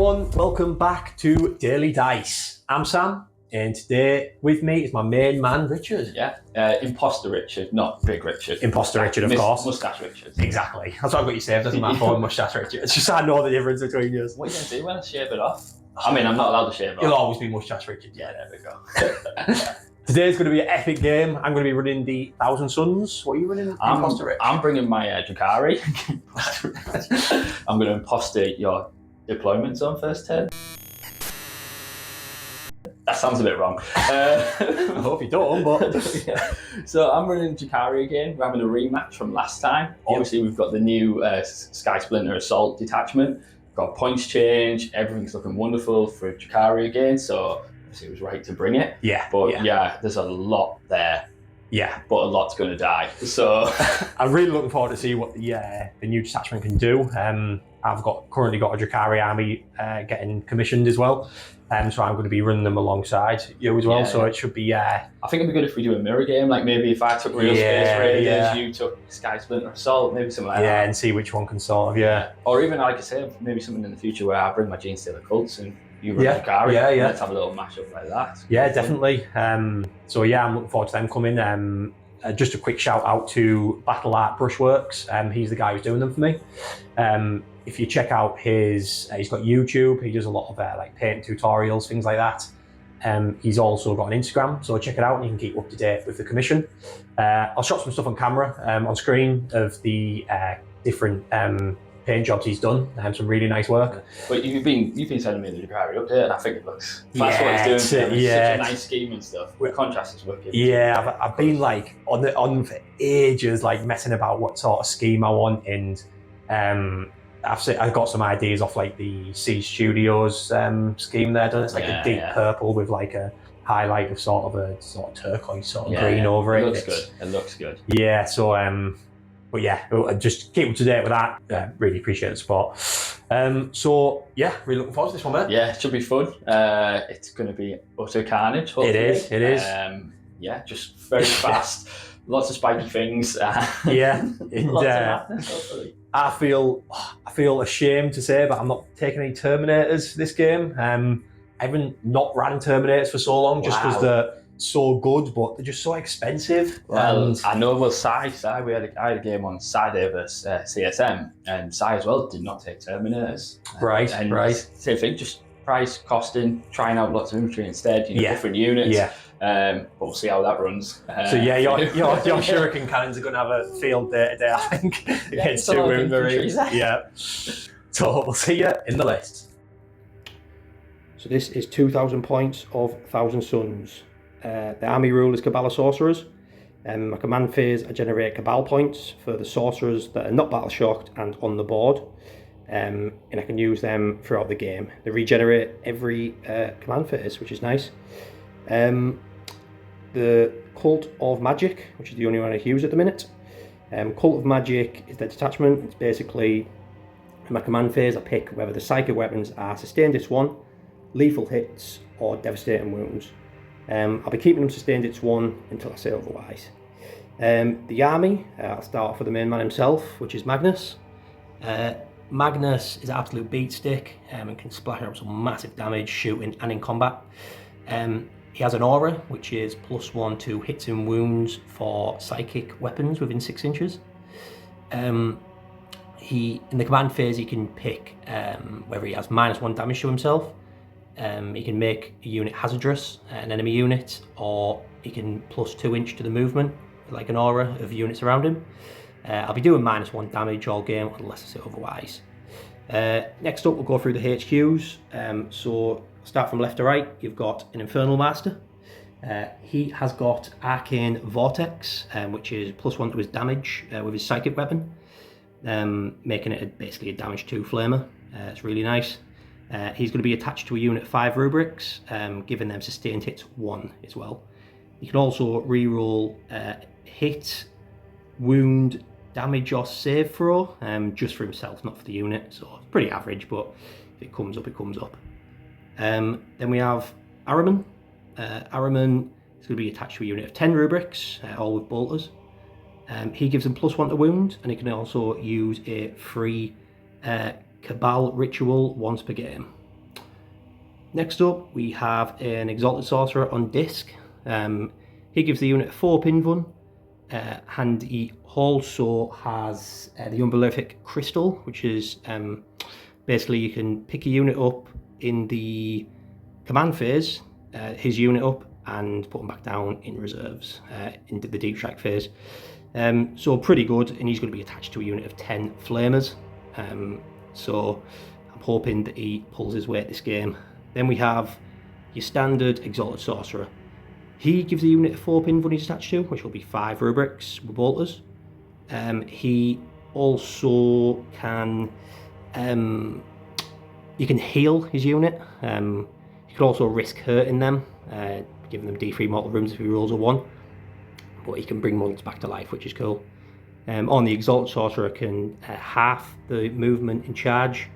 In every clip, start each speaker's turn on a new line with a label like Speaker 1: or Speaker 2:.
Speaker 1: everyone, welcome back to Daily Dice. I'm Sam, and today with me is my main man, Richard.
Speaker 2: Yeah, Imposter Richard, not Big Richard.
Speaker 1: Imposter Richard, of course.
Speaker 2: Mustache Richard.
Speaker 1: Exactly. That's what I've got you saved as my phone, Mustache Richard. It's just I know the difference between you.
Speaker 2: What are you going to do when I shave it off? I mean, I'm not allowed to shave it off.
Speaker 1: You'll always be Mustache Richard.
Speaker 2: Yeah, there we go.
Speaker 1: Today's going to be an epic game. I'm going to be running the Thousand Suns. What are you running? Imposter Richard?
Speaker 2: I'm bringing my Drukhari. I'm going to imposter your deployments on first turn. That sounds a bit wrong.
Speaker 1: I hope you don't, but...
Speaker 2: Yeah. So I'm running Drukhari again. We're having a rematch from last time. Obviously, we've got the new Sky Splinter Assault detachment. We've got points change. Everything's looking wonderful for Drukhari again. So obviously it was right to bring it.
Speaker 1: Yeah.
Speaker 2: But yeah, there's a lot there.
Speaker 1: Yeah.
Speaker 2: But a lot's going to die. So
Speaker 1: I'm really looking forward to see what the new detachment can do. I've currently got a Drukhari army getting commissioned as well. So I'm going to be running them alongside you as well.
Speaker 2: Yeah,
Speaker 1: so it should be...
Speaker 2: I think it'd be good if we do a mirror game. Like maybe if I took Real Space Raiders, you took Sky Splinter Assault, maybe something like that.
Speaker 1: Yeah, and see which one can sort of,
Speaker 2: Or even, like I said, maybe something in the future where I bring my Gene Stealer cults and you run Drukhari.
Speaker 1: Yeah.
Speaker 2: Let's have a little mashup like that.
Speaker 1: Yeah, definitely. So yeah, I'm looking forward to them coming. Just a quick shout out to Battle Art Brushworks. He's the guy who's doing them for me. If you check out he's got YouTube. He does a lot of like paint tutorials, things like that. He's also got an Instagram, so check it out and you can keep up to date with the commission. I'll shot some stuff on camera on screen of the different paint jobs he's done. Some really nice work.
Speaker 2: But you've been sending me the Drukhari update, and I think it looks. That's what it's doing. It's such a nice scheme and stuff. The contrast is wicked.
Speaker 1: Yeah, I've been like on for ages, like messing about what sort of scheme I want, and I've got some ideas off like the C Studios scheme there. Done. It's like a deep purple with like a highlight of sort of turquoise sort of green over it.
Speaker 2: It looks good.
Speaker 1: Yeah. So but yeah, just keep up to date with that. Really appreciate the support. So yeah, really looking forward to this one, mate.
Speaker 2: Yeah, it should be fun. It's going to be utter carnage. Hopefully.
Speaker 1: It is.
Speaker 2: Yeah, just very fast. Lots of spiky things.
Speaker 1: Yeah, and,
Speaker 2: lots of madness, hopefully.
Speaker 1: I feel ashamed to say, but I'm not taking any Terminators this game. I haven't not ran Terminators for so long, just because they're so good, but they're just so expensive.
Speaker 2: Well, I know. Well, I had a game on Saturday versus CSM, and Sai as well did not take Terminators.
Speaker 1: Right.
Speaker 2: Same thing, just price, costing, trying out lots of infantry instead. Different units.
Speaker 1: Yeah.
Speaker 2: But we'll see how that runs.
Speaker 1: So yeah, your Shuriken cannons are going to have a field day today, I think, against two infantry. Yeah. So we'll see you in the list. So this is 2,000 points of Thousand Suns. The army rule is Cabal Sorcerers. My command phase, I generate Cabal points for the sorcerers that are not battle shocked and on the board. And I can use them throughout the game. They regenerate every command phase, which is nice. The Cult of Magic, which is the only one I use at the minute. Cult of Magic is their detachment. It's basically, in my command phase, I pick whether the psychic weapons are Sustained Hits 1, Lethal Hits, or Devastating Wounds. I'll be keeping them Sustained Hits 1 until I say otherwise. The army, I'll start off with the main man himself, which is Magnus. Magnus is an absolute beat stick and can splash out some massive damage shooting and in combat. He has an aura, which is +1 to hits and wounds for psychic weapons within 6 inches. In the command phase, he can pick whether he has -1 damage to himself. He can make a unit hazardous, an enemy unit, or he can +2 inch to the movement, like an aura of units around him. I'll be doing -1 damage all game, unless I say otherwise. Next up, we'll go through the HQs. So start from left to right. You've got an Infernal Master. He has got Arcane Vortex, which is +1 to his damage with his psychic weapon, making it basically a damage 2 flamer. It's really nice. He's going to be attached to a unit of 5 rubrics, giving them Sustained Hits 1 as well. You can also reroll hit, wound, damage or save throw, just for himself, not for the unit. So it's pretty average, but if it comes up, it comes up. Then we have Ahriman. Ahriman is going to be attached to a unit of 10 rubrics, all with bolters. He gives them +1 to wound, and he can also use a free Cabal ritual once per game. Next up, we have an Exalted Sorcerer on disc. He gives the unit a 4-pin run, and he also has the Umberlific Crystal, which is basically you can pick a unit up in the command phase, his unit up, and put him back down in reserves into the deep strike phase. So pretty good, and he's going to be attached to a unit of 10 flamers. So I'm hoping that he pulls his weight this game. Then we have your standard Exalted Sorcerer. He gives the unit a 4-pin run he's attached to, which will be 5 rubrics with bolters. He also can you can heal his unit. You could also risk hurting them, giving them D3 mortal wounds if he rolls a 1. But he can bring models back to life, which is cool. On the Exalted Sorcerer can half the movement in charge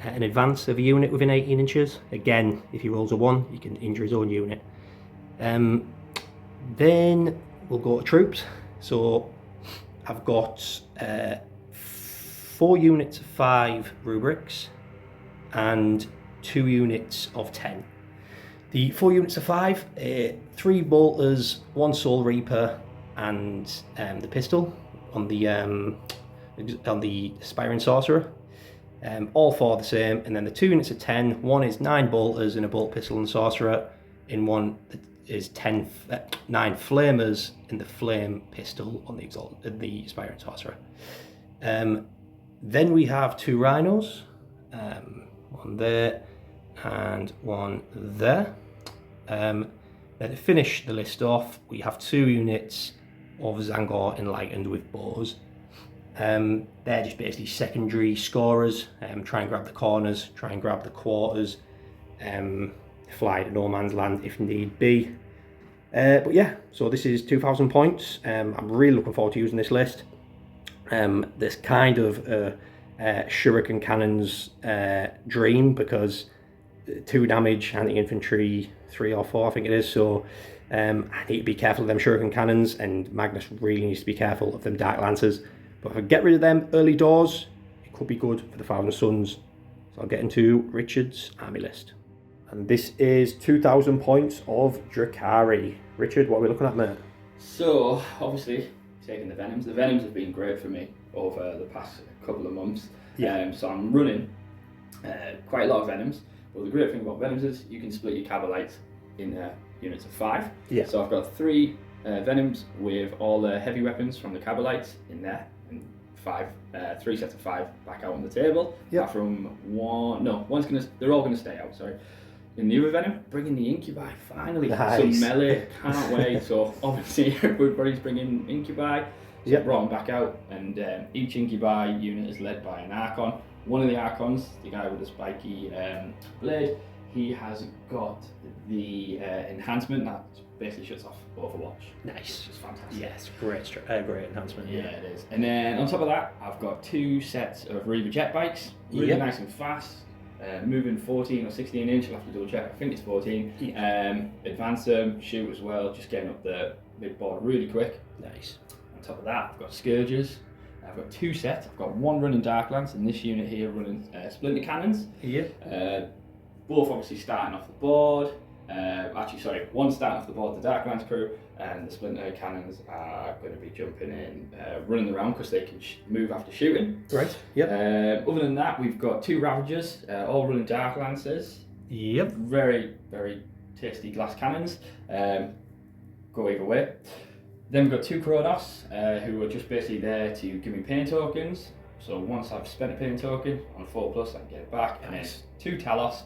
Speaker 1: in advance of a unit within 18 inches. Again, if he rolls a 1, he can injure his own unit. Then we'll go to troops. So I've got 4 units of 5 rubrics and 2 units of 10. The 4 units of 5, 3 bolters, 1 soul reaper, and the pistol on the aspiring sorcerer. All 4 the same, and then the 2 units of 10. 1 is 9 bolters and a bolt pistol and sorcerer. In 1 is 9 flamers in the flame pistol on the aspiring sorcerer. Then we have 2 rhinos, 1 there and 1 there. Then to finish the list off, we have 2 units of Zangor Enlightened with bows. They're just basically secondary scorers. Try and grab the corners, try and grab the quarters, fly to no man's land if need be. But yeah, so this is 2,000 points. I'm really looking forward to using this list. This kind of shuriken cannons dream, because 2 damage, anti-infantry, 3 or 4 I think it is, so I need to be careful of them shuriken cannons, and Magnus really needs to be careful of them dark lancers. But if I get rid of them early doors, it could be good for the Thousand Suns. So I'll get into Richard's army list. And this is 2,000 points of Drukhari. Richard, what are we looking at, mate?
Speaker 2: So, obviously, taking the Venoms. The Venoms have been great for me over the past couple of months.
Speaker 1: Yeah.
Speaker 2: So I'm running quite a lot of Venoms. But the great thing about Venoms is you can split your Cabalites in units of 5.
Speaker 1: Yeah.
Speaker 2: So I've got 3 Venoms with all the heavy weapons from the Cabalites in there. And 3 sets of 5 back out on the table.
Speaker 1: Yeah.
Speaker 2: Apart from they're all gonna stay out, sorry. In the other Venom, bringing the Incubi, finally.
Speaker 1: Nice.
Speaker 2: Some melee, can't wait. So obviously everybody's bringing Incubi. So I brought them back out, and each Incubi unit is led by an Archon. One of the Archons, the guy with the spiky blade, he has got the enhancement that basically shuts off Overwatch.
Speaker 1: Nice.
Speaker 2: It's fantastic.
Speaker 1: Yes, great enhancement.
Speaker 2: Yeah, it is. And then on top of that, I've got 2 sets of Reaver jet bikes, really nice and fast. Moving 14 or 16 inch, I'll have to double check, I think it's 14. Advance them, shoot as well, just getting up the mid board really quick.
Speaker 1: Nice.
Speaker 2: On top of that, I've got Scourges. I've got 2 sets. I've got 1 running Darklance, and this unit here running Splinter Cannons.
Speaker 1: Yeah.
Speaker 2: Both obviously starting off the board. One starting off the board, the Darklance crew, and the Splinter Cannons are going to be jumping in, running around because they can move after shooting.
Speaker 1: Right. Yep.
Speaker 2: Other than that, we've got 2 Ravagers, all running Dark Lancers.
Speaker 1: Yep.
Speaker 2: Very, very tasty glass cannons. Go either way. Then we've got 2 Kronos, who are just basically there to give me pain tokens. So once I've spent a pain token on a 4+, I can get it back. And then 2 Talos.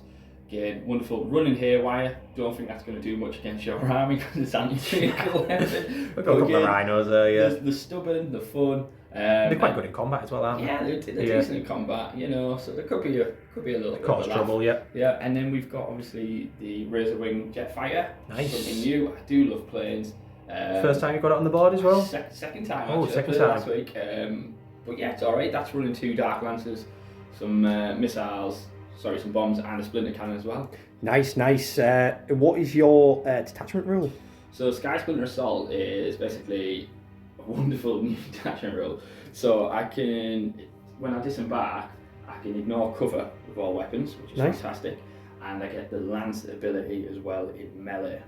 Speaker 2: Again, wonderful running haywire. Don't think that's going to do much against your army because it's anti-vehicle.
Speaker 1: We've got a couple of rhinos there, yeah.
Speaker 2: The stubborn, the fun.
Speaker 1: They're quite good in combat as well, aren't they?
Speaker 2: Yeah, they're decent in combat, you know. So there could be a little bit
Speaker 1: cause
Speaker 2: of
Speaker 1: trouble, yeah.
Speaker 2: Yeah, and then we've got obviously the Razor Wing jet fighter.
Speaker 1: Nice.
Speaker 2: Something new. I do love planes.
Speaker 1: First time you got it on the board as well?
Speaker 2: Second time.
Speaker 1: Oh,
Speaker 2: actually.
Speaker 1: second
Speaker 2: I played
Speaker 1: time.
Speaker 2: last week. But yeah, it's all right. That's running 2 Dark Lancers, some some bombs, and a Splinter Cannon as well.
Speaker 1: Nice. What is your detachment rule?
Speaker 2: So Sky Splinter Assault is basically a wonderful new detachment rule. So I can, when I disembark, I can ignore cover with all weapons, which is fantastic. and I get the lance ability as well in melee.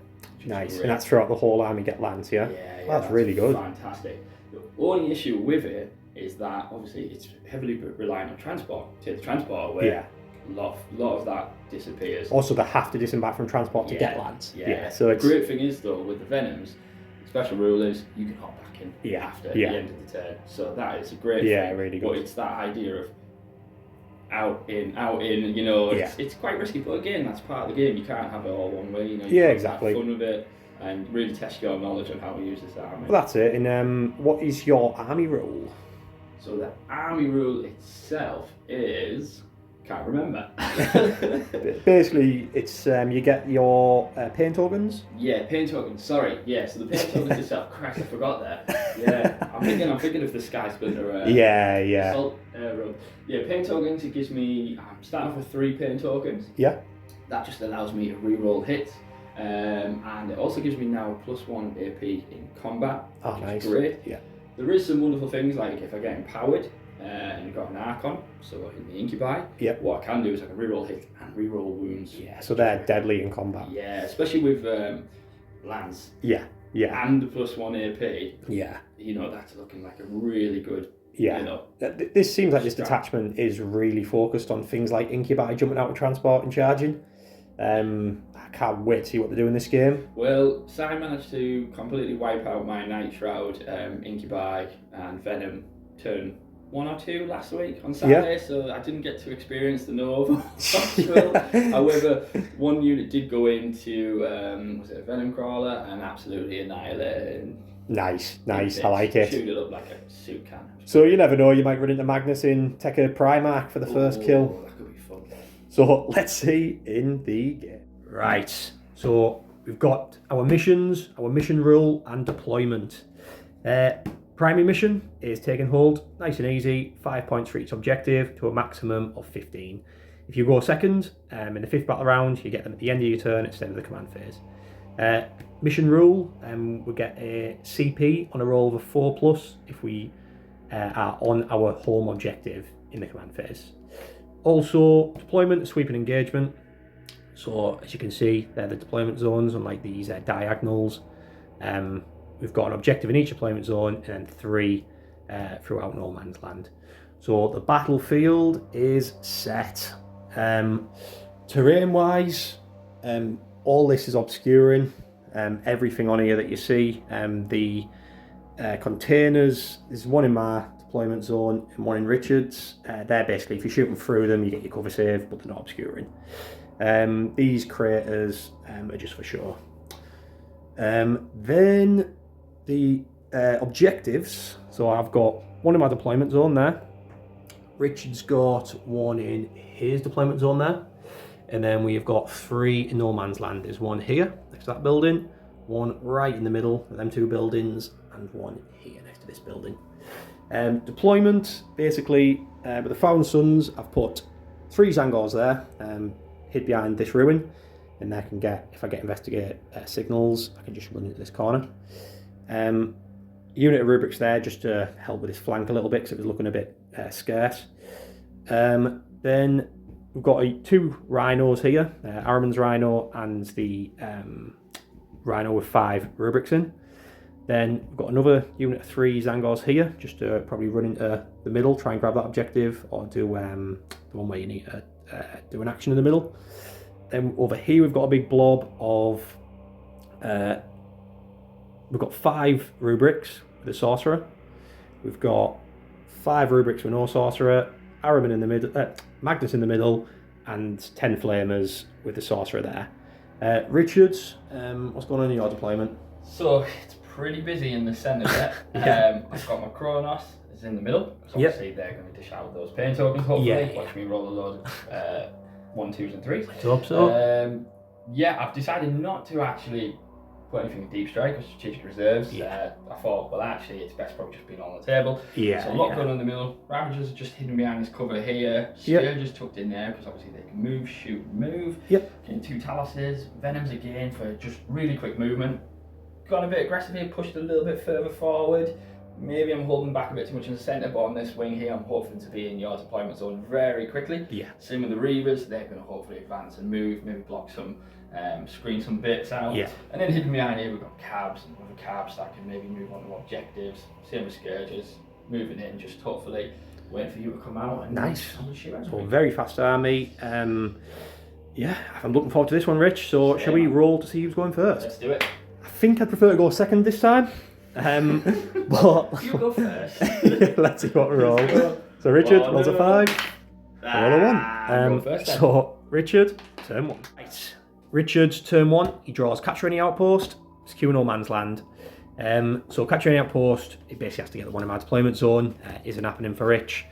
Speaker 1: Nice, and that's throughout the whole army get lance, yeah?
Speaker 2: Yeah,
Speaker 1: That's really good.
Speaker 2: Fantastic. The only issue with it is that obviously it's heavily reliant on transport. Take the transport away,
Speaker 1: Yeah.
Speaker 2: a lot of that disappears.
Speaker 1: Also, they have to disembark from transport to get lance.
Speaker 2: Yeah.
Speaker 1: So
Speaker 2: the
Speaker 1: it's
Speaker 2: great thing is though with the Venoms, special rule is you can hop back in after the end of the turn. So that is a great thing.
Speaker 1: Really good.
Speaker 2: But it's that idea of out in, you know, it's quite risky, but again, that's part of the game. You can't have it all one way, you know. You
Speaker 1: exactly.
Speaker 2: Have fun with it and really test your knowledge on how to use this army.
Speaker 1: Well, that's it. And what is your army rule?
Speaker 2: So the army rule itself is, can't remember.
Speaker 1: Basically, it's you get your pain tokens.
Speaker 2: Yeah, pain tokens. Sorry. Yeah. So the pain tokens itself. Christ, I forgot that. Yeah. I'm thinking of the Sky Splinter. Assault run. Yeah, pain tokens. It gives me. I'm starting off with 3 pain tokens.
Speaker 1: Yeah.
Speaker 2: That just allows me to re-roll hits, and it also gives me now a +1 AP in combat.
Speaker 1: Oh, nice.
Speaker 2: Great.
Speaker 1: Yeah.
Speaker 2: There is some wonderful things like if I get empowered. And you've got an Archon, so in the Incubi, what I can do is I can reroll hits and reroll wounds.
Speaker 1: Yeah, so they're deadly in combat.
Speaker 2: Yeah, especially with Lance.
Speaker 1: Yeah.
Speaker 2: And the +1 AP.
Speaker 1: Yeah.
Speaker 2: You know, that's looking like a really good.
Speaker 1: Yeah.
Speaker 2: You know,
Speaker 1: this seems like this detachment is really focused on things like Incubi jumping out of transport and charging. I can't wait to see what they do in this game.
Speaker 2: Well, Si managed to completely wipe out my Night Shroud, Incubi, and Venom turn 1 or 2 last week on Saturday, so I didn't get to experience the Nova. However, one unit did go into was it a Venom Crawler and absolutely annihilate it.
Speaker 1: Nice. I like it.
Speaker 2: Shoot it up like a soup can.
Speaker 1: So you never know, you might run into Magnus in, take a Primarch for the first kill.
Speaker 2: That could be fun.
Speaker 1: So let's see in the game. Right, so we've got our missions, our mission rule and deployment. Primary mission is taking hold, nice and easy, 5 points for each objective to a maximum of 15. If you go second, in the 5th battle round, you get them at the end of your turn instead of the command phase. Mission rule, we get a CP on a roll of a 4+ if we are on our home objective in the command phase. Also, deployment, sweeping engagement. So as you can see, they're the deployment zones on like these diagonals. We've got an objective in each deployment zone and then 3 throughout no man's land. So the battlefield is set. Terrain-wise, all this is obscuring. Everything on here that you see. The containers, there's one in my deployment zone and one in Richard's. They're basically, if you're shooting through them, you get your cover save, but they're not obscuring. These craters are just for show. Then the objectives, so I've got one in my deployment zone there. Richard's got one in his deployment zone there. And then we've got 3 in no man's land. There's one here next to that building, one right in the middle of them 2 buildings, and one here next to this building. Deployment, basically, with the Found Suns, I've put 3 Zangors there, hid behind this ruin. And I can get, if I get investigate signals, I can just run into this corner. Unit of rubrics there just to help with his flank a little bit because it was looking a bit scarce. Then we've got 2 rhinos here, Araman's rhino and the rhino with 5 rubrics in. Then we've got another unit of 3 Zangors here, just to probably run into the middle, try and grab that objective, or do the one where you need to do an action in the middle. Then over here we've got a big blob of, we've got 5 rubrics with a sorcerer. We've got 5 rubrics with no sorcerer, Araman in the middle, Magnus in the middle, and 10 flamers with the sorcerer there. Richards, what's going on in your deployment?
Speaker 2: So it's pretty busy in the centre there. I've got my Kronos is in the middle. So obviously they're going to dish out those pain tokens, hopefully. Watch me roll a load of 1, 2s and 3s.
Speaker 1: I hope so.
Speaker 2: I've decided not to actually put anything in deep strike or strategic reserves. I thought, well, actually, it's best probably just being on the table. So a lot going on in the middle. Ravagers are just hidden behind this cover here. Scourges tucked in there because obviously they can move, shoot, move. Getting 2 Taluses. Venoms again for just really quick movement. Got a bit aggressive here, pushed a little bit further forward. Maybe I'm holding back a bit too much in the centre, but on this wing here, I'm hoping to be in your deployment zone very quickly.
Speaker 1: Yeah.
Speaker 2: Same with the Reavers, they're going to hopefully advance and move, maybe block some, screen some bits out.
Speaker 1: Yeah.
Speaker 2: And then hidden behind here, we've got cabs, and with the cabs that can maybe move on to objectives. Same with Scourges, moving in, just hopefully waiting for you to come out and
Speaker 1: nice.
Speaker 2: Shoot
Speaker 1: So very fast army. Yeah, I'm looking forward to this one, Rich. So shall we roll to see who's going first?
Speaker 2: Let's do it.
Speaker 1: I think I'd prefer to go second this time. But
Speaker 2: You go first.
Speaker 1: let's see what we roll. So Richard rolls a 5, roll a 1.
Speaker 2: Go first then.
Speaker 1: So Richard, turn 1. Right. Richard's turn 1. He draws capture any outpost, secure no man's land. So capture any outpost, he basically has to get the one in my deployment zone. Isn't happening for Rich.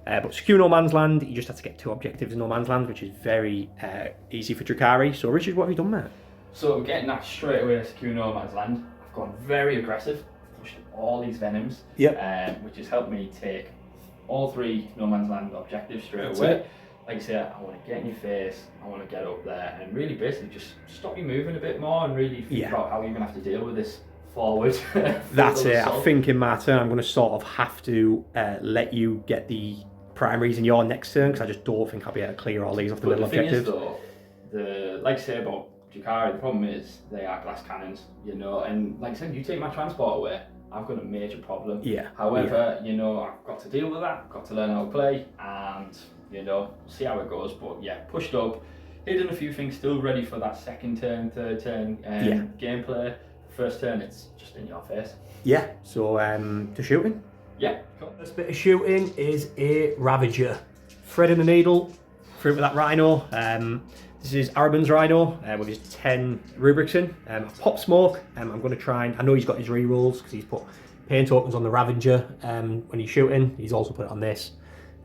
Speaker 1: But secure no man's land, he just has to get 2 objectives in no man's land, which is very easy for Drukhari. So Richard, what have you done there?
Speaker 2: So getting that straight away, secure no man's land. I've gone very aggressive, pushed all these venoms, which has helped me take all 3 no man's land objectives straight away. Like I said, I want to get in your face, I want to get up there and really basically just stop you moving a bit more and really figure out how you're going to have to deal with this forward.
Speaker 1: That's it. I think in my turn I'm going to sort of have to let you get the primaries in your next turn, because I just don't think I'll be able to clear all these off the middle objectives.
Speaker 2: Like I say about Drukhari, the problem is they are glass cannons, you know, and like I said, you take my transport away, I've got a major problem. However, you know, I've got to deal with that, I've got to learn how to play, and you know, see how it goes. But yeah, pushed up, hidden a few things, still ready for that second turn, third turn gameplay. First turn, it's just in your face.
Speaker 1: Yeah, so to shooting.
Speaker 2: Yeah, cool.
Speaker 1: First bit of shooting is a Ravager. Thread in the needle, through with that Rhino. This is Araban's Rhino with his 10 rubrics in. Pop smoke. I'm going to try and, I know he's got his rerolls because he's put pain tokens on the Ravager when he's shooting. He's also put it on this.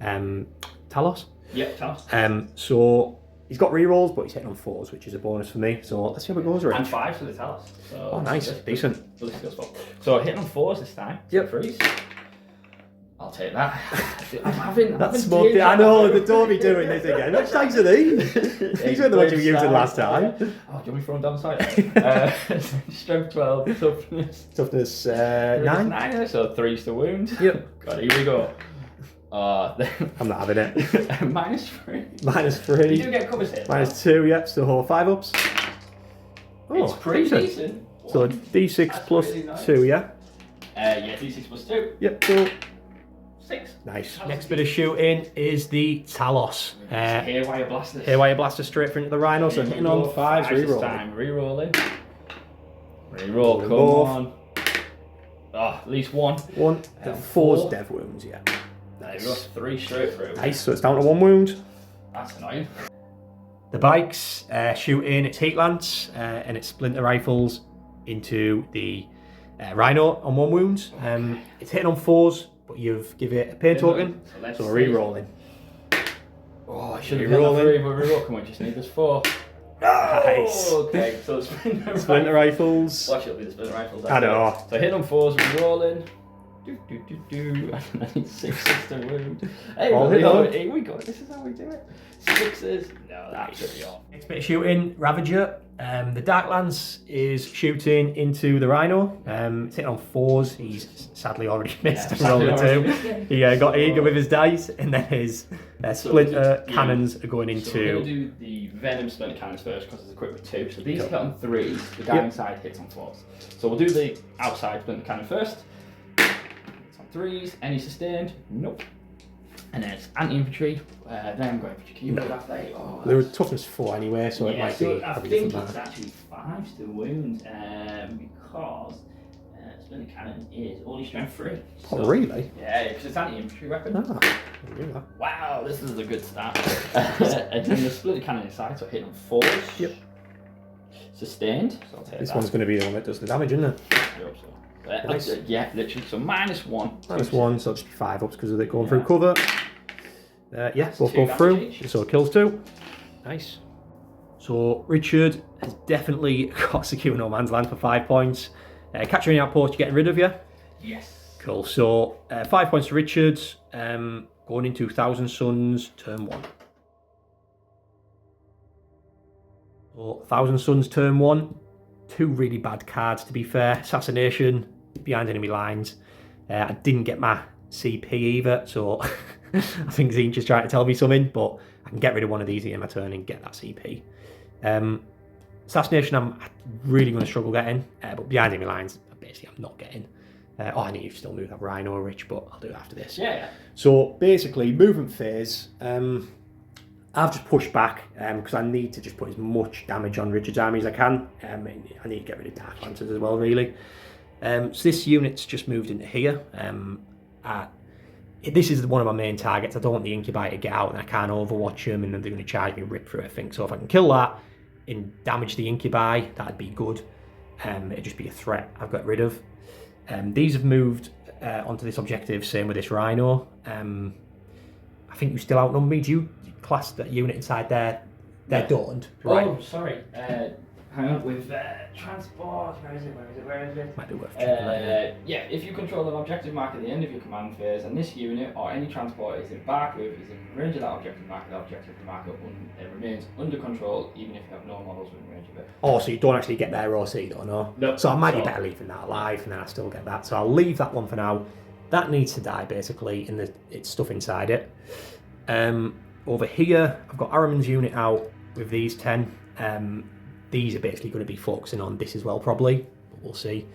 Speaker 1: Talos?
Speaker 2: Yeah, Talos.
Speaker 1: So he's got rerolls, but he's hitting on 4s, which is a bonus for me. So let's see how it goes, Rich.
Speaker 2: And 5 for the Talos. So
Speaker 1: oh, nice. Decent.
Speaker 2: So hitting on 4s this time.
Speaker 1: Yep.
Speaker 2: 3s. I'll take that. I'm having
Speaker 1: smoked it. I know, the don't be doing this again. Which types are these? These were the ones you used last time.
Speaker 2: Oh, do you want me to throw them down the side? Strength 12, toughness.
Speaker 1: Toughness 9.
Speaker 2: 9, so 3's to wound.
Speaker 1: Yep.
Speaker 2: God, here we go.
Speaker 1: I'm not having it.
Speaker 2: -3.
Speaker 1: -3.
Speaker 2: You do get covers here.
Speaker 1: -2, yep, so 5 ups.
Speaker 2: Oh, it's pretty decent.
Speaker 1: So D6 plus
Speaker 2: really nice.
Speaker 1: 2, yeah?
Speaker 2: Yeah, D6 plus 2.
Speaker 1: Yep, cool.
Speaker 2: 6.
Speaker 1: Nice. Next bit of shooting is the Talos.
Speaker 2: Haywire blasters.
Speaker 1: Haywire blaster straight for into the Rhino, so hitting on 5s,
Speaker 2: rerolling. Reroll, come on. Oh, at least 1.
Speaker 1: 1. 4's dev wounds, yeah.
Speaker 2: There we go, 3 straight through.
Speaker 1: Nice, so it's down to 1 wound.
Speaker 2: That's annoying.
Speaker 1: The bikes shooting its heat lance and its splinter rifles into the Rhino on 1 wound. It's hitting on 4s, but you've given it a pain token, so we're re-rolling.
Speaker 2: Oh, I should have rolled 3, but reroll. Come on, just need this 4.
Speaker 1: Nice.
Speaker 2: Okay, so
Speaker 1: splinter rifles.
Speaker 2: Watch it'll be the splinter rifles.
Speaker 1: I know.
Speaker 2: So hit on 4s, re-rolling. I need 6 to wound. Hey, here we go. This is how we do it. 6s. No, that should be all.
Speaker 1: Next bit of shooting, Ravager. The Dark Lance is shooting into the Rhino. It's hitting on 4s. He's sadly already missed and rolled a 2. He got eager with his dice, and then his splinter cannons are going into.
Speaker 2: So we're going to do the Venom splinter cannons first because it's equipped with 2. So these hit on 3s. The guy inside hits on 4s. So we'll do the outside splinter cannon first. 3s, any sustained? Nope. And then it's anti-infantry. Then I'm going for Chiquita after. Oh,
Speaker 1: they were toughness 4 anyway, so it might be.
Speaker 2: I think it's actually 5s to wound because splinter cannon is only strength 3.
Speaker 1: So, oh, really?
Speaker 2: Yeah, because it's anti-infantry weapon.
Speaker 1: Ah, I didn't know that.
Speaker 2: Wow, this is a good start. And then the splinter cannon inside, so hitting on 4s.
Speaker 1: Yep.
Speaker 2: Sustained. So I'll take
Speaker 1: this one's going to be the one that does the damage, isn't it?
Speaker 2: I hope so. Nice. Yeah, literally. So -1.
Speaker 1: -1, so it'll just be 5 ups because of it going through cover. Yeah, both go through. So it kills 2. Nice. So Richard has definitely got secure no man's land for 5 points. Capturing outpost, you're getting rid of you?
Speaker 2: Yes.
Speaker 1: Cool. So 5 points to Richard. Going into 1,000 Suns, turn 1. So 1,000 Suns, turn 1. 2 really bad cards, to be fair. Assassination, behind enemy lines. I didn't get my CP either, so I think Zine just trying to tell me something, but I can get rid of one of these in my turn and get that CP. Assassination I'm really going to struggle getting, but behind enemy lines, basically I'm not getting. I need to still move that Rhino, Rich, but I'll do it after this.
Speaker 2: Yeah.
Speaker 1: So basically, movement phase, I've just pushed back because I need to just put as much damage on Richard's army as I can. I need to get rid of Dark Lancers as well, really. So this unit's just moved into here. This is one of my main targets. I don't want the Incubi to get out and I can't overwatch them and then they're going to charge me rip through everything. So if I can kill that and damage the Incubi, that'd be good. It'd just be a threat I've got rid of. These have moved onto this objective, same with this Rhino. I think you still outnumber me. Do you class that unit inside there? They're don't. Right.
Speaker 2: Oh, sorry. Hang on, with transport, where is it?
Speaker 1: Might be worth checking that.
Speaker 2: Yeah, if you control an objective mark at the end of your command phase, and this unit or any transport is embarked with is in range of that objective marker, the objective marker it remains under control, even if you have no models within range of it.
Speaker 1: Oh, so you don't actually get their OC, don't know?
Speaker 2: No.
Speaker 1: So I might be better leaving that alive, and then I still get that. So I'll leave that one for now. That needs to die, basically, and it's stuff inside it. Over here, I've got Araman's unit out with these 10. These are basically going to be focusing on this as well, probably. But we'll see.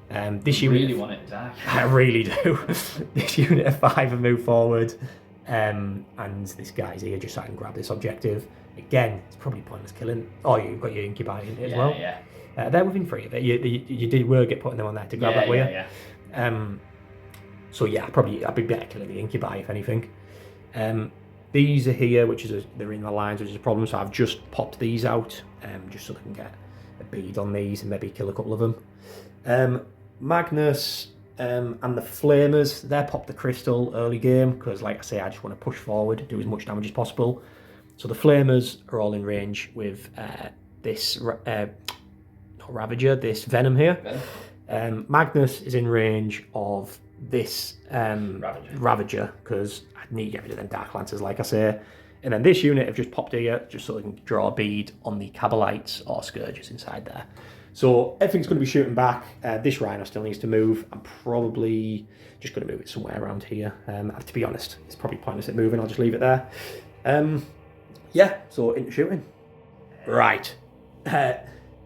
Speaker 1: This unit,
Speaker 2: really want it to die.
Speaker 1: I really do. This unit of 5 have moved forward. And this guy's here just so I can grab this objective. Again, it's probably pointless killing. Oh, you've got your Incubi in it as well.
Speaker 2: Yeah.
Speaker 1: They're within 3 of it. You were putting them on there to grab that, were you?
Speaker 2: Yeah.
Speaker 1: So yeah, I'd be better killing the Incubi if anything. These are here, they're in the lines, which is a problem. So I've just popped these out, just so I can get a bead on these and maybe kill a couple of them. Magnus and the Flamers, they popped the crystal early game because, like I say, I just want to push forward, do as much damage as possible. So the Flamers are all in range with this not Ravager, this Venom here. Magnus is in range of this Ravager because I need to get rid of them Dark Lancers, like I say. And then this unit have just popped here just so they can draw a bead on the Cabalites or Scourges inside there. So everything's going to be shooting back. This Rhino still needs to move. I'm probably just going to move it somewhere around here. To be honest, it's probably pointless at moving. I'll just leave it there. Yeah, so into shooting. Right.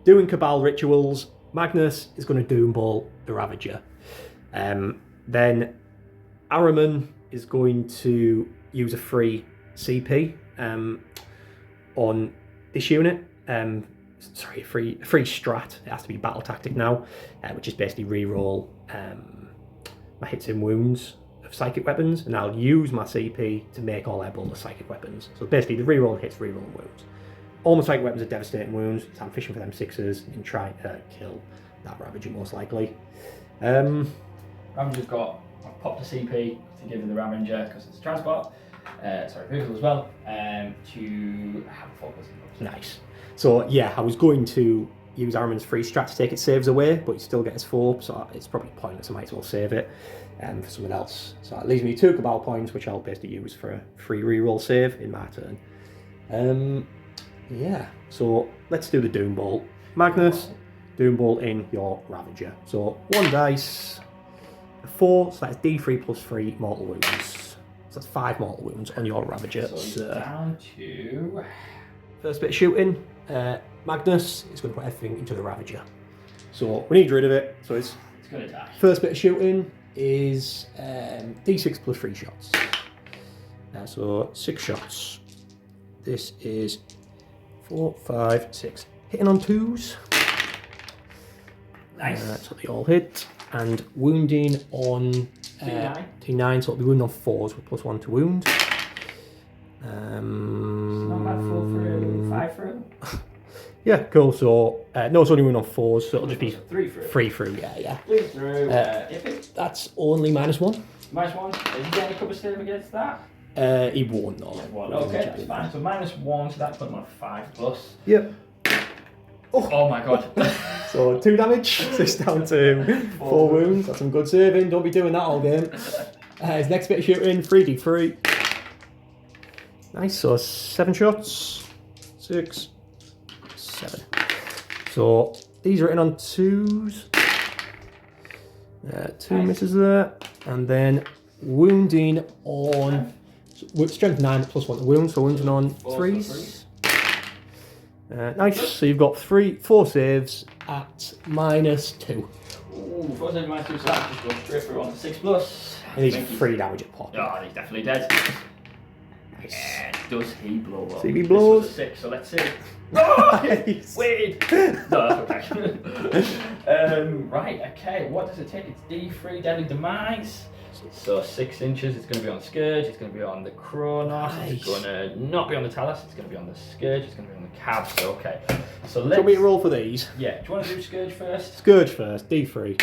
Speaker 1: Doing Cabal rituals. Magnus is going to Doom Ball the Ravager. Then Araman is going to use a free CP on this unit. Sorry, a free strat. It has to be battle tactic now, which is basically reroll my hits and wounds of psychic weapons, and I'll use my CP to make all their bolter psychic weapons. So basically, the reroll hits, reroll wounds. All my psychic weapons are devastating wounds, so I'm fishing for them 6s and trying to kill that Ravager most likely.
Speaker 2: Ravager's I've popped a CP to give the Ravager because it's a transport, vehicle as well, to have a focus.
Speaker 1: Nice. So yeah, I was going to use Araman's free strat to take its saves away, but you still get his 4, so it's probably pointless. I might as well save it for something else. So that leaves me 2 Cabal points, which I'll basically use for a free reroll save in my turn. Yeah, so let's do the Doom Ball. Magnus, Doom Ball in your Ravager. So 1 dice, a 4, so that's D3 plus 3 mortal wounds. So that's 5 mortal wounds on your Ravager.
Speaker 2: So down to...
Speaker 1: First bit of shooting, Magnus is going to put everything into the Ravager. So we need rid of it, so it's
Speaker 2: going to die.
Speaker 1: First bit of shooting is D6 plus 3 shots. So 6 shots. This is 4, 5, 6. Hitting on 2s.
Speaker 2: Nice.
Speaker 1: So they all hit. And wounding on T9, so it'll be wounding on 4s with +1 to wound.
Speaker 2: Not bad, 4 through, 5 through.
Speaker 1: Yeah, cool. So no, it's only wounding on 4s, so it'll just be
Speaker 2: 3 through.
Speaker 1: 3 through, yeah.
Speaker 2: 3 through.
Speaker 1: That's only -1.
Speaker 2: -1. Is he getting a cover save against that?
Speaker 1: He won't, no.
Speaker 2: Okay, that's fine. So -1, so that put him on 5+.
Speaker 1: Yep.
Speaker 2: Oh my god.
Speaker 1: So 2 damage, so it's down to 4 wounds. That's some good saving. Don't be doing that all game. His next bit of shooting, 3d3. Nice, so 7 shots. 6, 7. So these are in on 2s. 2 misses there. And then wounding on strength 9 plus 1 to wound, so wounding on 3s. Nice. So you've got 4 saves at -2.
Speaker 2: Ooh, 4 saves -2, so that just goes straight through on to 6+.
Speaker 1: And he's 3 damage at pop.
Speaker 2: Oh, he's definitely dead.
Speaker 1: Nice.
Speaker 2: Yeah, does he blow up?
Speaker 1: See if he blows.
Speaker 2: This was a 6, so let's see. Oh, weird. No, okay. Right, okay. What does it take? It's D3, Deadly Demise. So 6 inches. It's going to be on Scourge. It's going to be on the Kronos.
Speaker 1: Nice.
Speaker 2: It's going to not be on the Talus. It's going to be on the Scourge. It's going to be on the Cab. So okay. So
Speaker 1: Do you
Speaker 2: let's.
Speaker 1: want me to roll for these?
Speaker 2: Yeah. Do you want to do Scourge first?
Speaker 1: Scourge first. D3.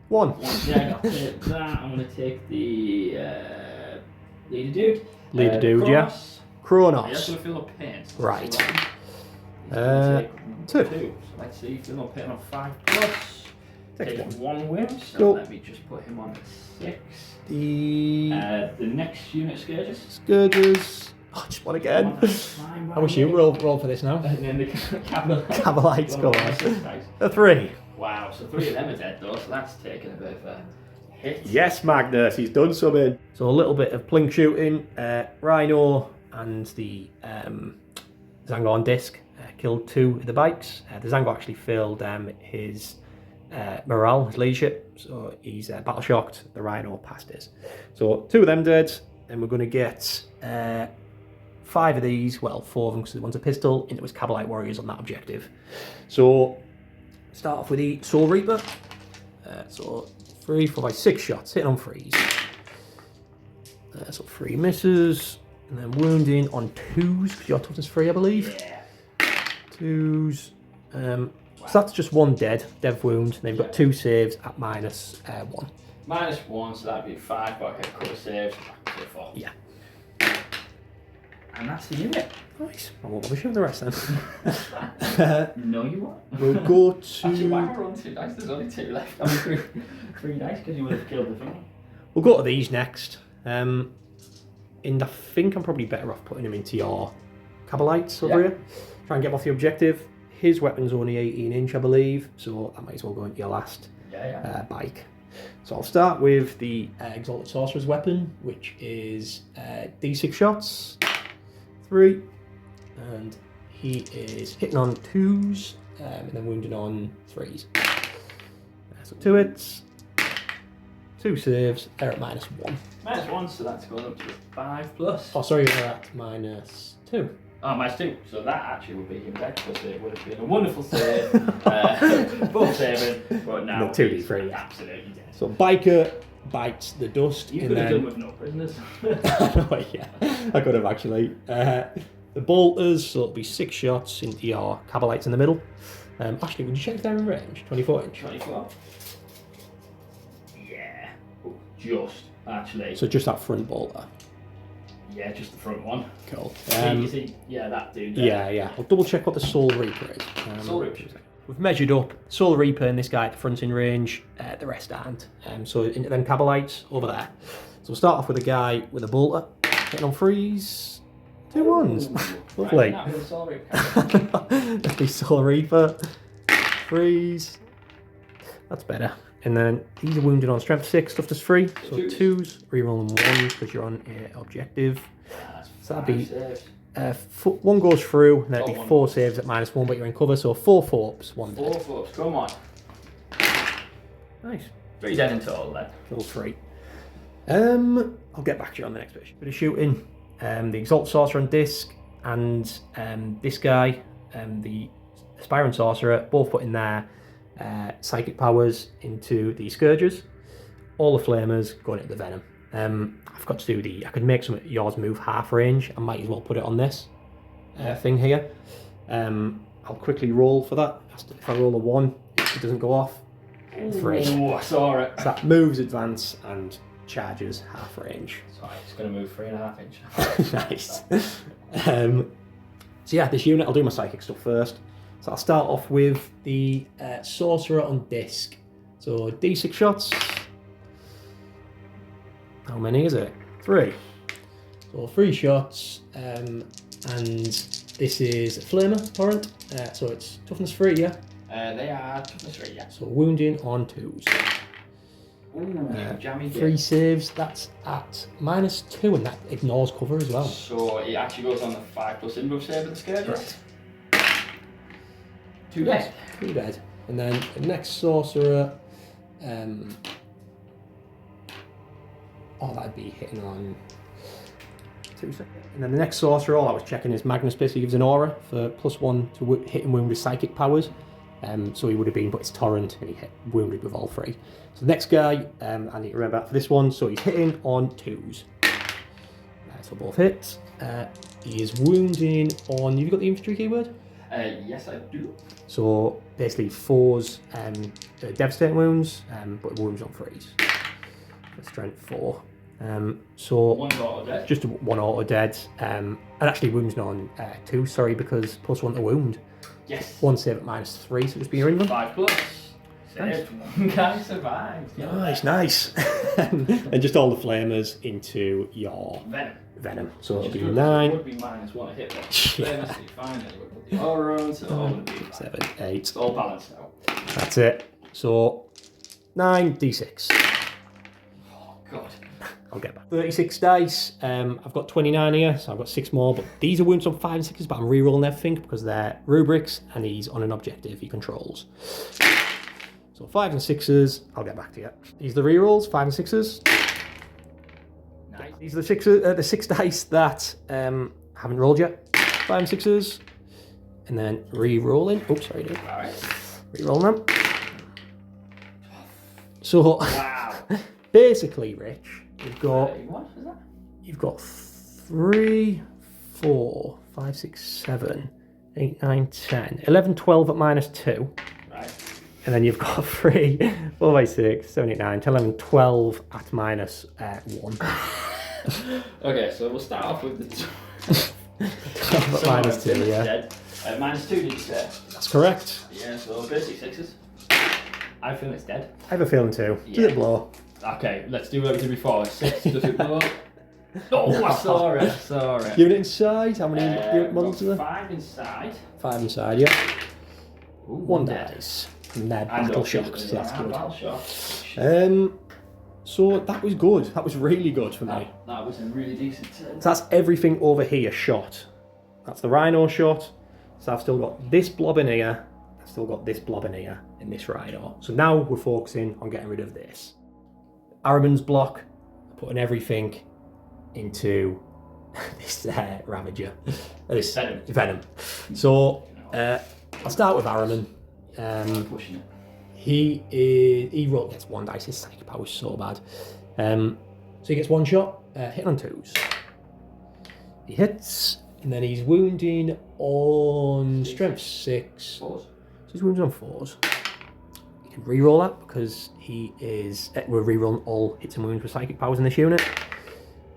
Speaker 1: 1.
Speaker 2: Yeah, I'll take that. I'm going to take the leader dude.
Speaker 1: Leader dude, yeah.
Speaker 2: Kronos. Yeah,
Speaker 1: Kronos.
Speaker 2: so feel no pain. So
Speaker 1: Right.
Speaker 2: Take
Speaker 1: 2.
Speaker 2: 2. So let's see, feel no pain on 5+.
Speaker 1: Take
Speaker 2: Take
Speaker 1: 1.
Speaker 2: 1 wound. So
Speaker 1: Cool.
Speaker 2: let me just put him on 6.
Speaker 1: The
Speaker 2: The next unit Scourges.
Speaker 1: Scourges. Oh, just one again. I wish you roll for this now.
Speaker 2: And then the Cavalry.
Speaker 1: Cavalites, go on.
Speaker 2: Nice.
Speaker 1: A 3.
Speaker 2: Wow, so 3 of them are dead though, so that's taken a bit of a hit.
Speaker 1: Yes, Magnus, he's done something. So a little bit of plink shooting. Rhino and the Zango on disc killed 2 of the bikes. The Zango actually failed his morale, his leadership, so he's battle shocked. The Rhino passed his. So 2 of them dead, and we're going to get 5 of these, well 4 of them because one's a pistol, into his Cabalite warriors on that objective. So start off with the Soul Reaper. So 3, 4, 5, 6 shots, hitting on 3s. So 3 misses, and then wounding on 2s, because your toughness 3, I believe.
Speaker 2: Yeah.
Speaker 1: 2s. So that's just 1 dev wound. And they've got 2 saves at -1.
Speaker 2: -1, so that'd be 5, but I get a couple of saves. Back to 4.
Speaker 1: Yeah.
Speaker 2: And that's the unit.
Speaker 1: Nice. I won't bother showing the rest then.
Speaker 2: No, you won't.
Speaker 1: We'll go to.
Speaker 2: Actually, why am I on 2 dice? There's only 2 left. I mean, 3 dice because you would have killed the thing.
Speaker 1: We'll go to these next. And I think I'm probably better off putting him into your Cabalites over here. Try and get him off the objective. His weapon's only 18 inch, I believe, so I might as well go into your last bike. So I'll start with the Exalted Sorcerer's weapon, which is D6 shots, 3, and he is hitting on 2s, and then wounding on 3s. So 2 hits, 2 saves, they're at -1.
Speaker 2: -1, so that's going up to 5+.
Speaker 1: Oh, sorry, we're at -2.
Speaker 2: Oh, -2. So that actually would be him dead because it would have been a wonderful save. Both saving, but now
Speaker 1: The 2d3,
Speaker 2: he's absolutely dead.
Speaker 1: So Biker bites the dust.
Speaker 2: You
Speaker 1: and
Speaker 2: could have
Speaker 1: then...
Speaker 2: done with no prisoners.
Speaker 1: Oh, yeah, I could have actually. The bolters, so it'll be 6 shots into your Cabalites in the middle. Actually, would you check if they're in range? 24 inch.
Speaker 2: 24. Yeah. Oh, just actually.
Speaker 1: So just that front bolter.
Speaker 2: Yeah, just the front one.
Speaker 1: Cool.
Speaker 2: You see, yeah, that dude.
Speaker 1: Yeah. I'll double check what the Soul Reaper is.
Speaker 2: Soul Reaper.
Speaker 1: We've measured up Soul Reaper and this guy at the front in range. The rest aren't. So into them Cabalites over there. So we'll start off with a guy with a bolter, hitting on 3s. 2 1s. Lovely.
Speaker 2: Right, the Soul Reaper.
Speaker 1: That'd be Soul Reaper. 3s. That's better. And then these are wounded on strength 6, toughness 3. So 2s, rerolling 1s because you're on objective. So that'd be 1 goes through, and that'd be 4 saves at -1, but you're in cover. So 4 ups, 1 dead.
Speaker 2: 4 ups, come on.
Speaker 1: Nice.
Speaker 2: 3 dead in total then.
Speaker 1: Kill 3. I'll get back to you on the next bit of shooting. The Exalt Sorcerer on disc and this guy, the Aspirant Sorcerer, both put in their psychic powers into the Scourges. All the Flamers going into the Venom. I forgot to do I could make some of yours move half range. I might as well put it on this thing here. I'll quickly roll for that. If I roll a 1, it doesn't go off. 3.
Speaker 2: Oh, I saw it.
Speaker 1: So that moves advance and charges half range.
Speaker 2: Sorry, it's going to move 3.5 inch.
Speaker 1: Nice. So yeah, this unit, I'll do my psychic stuff first. So I'll start off with the Sorcerer on disc. So D6 shots. How many is it? 3. So 3 shots. And this is Flamer Torrent. So it's toughness 3, yeah?
Speaker 2: They are toughness 3, yeah.
Speaker 1: So wounding on 2s.
Speaker 2: Ooh, jammy
Speaker 3: 3 saves, that's at -2, and that ignores cover as well.
Speaker 2: So it actually goes on the 5+ improv save of the Scourges.
Speaker 3: Right.
Speaker 2: 2 dead.
Speaker 3: 2 dead. And then the next sorcerer, that'd be hitting on 2 seconds. And then the next sorcerer, all I was checking is Magnus basically gives an aura for +1 to hit and wound with psychic powers. So he would have been, but it's Torrent, and he hit wounded with all 3. So the next guy, I need to remember that for this one, so he's hitting on 2s. So both hits. He is wounding on, have you got the infantry keyword?
Speaker 2: Yes, I do.
Speaker 3: So basically 4s, devastating wounds, but wounds on 3s. Strength 4. So
Speaker 2: 1 auto dead.
Speaker 3: just 1 auto dead, and actually wounds on 2, sorry, because +1 to wound.
Speaker 2: Yes.
Speaker 3: 1 save at -3, so just be in them.
Speaker 2: 5+. Saved. One guy survived.
Speaker 3: Nice. And just all the flamers into your venom. So it'll be 9.
Speaker 2: It would be -1 a hit, but famously fine anyway. Put the aura on, so it would be
Speaker 3: 7, 8.
Speaker 2: It's all balanced out.
Speaker 3: That's it. So 9d6.
Speaker 2: Oh god.
Speaker 3: I'll get back. 36 dice. I've got 29 here, so I've got 6 more. But these are wounds on 5 and 6s, but I'm re-rolling everything because they're rubrics and he's on an objective he controls. So 5 and 6s, I'll get back to you. These are the re-rolls, 5 and 6s.
Speaker 2: Nice.
Speaker 3: These are the 6 dice that haven't rolled yet. 5 and 6s. And then re-rolling. Oops, sorry, dude.
Speaker 2: Alright.
Speaker 3: Re-rolling them. So
Speaker 2: Wow.
Speaker 3: basically, Rich,
Speaker 2: What is that?
Speaker 3: you've got 3, 4, 5, 6, 7, 8, 9, 10, 11, 12 at -2.
Speaker 2: Right.
Speaker 3: And then you've got 3, 4, 5, 6, 7, 8, 9, 10, 11, 12 at -1.
Speaker 2: Okay, so we'll start off with the
Speaker 3: 12 at -2, yeah.
Speaker 2: Dead. -2, did you say?
Speaker 3: That's correct.
Speaker 2: Yeah, so basic 6s. I feel it's dead.
Speaker 3: I have a feeling too. Does
Speaker 2: Yeah.
Speaker 3: it blow?
Speaker 2: Okay, let's do what we did before. 6, does it blow? Oh, I saw it.
Speaker 3: Unit inside, how many unit models are there?
Speaker 2: 5 inside.
Speaker 3: 5 inside, yeah.
Speaker 2: Ooh,
Speaker 3: 1 dice. And they're battle shocked, so that's good.
Speaker 2: Battle shocked.
Speaker 3: So that was good. That was really good for me.
Speaker 2: That was a really decent turn.
Speaker 3: So that's everything over here shot. That's the rhino shot. So I've still got this blob in here. I've still got this blob in here and this rhino. So now we're focusing on getting rid of this. Araman's block, putting everything into this Ravager. This Venom. So I'll start with Araman.
Speaker 2: Pushing it.
Speaker 3: He gets 1 dice. His psychic power is so bad. So he gets 1 shot, hitting on 2s. He hits, and then he's wounding on strength 6.
Speaker 2: 4s.
Speaker 3: So he's wounded on 4s. You can re-roll that because we're re-rolling all hits and wounds with psychic powers in this unit.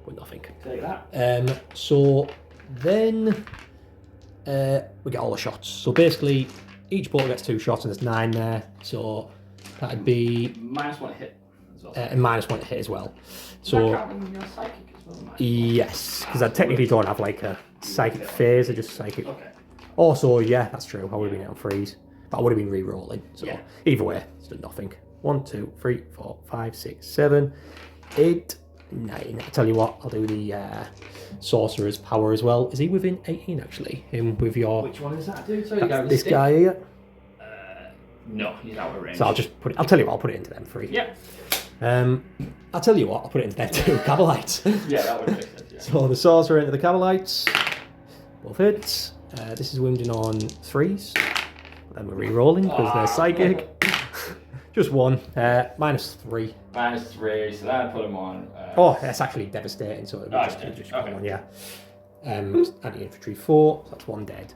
Speaker 3: But nothing.
Speaker 2: Take that.
Speaker 3: So then we get all the shots. So basically, each ball gets 2 shots, and there's 9 there. So that'd be
Speaker 2: -1 hit as well.
Speaker 3: and -1 to hit as well.
Speaker 2: Does
Speaker 3: So
Speaker 2: that count when you're psychic as well?
Speaker 3: yes, because I technically don't have like a psychic phase. I just psychic.
Speaker 2: Okay.
Speaker 3: Also, yeah, that's true. I would have been on freeze, but I would have been re-rolling. So
Speaker 2: Yeah.
Speaker 3: either way, it's done nothing. 1, 2, 3, 4, 5, 6, 7, 8, 9. I tell you what, I'll do the sorcerer's power as well. Is he within 18 actually? Him with your
Speaker 2: Which one is that, dude? Sorry, the guy with the
Speaker 3: this
Speaker 2: stick?
Speaker 3: guy here.
Speaker 2: No, he's out of range.
Speaker 3: So I'll just put it. I'll tell you what, I'll put it into them 3.
Speaker 2: Yeah.
Speaker 3: I'll tell you what, I'll put it into them 2 Cabalites.
Speaker 2: Yeah, that would make sense. Yeah.
Speaker 3: So the sorcerer into the Cabalites. Both hits. This is wounding on 3s. But then we're re-rolling because they're psychic. Just 1. -3.
Speaker 2: -3, so that put him on.
Speaker 3: Oh, that's actually devastating. So it'll just go on, yeah. Anti-infantry 4. So that's 1 dead.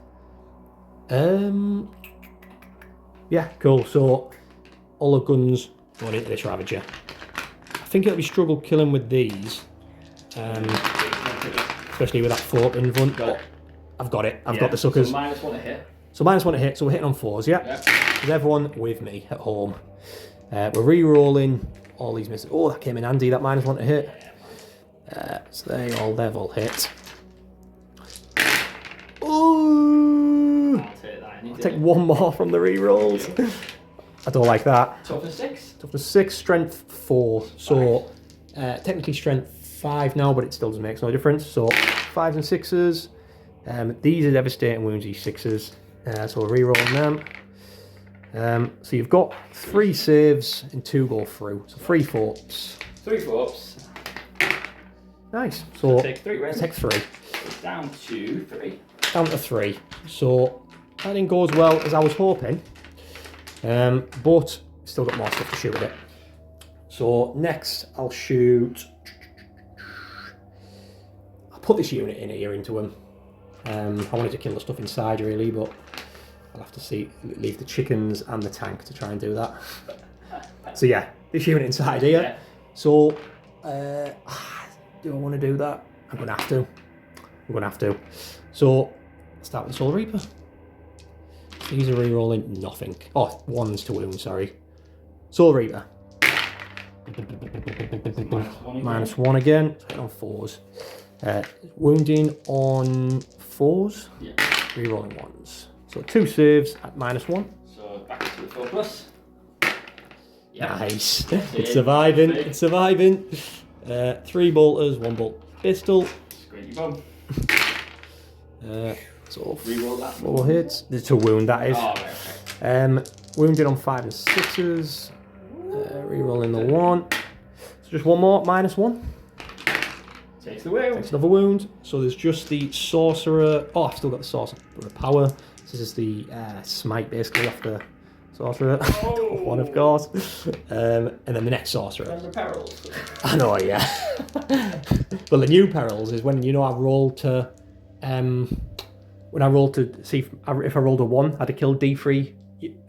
Speaker 3: Yeah, cool. So all the guns going into this Ravager. I think it'll be struggle killing with these. Especially with that 4 in front. But I've got it. I've got the suckers.
Speaker 2: So -1 to hit.
Speaker 3: So -1 to hit. So we're hitting on 4s, yeah?
Speaker 2: Yeah.
Speaker 3: Is everyone with me at home? We're re-rolling all these misses. Oh, that came in handy, that -1 to hit. So they've all hit. Ooh!
Speaker 2: I'll take that.
Speaker 3: I'll take 1 more from the re-rolls. I don't like that.
Speaker 2: Toughness 6.
Speaker 3: Toughness 6, strength 4. So technically strength 5 now, but it still doesn't make no difference. So 5s and 6s. These are devastating wounds, these 6s. So we're re-rolling them. So you've got 3 saves and 2 go through. So 3 4-ups.
Speaker 2: 3 4-ups.
Speaker 3: Nice. So
Speaker 2: Take 3 wins.
Speaker 3: take 3.
Speaker 2: It's down to 3.
Speaker 3: Down to 3. So that didn't go as well as I was hoping. But still got more stuff to shoot with it. So next I'll shoot. I'll put this unit in here into him. I wanted to kill the stuff inside really, but I'll have to leave the chickens and the tank to try and do that. So yeah, this unit inside here.
Speaker 2: Yeah.
Speaker 3: So do I want to do that? I'm gonna have to. So start with the Soul Reaper. These are re-rolling nothing. Oh, 1s to wound, sorry. Soul Reaper. -1 again. So on 4s. Wounding on 4s.
Speaker 2: Yeah.
Speaker 3: Re-rolling 1s. So 2 saves at -1.
Speaker 2: So back to the 4+. Yeah.
Speaker 3: Nice. It's surviving. It's surviving. 3 bolters, 1 bolt pistol.
Speaker 2: Squidgy bum.
Speaker 3: So
Speaker 2: Reroll that.
Speaker 3: 4 hits. It's a wound, that is.
Speaker 2: Oh, right, okay.
Speaker 3: Wounded on 5 and 6s. Re-rolling the 1. So just 1 more, -1.
Speaker 2: Takes the wound.
Speaker 3: Takes another wound. So there's just the sorcerer. Oh, I've still got the sorcerer power. This is the smite basically off the sorcerer.
Speaker 2: Oh.
Speaker 3: 1 of course. And then the next sorcerer.
Speaker 2: Remember perils.
Speaker 3: I know, yeah. But the new perils is when I roll to when I rolled to see if I rolled a 1, I had to kill D3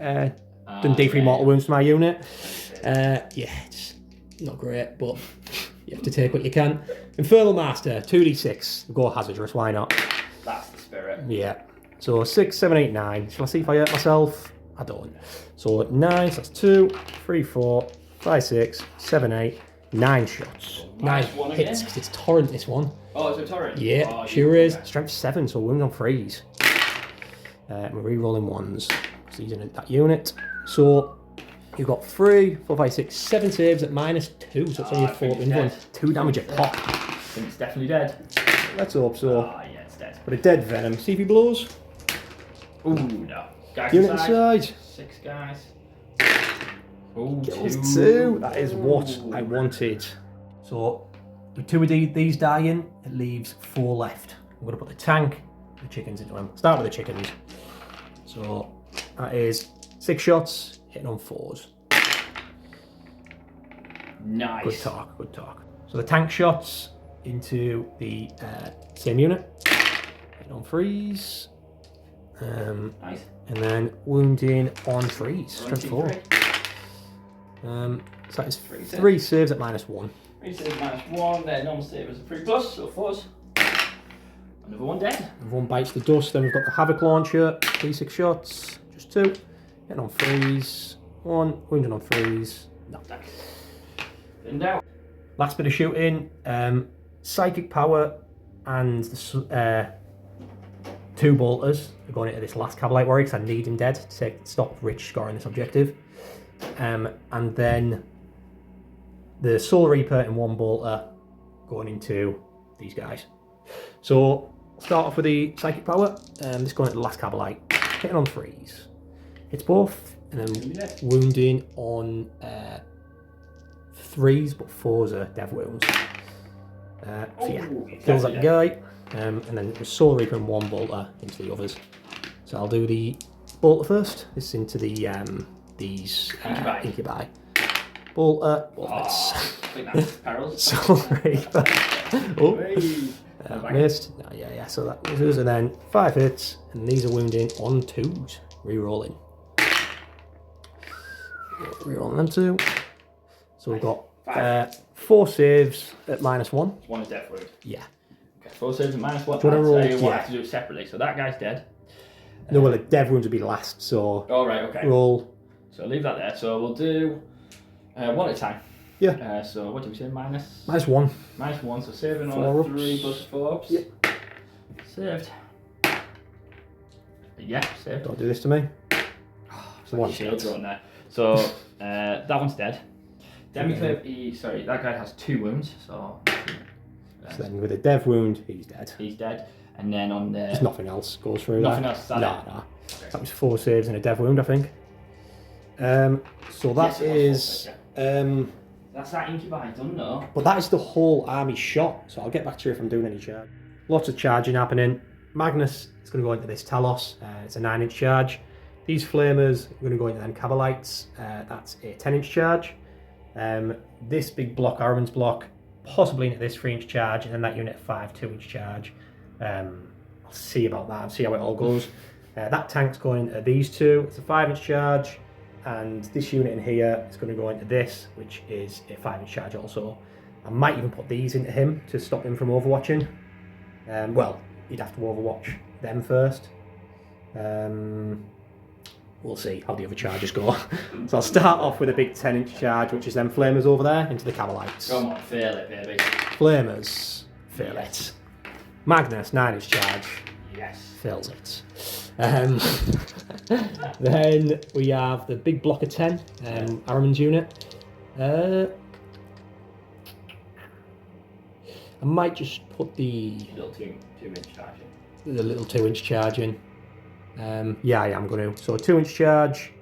Speaker 3: done D3 mortal wounds to my unit. Yeah, it's not great, but you have to take what you can. Infernal Master, 2d6. Go hazardous, why not?
Speaker 2: That's the spirit.
Speaker 3: Yeah. So 6, 7, 8, 9. Shall I see if I hurt myself? I don't. So 9, so that's 2, 3, 4, 5, 6, 7, 8, 9 shots. 9
Speaker 2: -1
Speaker 3: hits,
Speaker 2: again?
Speaker 3: because it's torrent, this one.
Speaker 2: Oh, it's a torrent?
Speaker 3: Yeah,
Speaker 2: Oh,
Speaker 3: sure is.
Speaker 2: okay.
Speaker 3: Strength 7, so wound on 3s. We're re-rolling 1s. So he's in that unit. So you've got 3, 4, 5, 6, 7 saves at -2, so it's only a
Speaker 2: I think
Speaker 3: 4
Speaker 2: it's
Speaker 3: one.
Speaker 2: dead.
Speaker 3: 2 damage a pop.
Speaker 2: I think it's definitely dead.
Speaker 3: Let's hope so.
Speaker 2: Oh, yeah, it's dead.
Speaker 3: But a dead venom. See if he blows.
Speaker 2: Ooh, no. Guys
Speaker 3: Unit
Speaker 2: inside.
Speaker 3: inside.
Speaker 2: 6 guys. Ooh,
Speaker 3: Kills 2. That is what I wanted. So with 2 of these dying, it leaves 4 left. I'm going to put the tank, the chickens into them. Start with the chickens. So that is 6 shots, hitting on 4s.
Speaker 2: Nice.
Speaker 3: Good talk, good talk. So the tank shots into the same unit, hitting on 3s.
Speaker 2: Nice.
Speaker 3: And then wounding on 3s, strength 4.
Speaker 2: 23.
Speaker 3: So that is
Speaker 2: 3
Speaker 3: 3 saves at -1.
Speaker 2: 3 saves -1, their normal save is a 3+, so 4s. Another one dead.
Speaker 3: One bites the dust. Then we've got the Havoc Launcher, 3-6 shots, just 2. Hitting on 3s, 1, wounding on 3s. No.
Speaker 2: Pinned out.
Speaker 3: Last bit of shooting, Psychic Power and the 2 bolters are going into this last Cavalite Warrior because I need him dead to stop Rich scoring this objective. And then the Soul Reaper and 1 bolter going into these guys. So start off with the Psychic Power. This going into the last Cavalite, hitting on 3s. Hits both, and then wounding on 3s, but 4s are dev wounds. So yeah, kills that guy. And then the Soul Reaper and 1 bolter into the others. So I'll do the bolter first. This is into the these incubi. Bolter.
Speaker 2: I think that's perils.
Speaker 3: Soul Reaper. Missed. No, yeah. So that misses, and then 5 hits, and these are wounding on 2s. Rerolling. Rerolling them 2. So we've got 4 saves at -1.
Speaker 2: 1 is death wound.
Speaker 3: Yeah.
Speaker 2: Okay, 4 saves at -1.
Speaker 3: Do you wanna roll?
Speaker 2: I have
Speaker 3: Yeah.
Speaker 2: to do it separately. So that guy's dead.
Speaker 3: No, well, the dev wounds would be last, so
Speaker 2: Oh, right, okay.
Speaker 3: roll.
Speaker 2: So leave that there. So we'll do 1 at a time.
Speaker 3: Yeah.
Speaker 2: So what do we say? -1.
Speaker 3: -1.
Speaker 2: So saving
Speaker 3: 4
Speaker 2: on
Speaker 3: ups.
Speaker 2: 3 plus 4 ups.
Speaker 3: Yep.
Speaker 2: Saved. Yeah, saved.
Speaker 3: Don't do this to me.
Speaker 2: So
Speaker 3: One
Speaker 2: shield
Speaker 3: shot.
Speaker 2: on there. So that one's dead. Demiclave, sorry, that guy has 2 wounds, so
Speaker 3: So then with a dev wound, he's dead.
Speaker 2: he's dead. And then on the...
Speaker 3: There's nothing else goes through
Speaker 2: Nothing
Speaker 3: that.
Speaker 2: else, is that
Speaker 3: Nah, nah. That was 4 saves and a dev wound, I think. So that
Speaker 2: Yes,
Speaker 3: is...
Speaker 2: that's that incubi done, though.
Speaker 3: But that is the whole army shot, so I'll get back to you if I'm doing any charge. Lots of charging happening. Magnus is going to go into this Talos. It's a 9-inch charge. These flamers are going to go into them Cabalites. That's a 10-inch charge. This big block, Araman's block, possibly into this 3-inch charge, and then that unit 5 2-inch charge. I'll see about that and see how it all goes. That tank's going into these 2. It's a 5-inch charge, and this unit in here is going to go into this, which is a 5-inch charge also. I might even put these into him to stop him from overwatching. Well, he'd have to overwatch them first. We'll see how the other charges go. So I'll start off with a big 10-inch charge, which is them flamers over there, into the Cabalites.
Speaker 2: Come on, fail it, baby.
Speaker 3: Flamers, fail it. Magnus, 9-inch charge,
Speaker 2: Yes.
Speaker 3: fails it. Then we have the big block of 10, Araman's unit. I might just put the
Speaker 2: Little 2-inch charge in.
Speaker 3: the little 2-inch charge in. Yeah, I am going to. So 2-inch charge.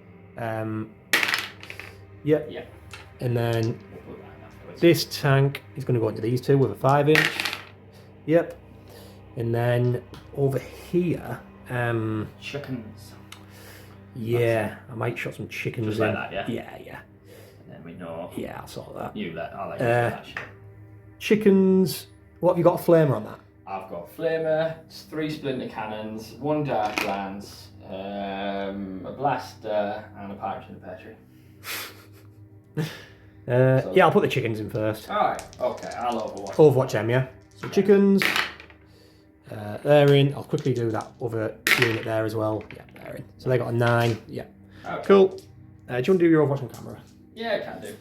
Speaker 3: Yep.
Speaker 2: Yeah.
Speaker 3: And then
Speaker 2: We'll put that in afterwards.
Speaker 3: this tank is going to go into these 2 with a 5-inch. Yep. And then over here,
Speaker 2: Chickens.
Speaker 3: yeah, I might shot some chickens
Speaker 2: Just
Speaker 3: in.
Speaker 2: like that, yeah?
Speaker 3: Yeah.
Speaker 2: And then we know.
Speaker 3: Yeah, I'll sort that.
Speaker 2: I'll let you do that shit.
Speaker 3: Chickens. What have you got a flamer on that?
Speaker 2: I've got Flamer, 3 Splinter Cannons, 1 Dark Lance, a Blaster, and a Pirate in the Pear Tree.
Speaker 3: Yeah, I'll put the chickens in first.
Speaker 2: Alright, okay, I'll overwatch.
Speaker 3: Overwatch them, yeah. So chickens. They're in. I'll quickly do that other unit there as well. Yeah, they're in. So they got a 9. Yeah.
Speaker 2: Okay.
Speaker 3: Cool. Do you want to do your overwatch on camera?
Speaker 2: Yeah, I can do.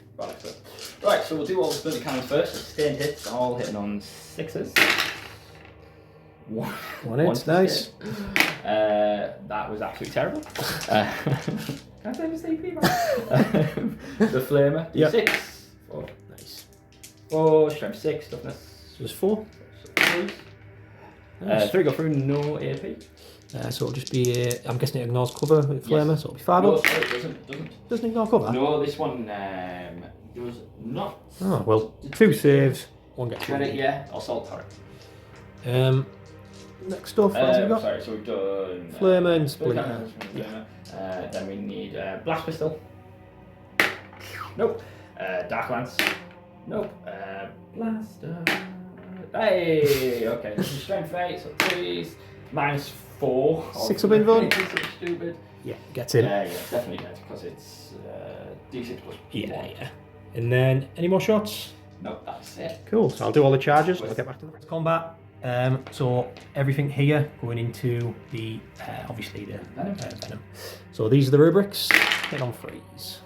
Speaker 2: Right, so we'll do all the Splinter Cannons first. Sustained hits, all hitting on 6s. One
Speaker 3: It's nice.
Speaker 2: That was absolutely terrible. Can I say the CP, man? The Flamer,
Speaker 3: Yep.
Speaker 2: D6. 4.
Speaker 3: Nice.
Speaker 2: 4, strength 6, toughness.
Speaker 3: So there's 4.
Speaker 2: 3 go through, no AP.
Speaker 3: So it'll just be, I'm guessing it ignores cover with flamer,
Speaker 2: Yes.
Speaker 3: so it'll be 5
Speaker 2: No,
Speaker 3: up.
Speaker 2: sorry, it doesn't.
Speaker 3: Doesn't ignore cover?
Speaker 2: No, this one does not.
Speaker 3: Oh, well, 2 saves, 1 gets
Speaker 2: Get it,
Speaker 3: shot.
Speaker 2: yeah. Assault turret.
Speaker 3: Next stuff, what else have we got?
Speaker 2: Sorry, so we've done
Speaker 3: Flamer and
Speaker 2: Splinter
Speaker 3: Splinter.
Speaker 2: Cannons, then we need Blast Pistol. Nope. Dark Lance. Nope. Blaster. Hey, okay. This is strength 8, so 3s. -4.
Speaker 3: 6 up invuln?
Speaker 2: Stupid.
Speaker 3: Yeah, gets in.
Speaker 2: Yeah, definitely gets because it's D6 plus 1.
Speaker 3: Yeah. And then, any more shots?
Speaker 2: Nope, that's it.
Speaker 3: Cool, so I'll do all the charges, I'll get back to the combat. So everything here going into the, obviously the venom. So these are the rubrics, hit on 3s.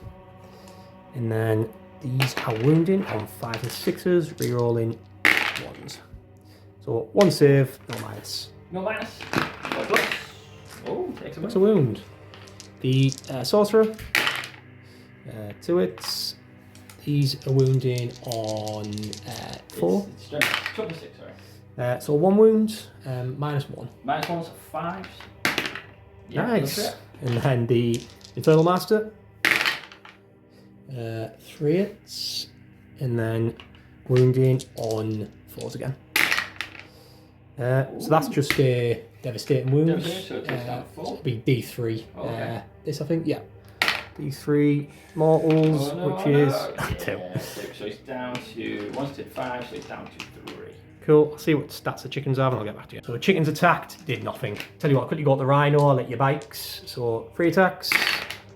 Speaker 3: And then these are wounding on 5 and 6s, rerolling 1s. So 1 save, no minus.
Speaker 2: No minus. No plus. Oh, takes a
Speaker 3: That's a wound. The sorcerer, 2 hits. These are wounding on 4.
Speaker 2: It's strength 6, sorry.
Speaker 3: So 1 wound, -1.
Speaker 2: -1's 5. Yeah,
Speaker 3: Nice.
Speaker 2: that's it.
Speaker 3: And then the Infernal Master, 3 hits, and then wounding on 4s again. So that's just a devastating wound.
Speaker 2: Devastating, so it takes down 4.
Speaker 3: It'll be D3.
Speaker 2: Okay.
Speaker 3: This I think, yeah. D3 mortals, which is 2.
Speaker 2: Yeah, so it's down to 1 to 5, so it's down to 3.
Speaker 3: Cool. I'll see what stats the chickens have and I'll get back to you. So the chickens attacked, did nothing. Tell you what, quickly got the rhino, I'll let your bikes. So 3 attacks,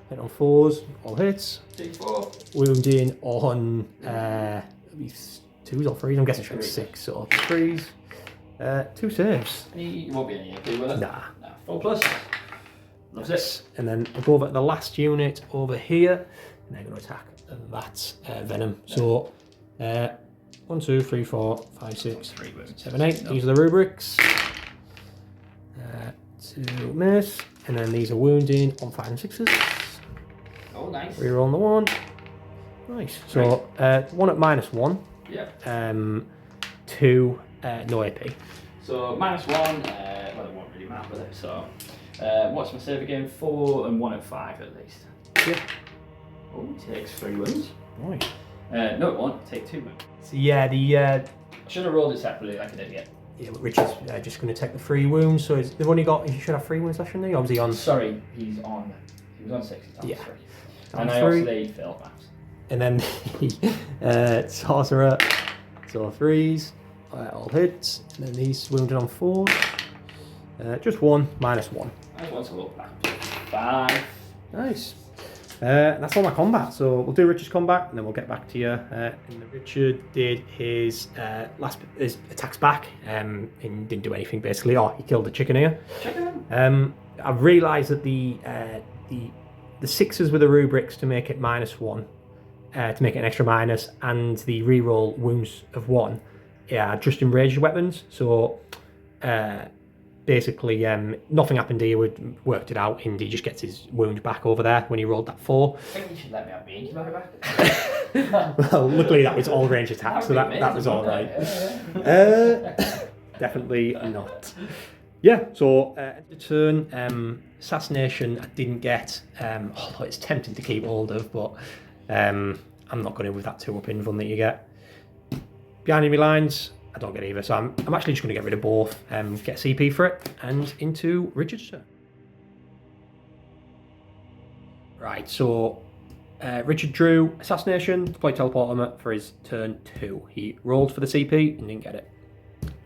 Speaker 3: hit on 4s, all hits.
Speaker 2: D4.
Speaker 3: Wounding on 2s or 3s, I'm guessing strength 6, so 3s. 2 saves.
Speaker 2: You won't be any AP with it?
Speaker 3: Nah.
Speaker 2: 4 plus. That's it.
Speaker 3: And then I'll go over to the last unit over here, and they're going to attack that venom. So 1, 2, 3, 4, 5, 6, 7, 8. These are the rubrics. 2 miss, and then these are wounding on 5 and 6s.
Speaker 2: Oh, nice.
Speaker 3: Reroll the 1. Nice. So 1 at -1.
Speaker 2: Yeah.
Speaker 3: 2 no AP.
Speaker 2: So -1, well, it won't really matter with it. So, what's my save again? 4 and 1 at 5 at least.
Speaker 3: Yeah.
Speaker 2: Oh, he takes 3 wounds.
Speaker 3: Nice.
Speaker 2: No, it won't. Take 2 wounds.
Speaker 3: So yeah,
Speaker 2: I should have rolled it separately like an idiot.
Speaker 3: yeah, Richard's just going to take the 3 wounds. So they've only got. You should have 3 wounds left, shouldn't he? Obviously on.
Speaker 2: Sorry, he was on 6. He's on
Speaker 3: Yeah.
Speaker 2: 3.
Speaker 3: On
Speaker 2: And I
Speaker 3: 3.
Speaker 2: obviously failed maths.
Speaker 3: And then the sorcerer. So 3s, all hits. And then these wounded on 4. Just 1, -1.
Speaker 2: I just want to look back. 5.
Speaker 3: Nice. That's all my combat. So we'll do Richard's combat, and then we'll get back to you. And Richard did his his attacks back, and didn't do anything basically. Oh, he killed the chicken here.
Speaker 2: Chicken.
Speaker 3: I've realised that the 6s with the rubrics to make it -1, to make it an extra minus, and the reroll wounds of 1, just in ranged weapons. So basically, nothing happened here. We worked it out, and he just gets his wound back over there when he rolled that 4.
Speaker 2: I think you should let me have me back.
Speaker 3: Well, luckily that was all range attacks, so that was all right. Definitely not. Yeah, so the turn, assassination I didn't get, although it's tempting to keep hold of, but I'm not going to with that 2-up invuln that you get. Behind enemy lines, I don't get either, so I'm actually just going to get rid of both, get CP for it, and into Richard's turn. Right, so Richard drew Assassination, deployed Teleport Armor for his turn 2. He rolled for the CP and didn't get it.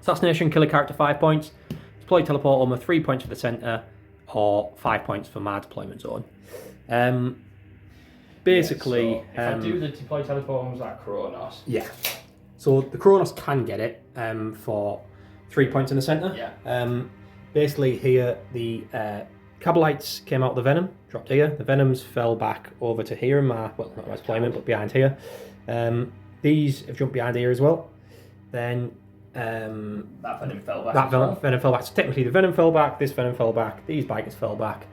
Speaker 3: Assassination, kill a character 5 points, deploy Teleport Armor 3 points for the centre, or 5 points for my deployment zone. Basically...
Speaker 2: Yeah, so if I do the deploy Teleport Armor, was that Kronos?
Speaker 3: Yeah. So the Kronos can get it for 3 points in the centre.
Speaker 2: Yeah.
Speaker 3: Basically here the Cabalites came out of the Venom, dropped here. The Venoms fell back over to here in my, well, not my deployment, but behind here. These have jumped behind here as well. Then
Speaker 2: that Venom fell back.
Speaker 3: Venom fell back. So technically the Venom fell back, this Venom fell back, these bikers fell back.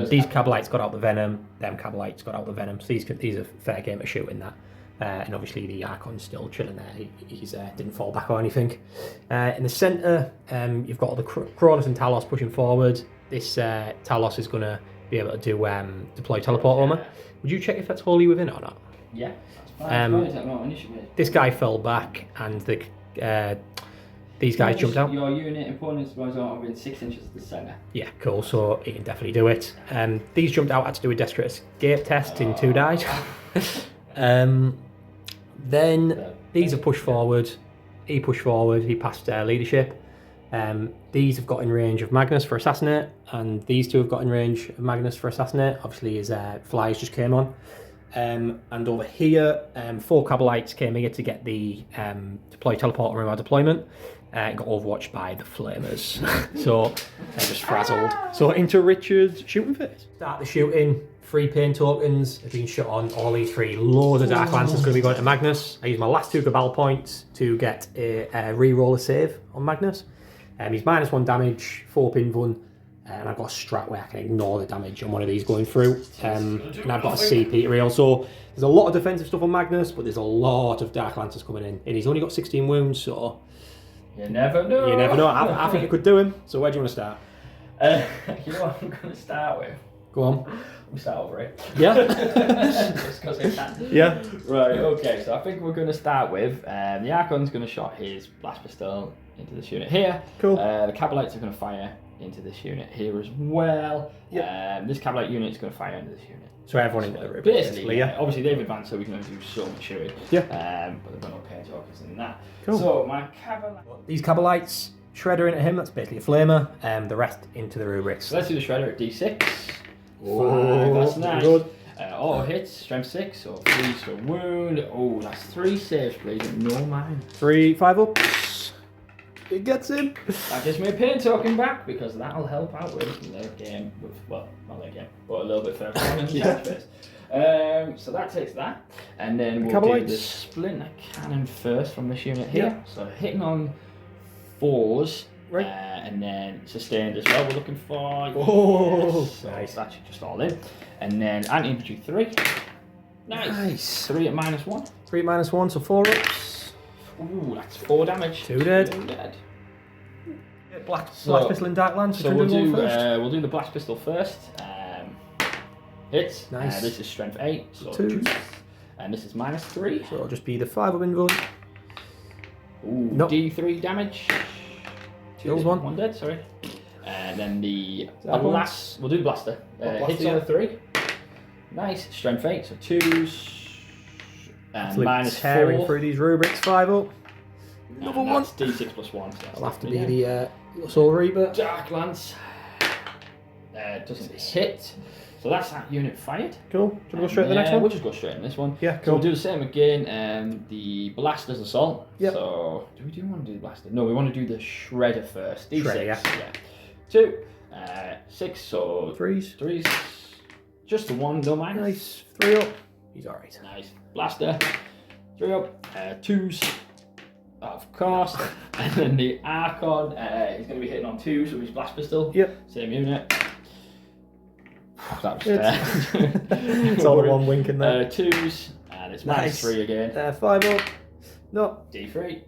Speaker 3: These Cabalites got out the Venom, them Cabalites got out the Venom. So these are fair game of shooting that. And obviously the Archon's still chilling there. He's didn't fall back or anything. In the centre, you've got all the Kronos and Talos pushing forward. This Talos is going to be able to do deploy teleport armor. Would you check if that's wholly within or not?
Speaker 2: Yeah, that's fine.
Speaker 3: This guy fell back, and these guys jumped out.
Speaker 2: Your unit opponents was within 6 inches of the centre.
Speaker 3: Yeah, cool. So he can definitely do it. These jumped out, had to do a desperate escape test, and 2 died. Then these have pushed forward. He pushed forward. He passed leadership. These have got in range of Magnus for Assassinate, and these 2 have got in range of Magnus for Assassinate. Obviously, his flies just came on. And over here, 4 Cabalites came here to get the deploy teleport around our deployment. Got overwatched by the Flamers. So they're just frazzled. So into Richard's shooting phase. Start the shooting. 3 pain tokens have been shot on all these 3. Loads of Dark Lances going to be going to Magnus. I used my last 2 Cabal points to get a re-roll a save on Magnus. He's -1 damage, 4 pinvun, and I've got a strat where I can ignore the damage on one of these going through. And I've got a CP to reel. So there's a lot of defensive stuff on Magnus, but there's a lot of Dark Lances coming in. And he's only got 16 wounds, so...
Speaker 2: You never know.
Speaker 3: You never know. I think it could do him. So where do you want to start?
Speaker 2: You know what I'm going to start with?
Speaker 3: Go on.
Speaker 2: We start over it.
Speaker 3: Yeah.
Speaker 2: Just because I can.
Speaker 3: Yeah.
Speaker 2: Right, okay, so I think we're going to start with the Archon's going to shot his blast pistol into this unit here.
Speaker 3: Cool.
Speaker 2: The Cabalites are going to fire into this unit here as well.
Speaker 3: Yeah.
Speaker 2: This Cabalite unit is going to fire into this unit.
Speaker 3: So everyone into the room.
Speaker 2: Basically, yeah. Obviously they've advanced, so we can only do so much shooting.
Speaker 3: Yeah.
Speaker 2: But they've got no pain tokens in that.
Speaker 3: Cool.
Speaker 2: So my Cabalite...
Speaker 3: These Cabalites, Shredder into him, that's basically a Flamer, the rest into the rubrics.
Speaker 2: So let's do the Shredder at D6.
Speaker 3: Oh,
Speaker 2: that's nice.
Speaker 3: Good.
Speaker 2: Auto hits, strength 6, so 3 for wound. Oh, that's 3 saves, please. No mine.
Speaker 3: 3, 5 ups. It gets him.
Speaker 2: That gives me a pain token back because that'll help out with the game. Well, not that game, but a little bit further on in the charge phase. So that takes that, and then we'll do the splinter cannon first from this unit here.
Speaker 3: Yeah.
Speaker 2: So hitting on 4s
Speaker 3: Right.
Speaker 2: And then sustained as well. We're looking for.
Speaker 3: Oh,
Speaker 2: yes. So
Speaker 3: nice.
Speaker 2: that's just all in. And then anti-infantry 3. Nice. 3 at -1.
Speaker 3: 3 at -1, so 4 ups.
Speaker 2: Ooh, that's 4 damage.
Speaker 3: 2 dead.
Speaker 2: 2 dead.
Speaker 3: Black pistol and dark lance.
Speaker 2: So we'll do the blast pistol first. Hits.
Speaker 3: Nice.
Speaker 2: This is strength 8. So
Speaker 3: 2.
Speaker 2: And this is -3.
Speaker 3: So it'll just be the 5 up invalid.
Speaker 2: Ooh,
Speaker 3: Nope.
Speaker 2: D3 damage.
Speaker 3: Kills one.
Speaker 2: 1 dead, sorry. And then the
Speaker 3: that
Speaker 2: blast. We'll do the blaster. Hits on a 3. Nice. Strength 8, so 2s. And
Speaker 3: tearing
Speaker 2: -4.
Speaker 3: through these rubrics. 5 up. Another
Speaker 2: And
Speaker 3: one.
Speaker 2: that's D6 +1. So
Speaker 3: That'll have to be the Soul Reaper.
Speaker 2: Dark Lance. Doesn't hit. So that's that unit fired.
Speaker 3: Cool. Do you want to go straight to the next one?
Speaker 2: We'll just go straight in this one.
Speaker 3: Yeah,
Speaker 2: So
Speaker 3: cool.
Speaker 2: we'll do the same again. The Blaster's Assault.
Speaker 3: Yep.
Speaker 2: So, do we want to do the Blaster? No, we want to do the Shredder first. D6.
Speaker 3: Shredder, yeah.
Speaker 2: 2. 6, so
Speaker 3: 3s.
Speaker 2: 3s. Just the 1, no minus.
Speaker 3: Nice. 3 up. He's alright.
Speaker 2: Nice. Blaster. 3 up. 2s. Of course. And then the Archon, he's going to be hitting on 2s with his blast pistol.
Speaker 3: Yep.
Speaker 2: Same unit. That was
Speaker 3: It's all the one wink in there.
Speaker 2: 2s, and it's
Speaker 3: Nice.
Speaker 2: -3 again.
Speaker 3: 5 up. No.
Speaker 2: D3.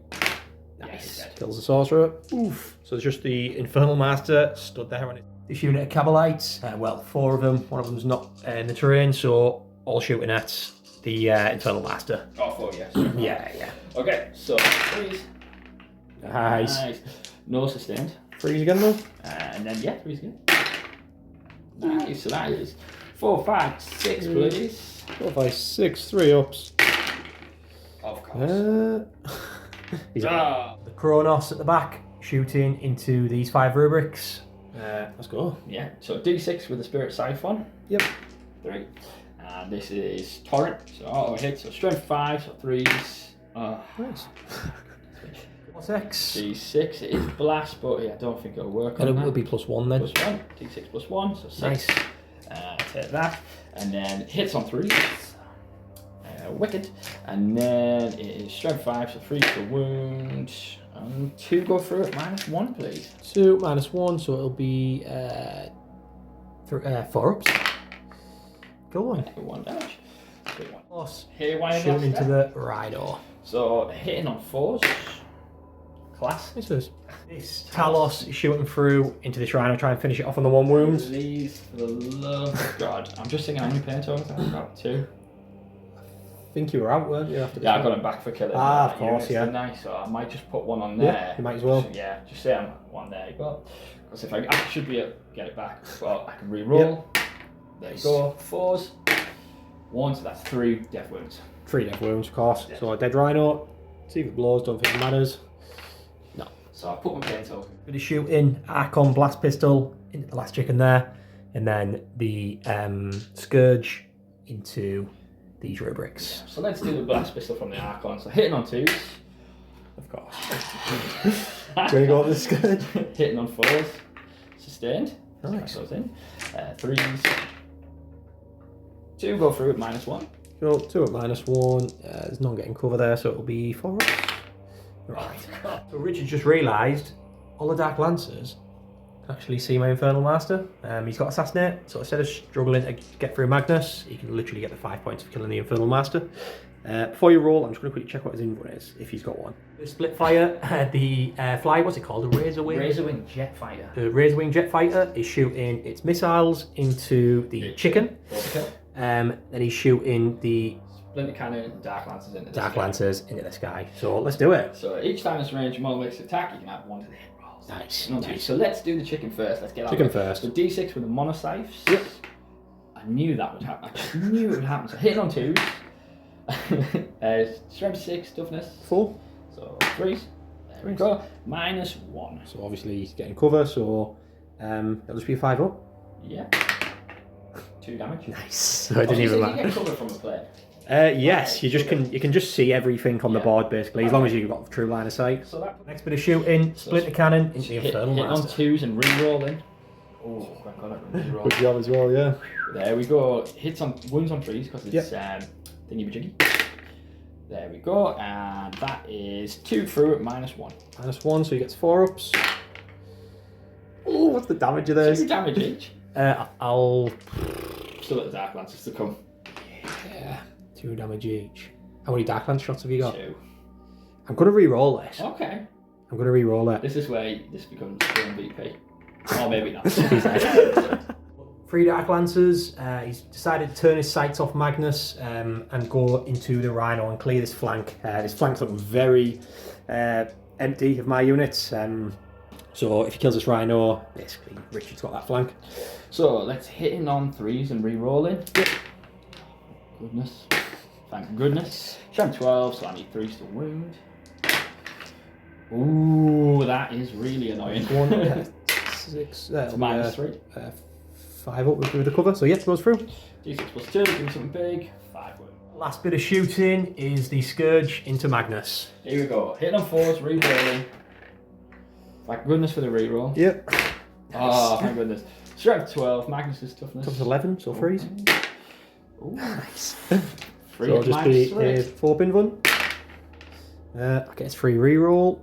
Speaker 3: Nice.
Speaker 2: Yeah,
Speaker 3: Kills the sorcerer. Oof. So it's just the Infernal Master stood there on it. This unit of Cabalites, well, 4 of them. One of them's not in the terrain, so all shooting at the Infernal Master.
Speaker 2: Oh, 4, yes.
Speaker 3: Yeah.
Speaker 2: Okay, so 3s.
Speaker 3: Nice.
Speaker 2: No sustained.
Speaker 3: 3s again though.
Speaker 2: And then, 3s again. Nice, so that is 4, 5, 6, please.
Speaker 3: 4, 5, 6, 3 ups.
Speaker 2: Of course.
Speaker 3: He's the Kronos at the back, shooting into these 5 rubrics. Let's go.
Speaker 2: Yeah, so D6 with the Spirit Siphon.
Speaker 3: Yep.
Speaker 2: 3. And this is Torrent, so auto hit, so strength 5, so 3s.
Speaker 3: Nice. What's X?
Speaker 2: D6, it is blast, but I don't think it'll work
Speaker 3: And
Speaker 2: on
Speaker 3: it will
Speaker 2: that.
Speaker 3: be +1 then.
Speaker 2: +1, D6 +1, so 6.
Speaker 3: Nice.
Speaker 2: Take that, and then hits on 3s. Wicked, and then it is strength 5, so 3 for wound, and 2 go through it, -1, please.
Speaker 3: 2 -1, so it'll be 4 ups. Cool one.
Speaker 2: 1 damage. Good one.
Speaker 3: Plus,
Speaker 2: Haywire
Speaker 3: shooting
Speaker 2: Blaster.
Speaker 3: into the Rhino.
Speaker 2: So hitting on 4s. Class.
Speaker 3: This Talos is shooting through into this Rhino, try and finish it off on the 1 wound.
Speaker 2: Please, for the love of God. I'm just thinking how many pain tokens I've got. 2.
Speaker 3: I think you were out, weren't you? After this
Speaker 2: Yeah, I
Speaker 3: one?
Speaker 2: got him back for killing.
Speaker 3: Ah, of course,
Speaker 2: units,
Speaker 3: yeah.
Speaker 2: didn't I? So I might just put 1 on there.
Speaker 3: Yeah, you might as well.
Speaker 2: Just say I'm 1 there you go. Because if I should be able to get it back, well, I can re-roll. There you go. 4s. 1, so that's 3 death wounds.
Speaker 3: 3 death wounds, of course. So a dead Rhino. See if it blows, don't think it matters. No.
Speaker 2: So I put my pain token.
Speaker 3: Bit of shooting, Archon blast pistol into the last chicken there, and then the Scourge into these rubrics.
Speaker 2: So let's do the blast pistol from the Archon. So hitting on 2s.
Speaker 3: Of course. Do you want to go with the Scourge?
Speaker 2: Hitting on 4s. Sustained.
Speaker 3: Nice.
Speaker 2: That goes in. 3s. 2 go through at -1.
Speaker 3: Cool, 2 at -1. There's none getting cover there, so it'll be 4 ups. Right. So Richard just realised all the Dark Lancers can actually see my Infernal Master. He's got Assassinate, so instead of struggling to get through Magnus, he can literally get the 5 points of killing the Infernal Master. Before you roll, I'm just going to quickly check what his invuln is, if he's got one. The Split Fire, the Fly, what's it called? The Razorwing?
Speaker 2: Razorwing Jet Fighter.
Speaker 3: The Razorwing Jet Fighter is shooting its missiles into the chicken. Then he's shooting the
Speaker 2: Splinter Cannon, Dark Lancers into the
Speaker 3: Dark
Speaker 2: sky.
Speaker 3: Lancers into the sky. So let's do it.
Speaker 2: So each time it's range more makes attack, you can add 1 to the hit rolls.
Speaker 3: Nice.
Speaker 2: Okay, so let's do the chicken first. Let's get
Speaker 3: Chicken
Speaker 2: out of it.
Speaker 3: first.
Speaker 2: So D6 with the monoscyphes.
Speaker 3: Yep.
Speaker 2: I knew that would happen. I just knew it would happen. So hitting on 2s. Strength 6, toughness.
Speaker 3: 4.
Speaker 2: So 3s. There we go. -1.
Speaker 3: So obviously he's getting cover, so it'll just be a 5 up.
Speaker 2: Yeah. 2 damage.
Speaker 3: Nice. So it didn't even
Speaker 2: You
Speaker 3: matter.
Speaker 2: get cover from the plate.
Speaker 3: Yes, you can just see everything on the board basically, as long as you've got true line of sight.
Speaker 2: So that
Speaker 3: Next bit of shooting, Splinter Cannon into the Infernal
Speaker 2: hit on
Speaker 3: Master.
Speaker 2: 2s and re-rolling. Oh, I got it. Re-roll.
Speaker 3: Good job as well, yeah.
Speaker 2: There we go. Hits on wounds on 3s because it's thingy majiggy. There we go, and that is 2 through at -1.
Speaker 3: -1, so he gets 4 ups. Oh, what's the damage of this?
Speaker 2: 2 damage each.
Speaker 3: I'll...
Speaker 2: Still at the Dark Lancers to come.
Speaker 3: Yeah, 2 damage each. How many Dark Lance shots have you got?
Speaker 2: 2.
Speaker 3: I'm going to re-roll this.
Speaker 2: Okay.
Speaker 3: I'm going to re-roll it.
Speaker 2: This is where this becomes the MVP. Or maybe not.
Speaker 3: 3 Dark Lancers. He's decided to turn his sights off Magnus and go into the Rhino and clear this flank. This flank's looking very empty of my units. So if he kills this Rhino, basically Richard's got that flank.
Speaker 2: So let's hit in on 3s and re-rolling.
Speaker 3: Yep.
Speaker 2: Goodness. Thank goodness. Strength 12, so I need 3s to wound. Ooh, that is really annoying.
Speaker 3: 1, 6,
Speaker 2: minus 3.
Speaker 3: 5 up with the cover, so yes, goes through.
Speaker 2: D6 plus 2, do something big. 5 wound.
Speaker 3: Last bit of shooting is the Scourge into Magnus.
Speaker 2: Here we go. Hitting on 4s, re-rolling. Thank goodness for the re-roll.
Speaker 3: Yep.
Speaker 2: Oh, thank goodness. Strength 12, Magnus's toughness.
Speaker 3: Toughness 11, so freeze.
Speaker 2: Ooh.
Speaker 3: Nice.
Speaker 2: 3
Speaker 3: So it'll just be a 4-pin one. I get his free reroll.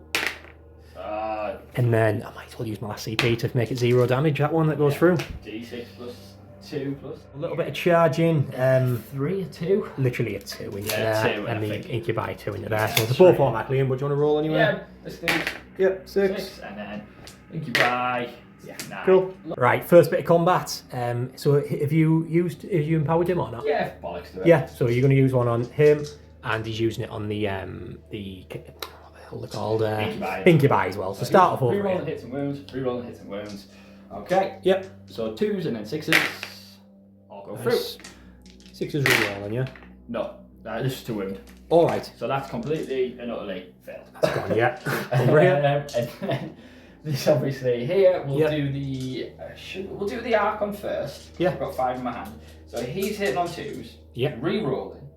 Speaker 3: And then I might as well use my last CP to make it 0 damage, that one that goes through.
Speaker 2: D6 plus 2 plus.
Speaker 3: A little bit of charging.
Speaker 2: 3 or 2?
Speaker 3: Literally a 2 into
Speaker 2: Yeah,
Speaker 3: there.
Speaker 2: 2,
Speaker 3: and
Speaker 2: I
Speaker 3: the
Speaker 2: think.
Speaker 3: Incubi 2 into there. So
Speaker 2: That's
Speaker 3: they're both
Speaker 2: right.
Speaker 3: automatically in, but do you want to roll anyway?
Speaker 2: Yeah, let's do
Speaker 3: Yep, 6.
Speaker 2: 6 and then Incubi. Yeah, 9.
Speaker 3: Cool. Right, first bit of combat. So have you empowered him or not?
Speaker 2: Yeah, bollocks to it.
Speaker 3: Yeah, so you're going to use one on him, and he's using it on the what the hell they're called? Incubi as well. So start off over
Speaker 2: Rerolling
Speaker 3: here.
Speaker 2: hits and wounds, rerolling hits and wounds. Okay.
Speaker 3: Yep.
Speaker 2: So 2s and then 6s. All go through.
Speaker 3: 6 is re-rolling, yeah?
Speaker 2: No, this is to wound.
Speaker 3: All right.
Speaker 2: So that's completely and utterly failed.
Speaker 3: That's gone, yeah. Over here.
Speaker 2: And then this obviously here we'll
Speaker 3: Yep.
Speaker 2: do the Archon first.
Speaker 3: Yeah.
Speaker 2: I've got 5 in my hand. So he's hitting on 2s.
Speaker 3: Yep.
Speaker 2: Re-rolling.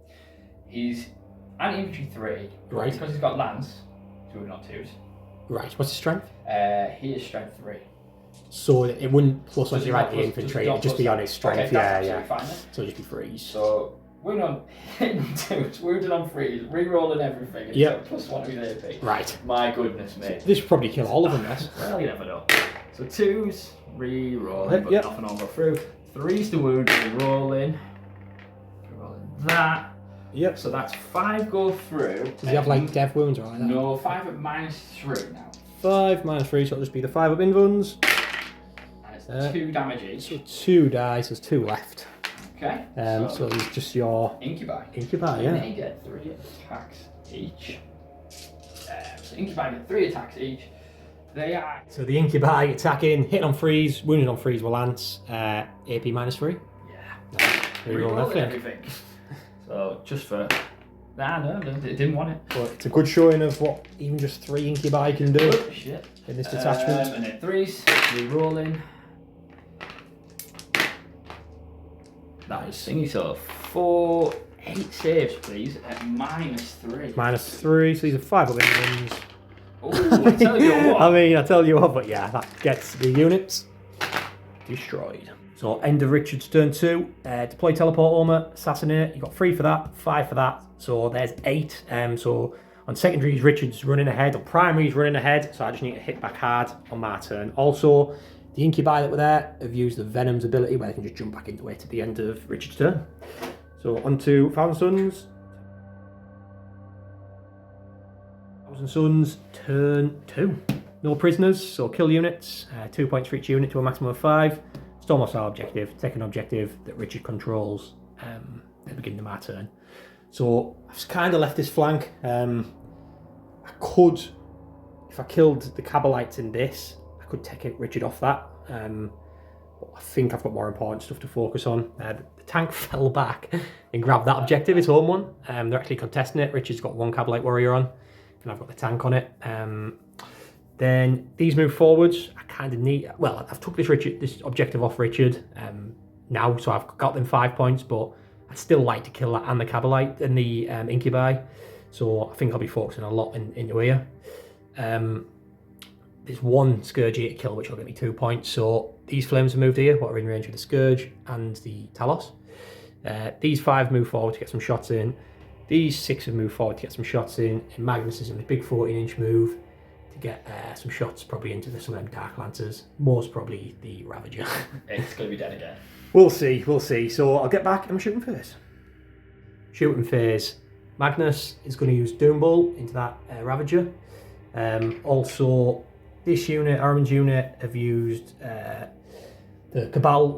Speaker 2: He's anti-infantry 3.
Speaker 3: Right.
Speaker 2: Because he's got lance. 2 and not 2s.
Speaker 3: Right, what's his strength?
Speaker 2: He is strength 3.
Speaker 3: So it wouldn't plus
Speaker 2: Does
Speaker 3: on
Speaker 2: it
Speaker 3: your
Speaker 2: not
Speaker 3: anti-infantry,
Speaker 2: plus-
Speaker 3: it'd just be on his strength,
Speaker 2: Okay, that's
Speaker 3: yeah.
Speaker 2: absolutely fine then.
Speaker 3: So it'd just be freeze.
Speaker 2: So wound on hitting 2s, wounded on 3s, re-rolling everything. And
Speaker 3: Yep.
Speaker 2: plus 1 with AP.
Speaker 3: Right.
Speaker 2: My goodness, mate.
Speaker 3: This would probably kill all of them, yes.
Speaker 2: Well, you never know. So 2s, re-rolling, but
Speaker 3: Yep.
Speaker 2: nothing will go through. 3s to wound, re-rolling. Re-rolling that.
Speaker 3: Yep.
Speaker 2: So that's 5 go through.
Speaker 3: Does he have like death wounds or like that?
Speaker 2: No, 5 at -3 now.
Speaker 3: 5 minus 3, so it'll just be the 5 up invuns.
Speaker 2: And it's 2 damage each.
Speaker 3: So 2 dice, there's 2 left.
Speaker 2: Okay.
Speaker 3: So it's just your
Speaker 2: Incubi.
Speaker 3: Incubi,
Speaker 2: And
Speaker 3: yeah.
Speaker 2: they get 3 attacks each. So Incubi get 3 attacks each. They are.
Speaker 3: So the Incubi attacking, hit on freeze, wounded on freeze with lance, AP minus 3.
Speaker 2: Yeah.
Speaker 3: Reroll
Speaker 2: Rerolling
Speaker 3: everything.
Speaker 2: everything. So just for. No, they didn't want it.
Speaker 3: But it's a good showing of what even just 3 Incubi can do
Speaker 2: Oh, shit.
Speaker 3: in this detachment.
Speaker 2: And then 3s, re-rolling. Nice. Thingy, so 4, 8 saves, please, at -3.
Speaker 3: Minus 3, so these are 5 up invuns.
Speaker 2: Oh, I tell you what.
Speaker 3: I mean, I tell you what, but yeah, that gets the units destroyed. So end of Richard's turn 2. Deploy teleport armor, assassinate. You got 3 for that, 5 for that. So there's 8. So on secondaries, Richard's running ahead. On primaries, running ahead. So I just need to hit back hard on my turn. Also, the Incubi that were there have used the Venom's ability where they can just jump back into it at the end of Richard's turn. So on to Thousand Suns. Thousand Suns, turn 2. No prisoners, so kill units. 2 points for each unit to a maximum of 5. Storm hostile objective, take an objective that Richard controls at the beginning of my turn. So I've kind of left this flank. I could, if I killed the Cabalites in this, I could take Richard off that. But I think I've got more important stuff to focus on. The tank fell back and grabbed that objective, his home one. They're actually contesting it. Richard's got 1 Cabalite warrior on, and I've got the tank on it. Then these move forwards. I kind of need. Well, I've took this objective off Richard now, so I've got them 5 points. But I'd still like to kill that and the Cabalite and the Incubi. So I think I'll be focusing a lot into here. There's 1 Scourge here to kill, which will get me 2 points. So these flames have moved here, what are in range with the Scourge and the Talos. These 5 move forward to get some shots in. These 6 have moved forward to get some shots in. And Magnus is in a big 14-inch move. to get some shots probably into some of them Dark Lancers. Most probably the Ravager.
Speaker 2: It's going to be dead again.
Speaker 3: We'll see. So I'll get back and shooting phase. Shooting phase. Magnus is going to use Doom Bolt into that Ravager. Also, this unit, Armin's unit, have used the Cabal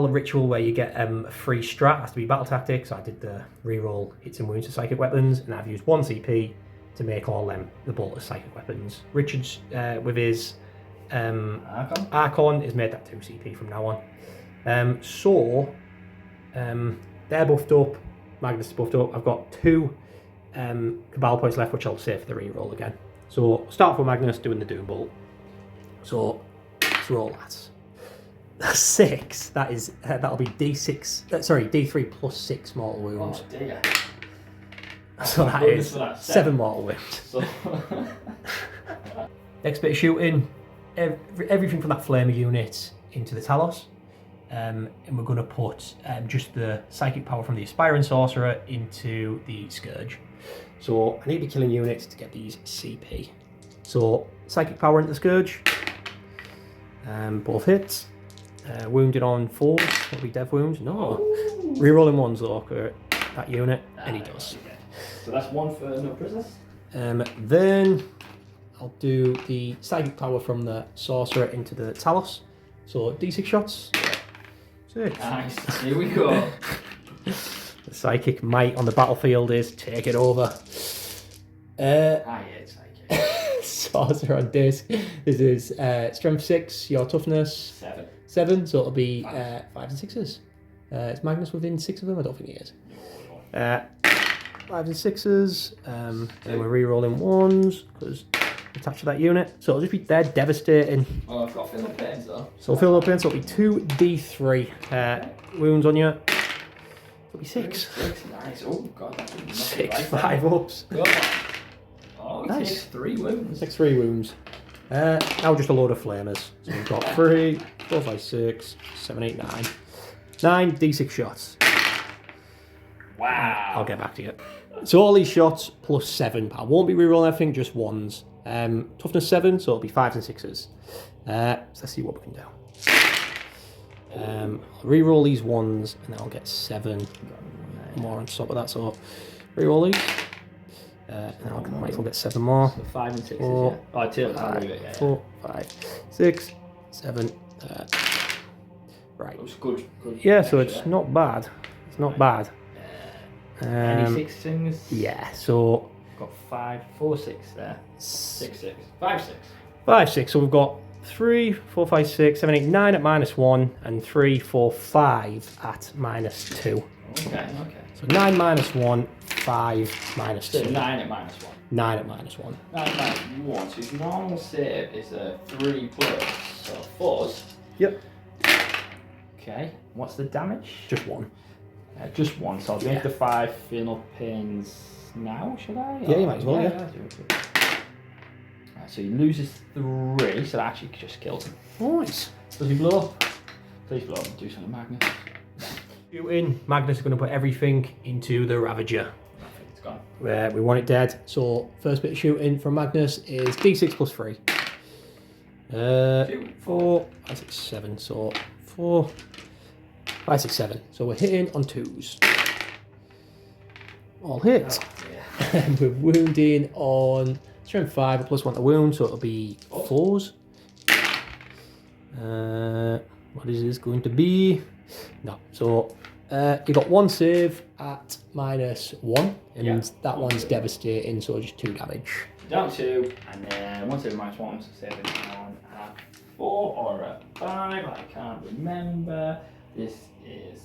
Speaker 3: ritual where you get a free strat. It has to be battle tactics. So I did the reroll hits and wounds to psychic weapons, and I've used 1 CP to make all them the bolt as psychic weapons. Richard's with his Archon has made that 2 CP from now on. They're buffed up. Magnus is buffed up. I've got 2 Cabal points left, which I'll save for the reroll again. So start with Magnus doing the Doom Bolt. So let's roll that. 6. That is that'll be D6. Sorry, D3 plus 6 mortal wounds.
Speaker 2: Oh dear.
Speaker 3: So that is 7 mortal wounds.
Speaker 2: So
Speaker 3: Next bit of shooting, everything from that flamer unit into the Talos. And we're going to put just the psychic power from the Aspiring Sorcerer into the Scourge. So I need to be killing units to get these CP. So psychic power into the Scourge. Both hits. Wounded on 4. That'll be dev wounds. No. Rerolling 1s though, that unit, and he does.
Speaker 2: Okay. So that's 1 for no prisoners.
Speaker 3: Then I'll do the psychic power from the Sorcerer into the Talos. So D6 shots. 6.
Speaker 2: Nice. Here we go.
Speaker 3: The psychic might on the battlefield is take it over.
Speaker 2: I hate psychic.
Speaker 3: Sorcerer on disc. This is strength 6, your toughness 7, so it'll be 5s and 6s. Is Magnus within 6 of them? I don't think he is. 5s and 6s. And we're re-rolling 1s because attached to that unit. So it'll just be dead, devastating.
Speaker 2: Oh, I've got fill up pains though.
Speaker 3: So fill up pains, so it'll be 2d3 wounds on you. It'll be 6.
Speaker 2: 6, nice. Oh god, that's
Speaker 3: 6, 5 ups.
Speaker 2: Go on. Oh, he
Speaker 3: Nice.
Speaker 2: takes 3 wounds.
Speaker 3: 6, 3 wounds. Now just a load of flamers. So we've got 3, 4, 5, 6, 7, 8, 9. 9 d6 shots.
Speaker 2: Wow.
Speaker 3: I'll get back to you. So all these shots plus 7. I won't be rerolling everything, just 1s. Toughness 7, so it'll be 5s and 6s. So let's see what we can do. I'll reroll these 1s and then I'll get 7 more on top of that. So reroll these. And I might as well get 7 more.
Speaker 2: So 5 and 6s,
Speaker 3: 4,
Speaker 2: yeah. Oh, I tilt that a bit, yeah.
Speaker 3: 4, 5, 6, 7. Right.
Speaker 2: It was good.
Speaker 3: Yeah, so it's not bad. It's not bad.
Speaker 2: Any 6 things?
Speaker 3: Yeah, so
Speaker 2: Got 5, 4, 6 there. 6, 6. 5, 6.
Speaker 3: 5, 6. So we've got 3, 4, 5, 6, 7, 8, 9 at -1, and 3, 4, 5 at -2.
Speaker 2: Okay.
Speaker 3: So 9 -1, 5
Speaker 2: So
Speaker 3: -2.
Speaker 2: 9 at -1.
Speaker 3: 9 at -1.
Speaker 2: 9 at -1. So his normal save is a 3 plus. So 4s.
Speaker 3: Yep.
Speaker 2: Okay. What's the damage?
Speaker 3: Just 1.
Speaker 2: Just 1. So I'll make the 5 final pins now, should I?
Speaker 3: Yeah, you might as well, yeah.
Speaker 2: Right, so he loses 3, so that actually just kills him.
Speaker 3: Nice.
Speaker 2: Does he blow up? Please blow up and do something, Magnus.
Speaker 3: Shooting. Magnus is going to put everything into the Ravager.
Speaker 2: It's gone.
Speaker 3: We want it dead. So first bit of shooting from Magnus is d6 plus 3. 4, 5, 6, 7. So 4, 5, 6, 7. So we're hitting on 2s. All hits. And we're wounding on strength 5 plus 1 to wound, so it'll be 4s. What is this going to be? No. So you got 1 save at -1, and that one's devastating, so just 2 damage.
Speaker 2: Down 2, and then 1 save -1, so saving on at 4 or a 5. I can't remember. This is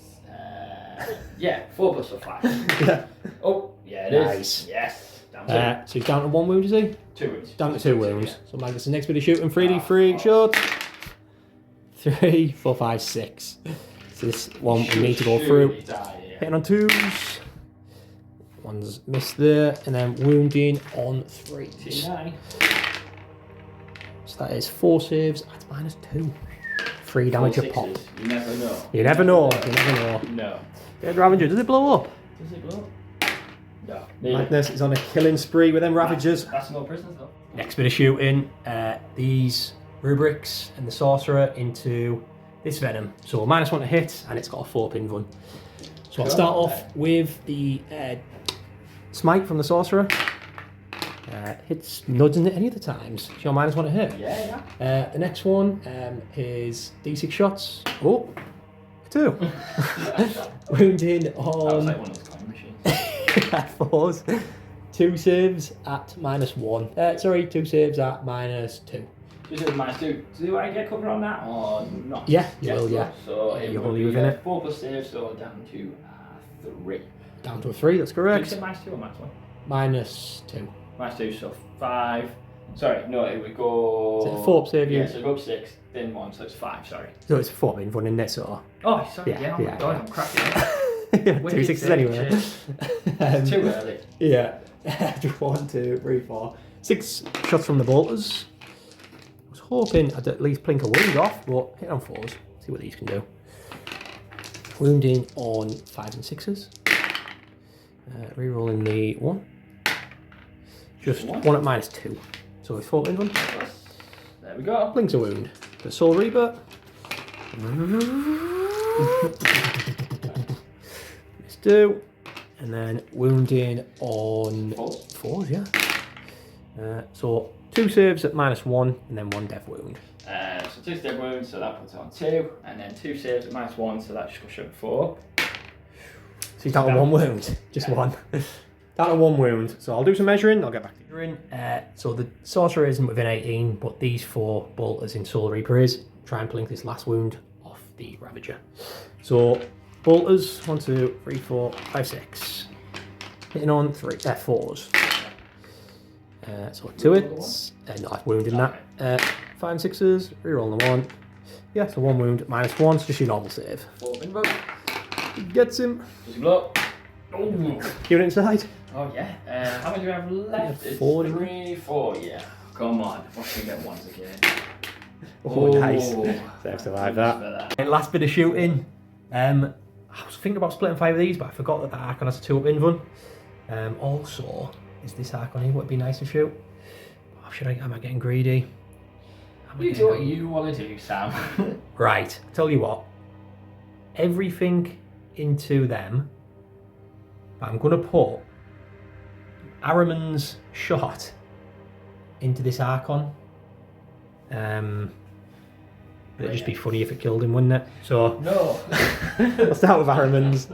Speaker 2: 4 plus 5.
Speaker 3: Yeah.
Speaker 2: Oh, yeah, it
Speaker 3: Nice.
Speaker 2: is. Yes. Down 2.
Speaker 3: So he's down to 1 wound, is he?
Speaker 2: 2 wounds.
Speaker 3: Down to 2 wounds. So Magnus' next bit of shooting, 3d3 shots. 3, 4, 5, 6. So this one we need to go through. Hitting on 2s. One's missed there, and then wounding on 3s.
Speaker 2: 9.
Speaker 3: So that is 4 saves at -2. 3 damage a pop.
Speaker 2: You never know.
Speaker 3: You never know. You never know.
Speaker 2: No.
Speaker 3: Dead Ravager, does it blow up?
Speaker 2: Does it blow? No.
Speaker 3: Magnus is on a killing spree with them Ravagers.
Speaker 2: That's no prisoners though.
Speaker 3: Next bit of shooting, these rubrics and the sorcerer into this venom. So -1 to hit, and it's got a 4-pin run. So I'll start off with the smite from the sorcerer. Hits nods in it any of the times. So you're -1 to hit.
Speaker 2: Yeah.
Speaker 3: The next one is D6 shots. Oh, 2. Wounding
Speaker 2: That was
Speaker 3: on
Speaker 2: like one of those coin machines.
Speaker 3: 4s. 2 saves at -1. 2 saves at -2.
Speaker 2: This is -2. Do I get cover on that or not?
Speaker 3: Yeah, you will, yeah.
Speaker 2: So it
Speaker 3: You're
Speaker 2: will
Speaker 3: only
Speaker 2: be
Speaker 3: within it.
Speaker 2: 4 plus save, so down to 3.
Speaker 3: Down to a 3, that's
Speaker 2: Did you
Speaker 3: correct.
Speaker 2: say -2 or -1?
Speaker 3: -2.
Speaker 2: -2, so 5. Sorry, no, it would go.
Speaker 3: Is it a 4 save you?
Speaker 2: Yeah, so go up 6, then 1, so it's 5. Sorry.
Speaker 3: So it's a 4-pin run in this, or?
Speaker 2: Oh, sorry.
Speaker 3: Yeah,
Speaker 2: Yeah, oh
Speaker 3: yeah,
Speaker 2: my god,
Speaker 3: yeah.
Speaker 2: I'm cracking.
Speaker 3: Yeah,
Speaker 2: Wicked
Speaker 3: 2 sixes
Speaker 2: save,
Speaker 3: anyway.
Speaker 2: It's too early.
Speaker 3: Yeah. 1, 2, 3, 4. 6 shots from the bolters. I was hoping I'd at least plink a wound off, but hit on 4s. See what these can do. Wounding on 5s and 6s. Rerolling the 1. Just 1 at -2. So it's 4-pin run.
Speaker 2: There we go.
Speaker 3: Blinks a wound. The Soul Reaper. Let's do. And then wounding on 4s, yeah. So 2 saves at -1 and then 1 death wound.
Speaker 2: So 2 dead wounds, so that puts it on 2, and then 2 saves at -1, so that just goes straight 4.
Speaker 3: So he's down to 1 wound, just 1. Down to 1 wound. So I'll do some measuring, I'll get back to you. So the sorcerer isn't within 18, but these 4 bolters in Soul Reaper is. Try and blink this last wound off the Ravager. So bolters, 1, 2, 3, 4, 5, 6. Hitting on 4s. So 2 hits, not wounding that. 5 and 6s, reroll the 1. Yeah, so 1 wound, -1, so just your normal save.
Speaker 2: 4-pin run.
Speaker 3: Gets him.
Speaker 2: Does he blow? Oh.
Speaker 3: Give it inside.
Speaker 2: Oh yeah. How many do we have left?
Speaker 3: Yeah, 4,
Speaker 2: It's 3, 4. Yeah. Come on. Watch me get 1s again.
Speaker 3: Oh, nice. They've survived that. And last bit of shooting. I was thinking about splitting 5 of these, but I forgot that the Archon has a 2-up-in run. Also, is this Archon here what would be nice to shoot? Oh, am I getting greedy?
Speaker 2: You do what you want to do, Sam.
Speaker 3: Right, tell you what. Everything into them. But I'm going to put Araman's shot into this Archon. It'd just be funny if it killed him, wouldn't it? So
Speaker 2: No.
Speaker 3: I'll start with Araman's.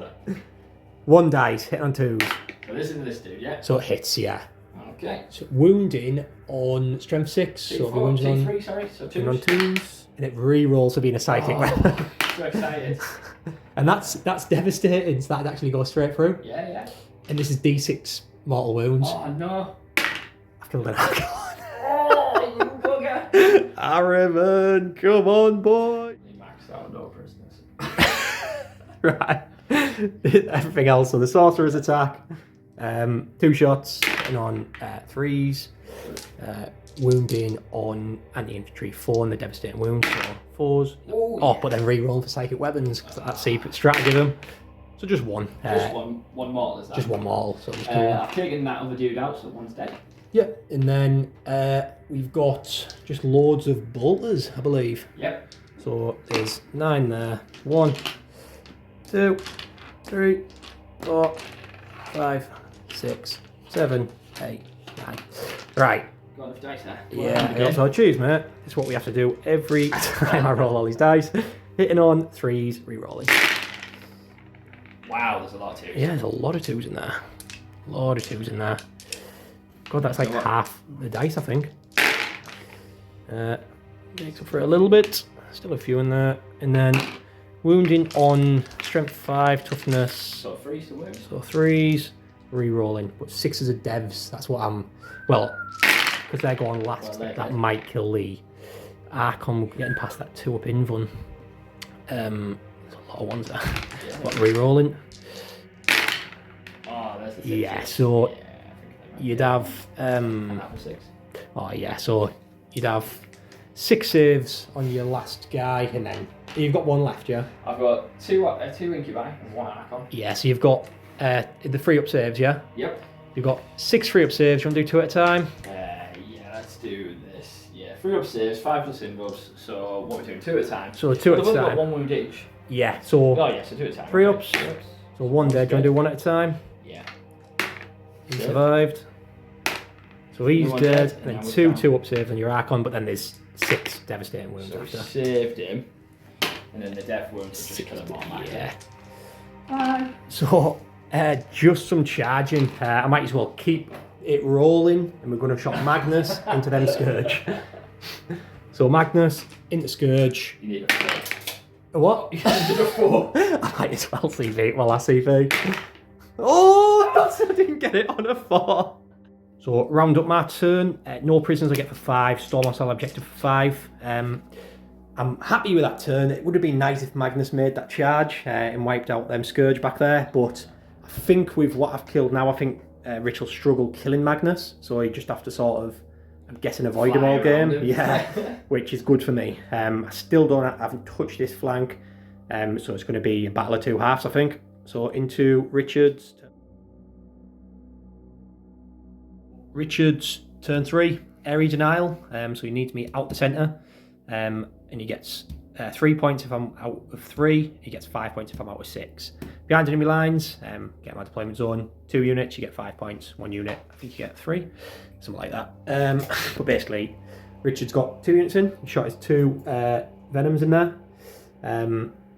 Speaker 3: 1 dice, hit on 2s.
Speaker 2: So this is this dude, yeah?
Speaker 3: So it hits, yeah.
Speaker 2: Okay.
Speaker 3: So wounding on strength 6. So it'll be wounding on,
Speaker 2: 3, sorry. So 2.
Speaker 3: on 2s. And it re-rolls to being a psychic weapon.
Speaker 2: So excited.
Speaker 3: And that's devastating. So that'd actually go straight through.
Speaker 2: Yeah.
Speaker 3: And this is D6 mortal wounds.
Speaker 2: Oh no.
Speaker 3: I've killed an Archon.
Speaker 2: Oh, you bugger.
Speaker 3: Araman, come on, boy.
Speaker 2: He maxed out no prisoners.
Speaker 3: Right. Everything else. So the sorcerer's attack. 2 shots and on 3s. Wounding on anti-infantry 4 and the devastating wound, so 4s.
Speaker 2: Oh,
Speaker 3: But then re-roll for psychic weapons because that's secret stratagem. So just 1.
Speaker 2: Just one mortal, is that?
Speaker 3: Just 1 mortal. So just 2.
Speaker 2: I've taken that other dude out, so 1's dead.
Speaker 3: Yeah, and then we've got just loads of bolters, I believe.
Speaker 2: Yep.
Speaker 3: So there's 9 there. 1, 2, 3, 4, 5, 6, 7, 8, 9. Right.
Speaker 2: Got enough dice there.
Speaker 3: Yeah, so choose, mate. It's what we have to do every time I roll all these dice. Hitting on 3s, re-rolling.
Speaker 2: Wow, there's a lot of 2s.
Speaker 3: Yeah, there's a lot of 2s in there. A lot of 2s in there. God, that's like half the dice, I think. Makes up for it a little bit. Still a few in there. And then wounding on strength 5, toughness.
Speaker 2: So 3s to wound.
Speaker 3: So 3s, re-rolling. But 6s are devs. That's what I'm... Well, because they're going last, that might kill the Archon getting past that 2-up-in run. There's a lot of ones there.
Speaker 2: Yeah.
Speaker 3: What, re-rolling?
Speaker 2: Oh, there's the 6.
Speaker 3: Yeah, so you'd have...
Speaker 2: Another 6.
Speaker 3: Oh yeah, so you'd have 6 saves on your last guy, and then you've got 1 left, yeah?
Speaker 2: I've got 2 incubi and 1 Archon.
Speaker 3: Yeah, so you've got the free up saves, yeah?
Speaker 2: Yep.
Speaker 3: You've got 6 free up saves. You want to do 2 at a time?
Speaker 2: Yeah, let's do this. Yeah, 3 up saves, 5 plus in-rubs. So what we're doing, 2 at a time.
Speaker 3: So 2 at a
Speaker 2: We've
Speaker 3: time.
Speaker 2: got 1 wound each.
Speaker 3: Yeah, so
Speaker 2: Oh yeah, so 2 at a time.
Speaker 3: 3
Speaker 2: Okay.
Speaker 3: ups.
Speaker 2: 3 ups.
Speaker 3: So 1 dead. Do you want to do 1 at a time?
Speaker 2: Yeah.
Speaker 3: He
Speaker 2: Good.
Speaker 3: survived. So he's
Speaker 2: One
Speaker 3: dead.
Speaker 2: dead,
Speaker 3: And
Speaker 2: and
Speaker 3: then
Speaker 2: now
Speaker 3: 2
Speaker 2: we're
Speaker 3: 2 up saves on your Archon, but then there's 6 devastating wounds
Speaker 2: So we
Speaker 3: after.
Speaker 2: saved him. And then the death wounds will just kill him automatically.
Speaker 3: Yeah. So just some charging. I might as well keep it rolling, and we're going to shot Magnus into them Scourge. So Magnus into Scourge.
Speaker 2: You need a 4.
Speaker 3: A what?
Speaker 2: You need a 4.
Speaker 3: I might as well CV my last CV. Oh, I didn't get it on a 4. So round up my turn. No prisoners I get for 5. Storm hostile objective for 5. I'm happy with that turn. It would have been nice if Magnus made that charge and wiped out them Scourge back there, but I think with what I've killed now, I think Rich will struggle killing Magnus, so he just have to sort of, I'm guessing, avoid him
Speaker 2: Fly
Speaker 3: all game.
Speaker 2: around him.
Speaker 3: Yeah, which is good for me. I still haven't touched this flank, so it's going to be a battle of 2 halves, I think. So into Richard's turn 3, Airy Denial. So he needs me out the centre, and he gets 3 points if I'm out of 3. He gets 5 points if I'm out of 6. Behind enemy lines, get my deployment zone. 2 units, you get 5 points. 1 unit, I think you get 3, something like that. But basically, Richard's got 2 units in. He shot his 2 Venoms in there.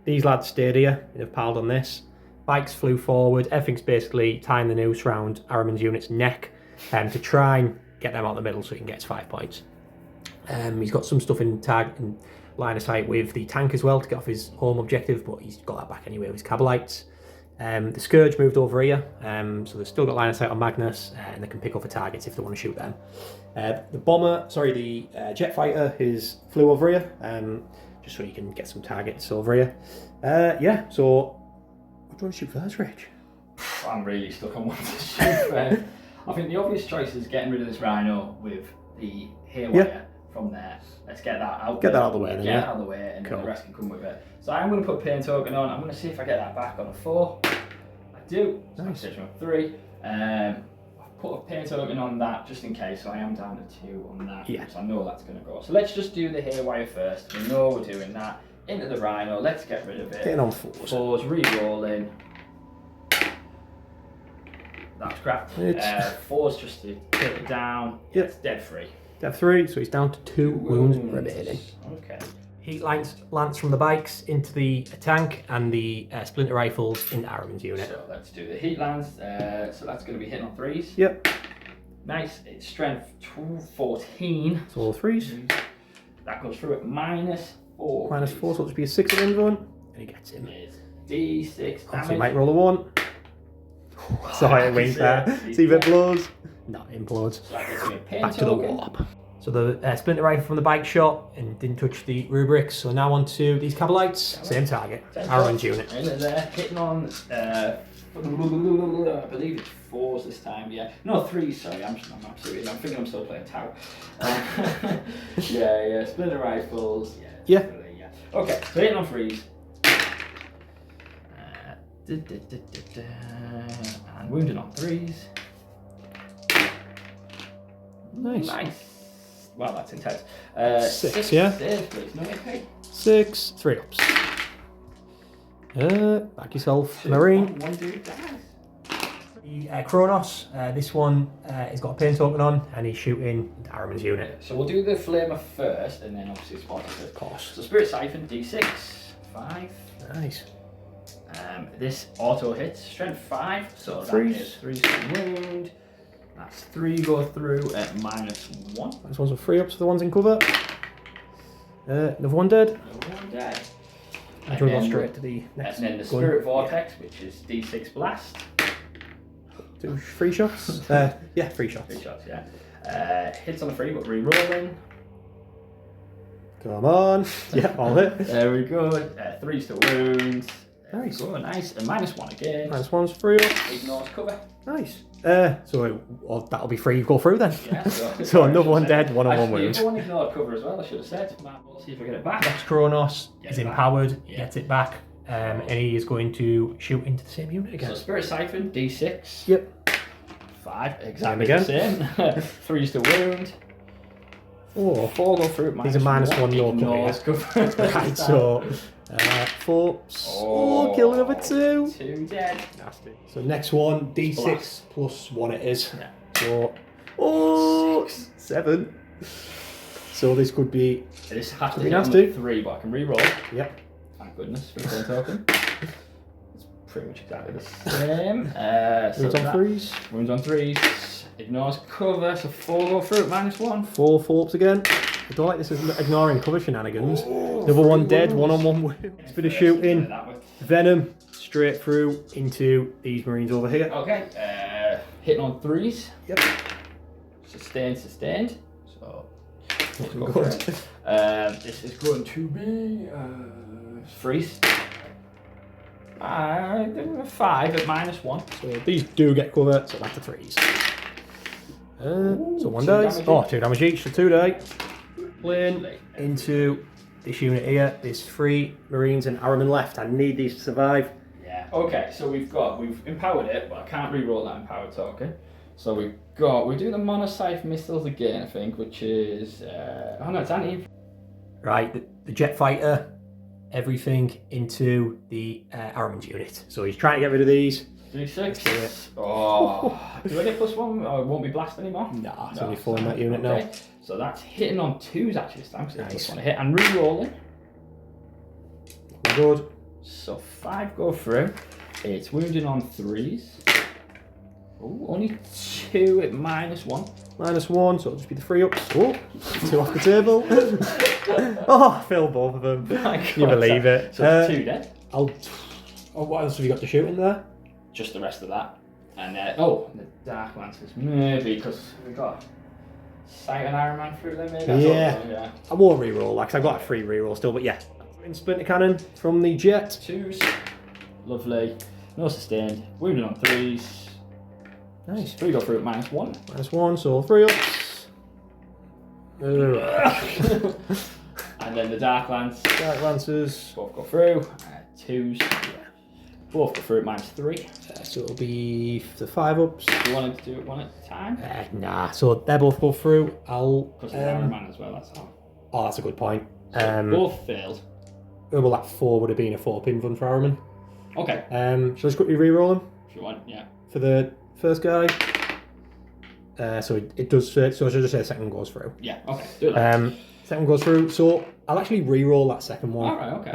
Speaker 3: These lads stayed here and have piled on this. Bikes flew forward. Everything's basically tying the noose around Araman's unit's neck to try and get them out the middle so he can get his 5 points. He's got some stuff in tag and line of sight with the tank as well to get off his home objective, but he's got that back anyway with his Cabalites. The Scourge moved over here, so they've still got line of sight on Magnus, and they can pick other targets if they want to shoot them. The jet fighter flew over here, just so you can get some targets over here. So what do you want to shoot first, Rich?
Speaker 2: I'm really stuck on what to shoot. I think the obvious choice is getting rid of this Rhino with the hairwire from there. Let's get that out.
Speaker 3: Get that out of the way then,
Speaker 2: Get
Speaker 3: yeah.
Speaker 2: it out of the way, and
Speaker 3: Cool.
Speaker 2: then the rest can come with it. So I'm going to put pain token on. I'm going to see if I get that back on a 4. I do. So
Speaker 3: Nice.
Speaker 2: I'm 3. I've put a pain token on that just in case. So I am down to 2 on that.
Speaker 3: Yeah.
Speaker 2: So I know that's going to go. So let's just do the hairwire first. We know we're doing that. Into the Rhino. Let's get rid of it.
Speaker 3: Hitting on 4s.
Speaker 2: 4s, re-rolling. That's crap.
Speaker 3: It's-
Speaker 2: 4's just to take it down.
Speaker 3: Yep.
Speaker 2: It's dead free.
Speaker 3: Dev 3, so he's down to 2 wounds remaining.
Speaker 2: Okay.
Speaker 3: Heat lance from the bikes into the tank, and the splinter rifles into Araman's unit.
Speaker 2: So let's do the heat lance. So that's going to be hitting on 3s.
Speaker 3: Yep,
Speaker 2: Nice. It's strength 14.
Speaker 3: so all 3s.
Speaker 2: That goes through at -4.
Speaker 3: -4, so it'll just be a 6 at end zone, and he gets him.
Speaker 2: Is D6
Speaker 3: So he
Speaker 2: damage.
Speaker 3: might roll a 1. Sorry, it wings there. See if it blows. No, it implodes.
Speaker 2: So that gives me a pain
Speaker 3: Back to the
Speaker 2: token.
Speaker 3: warp. So the splinter rifle from the bike shot and didn't touch the rubrics. So now on to these Cabalites. Same target. Araman's unit.
Speaker 2: In there, hitting on, I believe it's 4s this time, yeah. No, 3s, sorry, I'm absolutely, I'm thinking I'm still playing Tau. Yeah, splinter rifles,
Speaker 3: Yeah.
Speaker 2: definitely, yeah. Okay, so hitting on 3s. And wounding on 3s.
Speaker 3: Nice.
Speaker 2: Wow, that's intense.
Speaker 3: 6, yeah?
Speaker 2: Saves, please, no AP.
Speaker 3: 6, 3 ups. Back yourself, Marine.
Speaker 2: One dude dies.
Speaker 3: The Kronos, this one has got a pain token on, and he's shooting into Araman's unit.
Speaker 2: So we'll do the flamer first, and then obviously spot it.
Speaker 3: Of course.
Speaker 2: So Spirit Siphon, D6, 5.
Speaker 3: Nice.
Speaker 2: This auto hits, strength 5, so that
Speaker 3: Threes.
Speaker 2: is 3 wound. That's 3 go through at -1.
Speaker 3: This one's a 3 ups for the ones in cover. Another one dead.
Speaker 2: Another one dead.
Speaker 3: And we'll go straight to the next
Speaker 2: And then the
Speaker 3: gun.
Speaker 2: Spirit Vortex, which is D6 blast.
Speaker 3: 2 free shots. 3 shots.
Speaker 2: 3 shots, yeah. Hits on the 3, but re-rolling.
Speaker 3: Come on. Yeah, all hit.
Speaker 2: There we go. 3's to wounds. There
Speaker 3: Nice.
Speaker 2: we go, nice. And -1 again.
Speaker 3: -1's 3 ups.
Speaker 2: Ignores cover.
Speaker 3: Nice. That'll be free. Go through then.
Speaker 2: Yeah,
Speaker 3: So another one dead, 1 on 1
Speaker 2: Actually,
Speaker 3: wound.
Speaker 2: the one ignored cover as well, I should have said. We'll see if I get it back.
Speaker 3: Next Kronos
Speaker 2: Get
Speaker 3: is
Speaker 2: it back.
Speaker 3: empowered.
Speaker 2: Yeah.
Speaker 3: Gets it back. and he is going to shoot into the same unit again.
Speaker 2: So Spirit Siphon, D6.
Speaker 3: Yep.
Speaker 2: 5, exactly the same. 3's to wound. 4 go through.
Speaker 3: These are -1, no cover. Right, so 4. Oh, kill number 2.
Speaker 2: 2 dead.
Speaker 3: Nasty. So next one, D6 +1 it is.
Speaker 2: Yeah.
Speaker 3: So 7. So this could be.
Speaker 2: This has to
Speaker 3: be
Speaker 2: be
Speaker 3: nasty.
Speaker 2: 3, but I can re-roll.
Speaker 3: Yep.
Speaker 2: Thank goodness for the token. It's pretty much exactly the same.
Speaker 3: Wounds on 3s.
Speaker 2: Wounds on 3s. Ignores cover, so 4 go through at -1.
Speaker 3: 4 4-ups again. I don't like this is ignoring cover shenanigans. Another one dead, 1-on-1 wound. Next bit of shooting. Venom straight through into these Marines over here.
Speaker 2: Okay. Hitting on 3s.
Speaker 3: Yep.
Speaker 2: Sustained. So let's go
Speaker 3: Good.
Speaker 2: for it. This is going to be freeze. 5 at -1.
Speaker 3: So these do get cover, so that's the 3s. So 1
Speaker 2: 2
Speaker 3: dice.
Speaker 2: damage
Speaker 3: Oh,
Speaker 2: each.
Speaker 3: 2 damage each, so 2 die. Playing into this unit here. There's 3 Marines and Araman left. I need these to survive.
Speaker 2: Yeah. Okay, so we've empowered it, but I can't re-roll that empowered token. So we're doing the monocyte missiles again, I think, which is oh no, it's anti.
Speaker 3: Right, the jet fighter, everything into the Araman's unit. So he's trying to get rid of these.
Speaker 2: D6. Oh, do I get +1? Oh, it won't be blast anymore.
Speaker 3: Nah, it's only 4 in that unit now.
Speaker 2: So that's hitting on 2s actually this time. So
Speaker 3: Nice.
Speaker 2: +1 to hit and re-rolling.
Speaker 3: Good.
Speaker 2: So 5 go through. It's wounding on 3s. Ooh, only 2 at -1.
Speaker 3: -1, so it'll just be the 3-ups. Oh, 2 off the table. Oh, I filled both of them. Can you believe it?
Speaker 2: So it's 2 dead.
Speaker 3: Oh, what else have you got to shoot in there?
Speaker 2: Just the rest of that. And the Dark Lancers, maybe, because we got Sight and Iron Man through them, maybe?
Speaker 3: Yeah. I won't re-roll, like, 'cause I've got a free re-roll still, but yeah. In Splinter Cannon from the jet.
Speaker 2: 2s. Lovely. No sustained. Wounded on 3s.
Speaker 3: Nice.
Speaker 2: 3 go through at -1.
Speaker 3: -1, so 3-ups.
Speaker 2: And then the Dark Lance.
Speaker 3: Dark Lancers.
Speaker 2: Both go through. 2s. Both go through at -3.
Speaker 3: So it'll be the 5-ups.
Speaker 2: Do you want to do it one at a time?
Speaker 3: Nah, so they both go through. I'll.
Speaker 2: Because it's Iron Man as well, that's all.
Speaker 3: Oh, that's a good point.
Speaker 2: Both failed.
Speaker 3: Well, that 4 would have been a 4-pin run for Araman.
Speaker 2: Okay.
Speaker 3: So let's quickly re-roll them
Speaker 2: If you want, yeah.
Speaker 3: for the first guy. So it does fit, so I should just say second goes through.
Speaker 2: Yeah, okay. Do that.
Speaker 3: Second goes through, so I'll actually re-roll that second one.
Speaker 2: Alright, okay.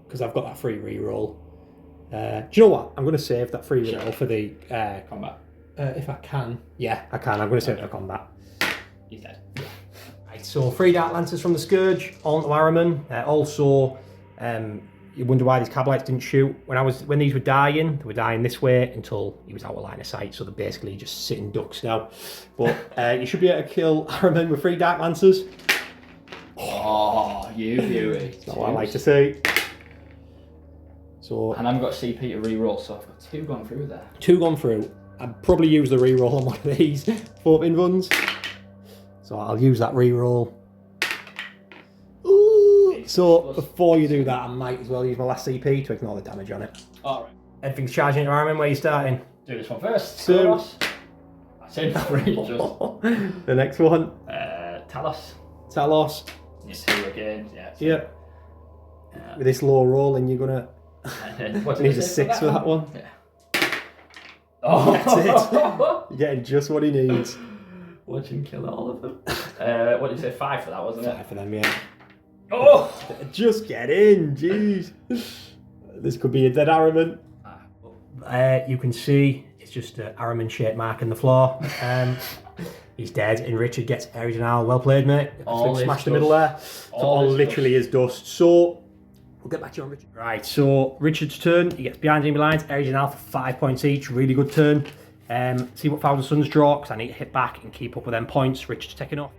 Speaker 3: Because I've got that free re-roll. Do you know what? I'm going to save that free re-roll for the...
Speaker 2: Combat.
Speaker 3: if I can. Yeah, I can. I'm going to save it for combat.
Speaker 2: He's dead.
Speaker 3: Right, so 3 Dark Lancers from the Scourge onto Araman. Also, you wonder why these Cabalites didn't shoot. When these were dying, they were dying this way until he was out of line of sight. So they're basically just sitting ducks now. But you should be able to kill Araman with 3 Dark Lancers.
Speaker 2: Oh, you beauty.
Speaker 3: That's not what I like to see. So,
Speaker 2: And I've got CP to re-roll, so I've got 2 gone through there.
Speaker 3: 2 gone through. I'd probably use the re-roll on one of these 4-pin runs. So I'll use that re-roll. Ooh. So before you do that, I might as well use my last CP to ignore the damage on it.
Speaker 2: Alright.
Speaker 3: Everything's charging into Araman. Where are you starting?
Speaker 2: Do this one first.
Speaker 3: 2.
Speaker 2: Talos. I said 3, just.
Speaker 3: The next one.
Speaker 2: Talos.
Speaker 3: Talos.
Speaker 2: You 2 again, yeah.
Speaker 3: Yep. With this low roll, and you're gonna
Speaker 2: What did
Speaker 3: need
Speaker 2: you
Speaker 3: a
Speaker 2: say
Speaker 3: 6 for that one.
Speaker 2: Yeah. Oh,
Speaker 3: That's it. You're getting just what he needs.
Speaker 2: Watch him kill all of them. What did you say? 5 for that, wasn't it?
Speaker 3: 5 for them, yeah.
Speaker 2: Oh!
Speaker 3: Just get in, jeez. This could be a dead Araman. You can see it's just an Araman-shaped mark in the floor. He's dead, and Richard gets original. Well played, mate. Smashed the middle there. So all literally is dust. So we'll get back to you on Richard. Right, so Richard's turn. He gets behind enemy lines. Original for 5 points each. Really good turn. See what Thousand Suns draw, because I need to hit back and keep up with them points. Richard's taking off.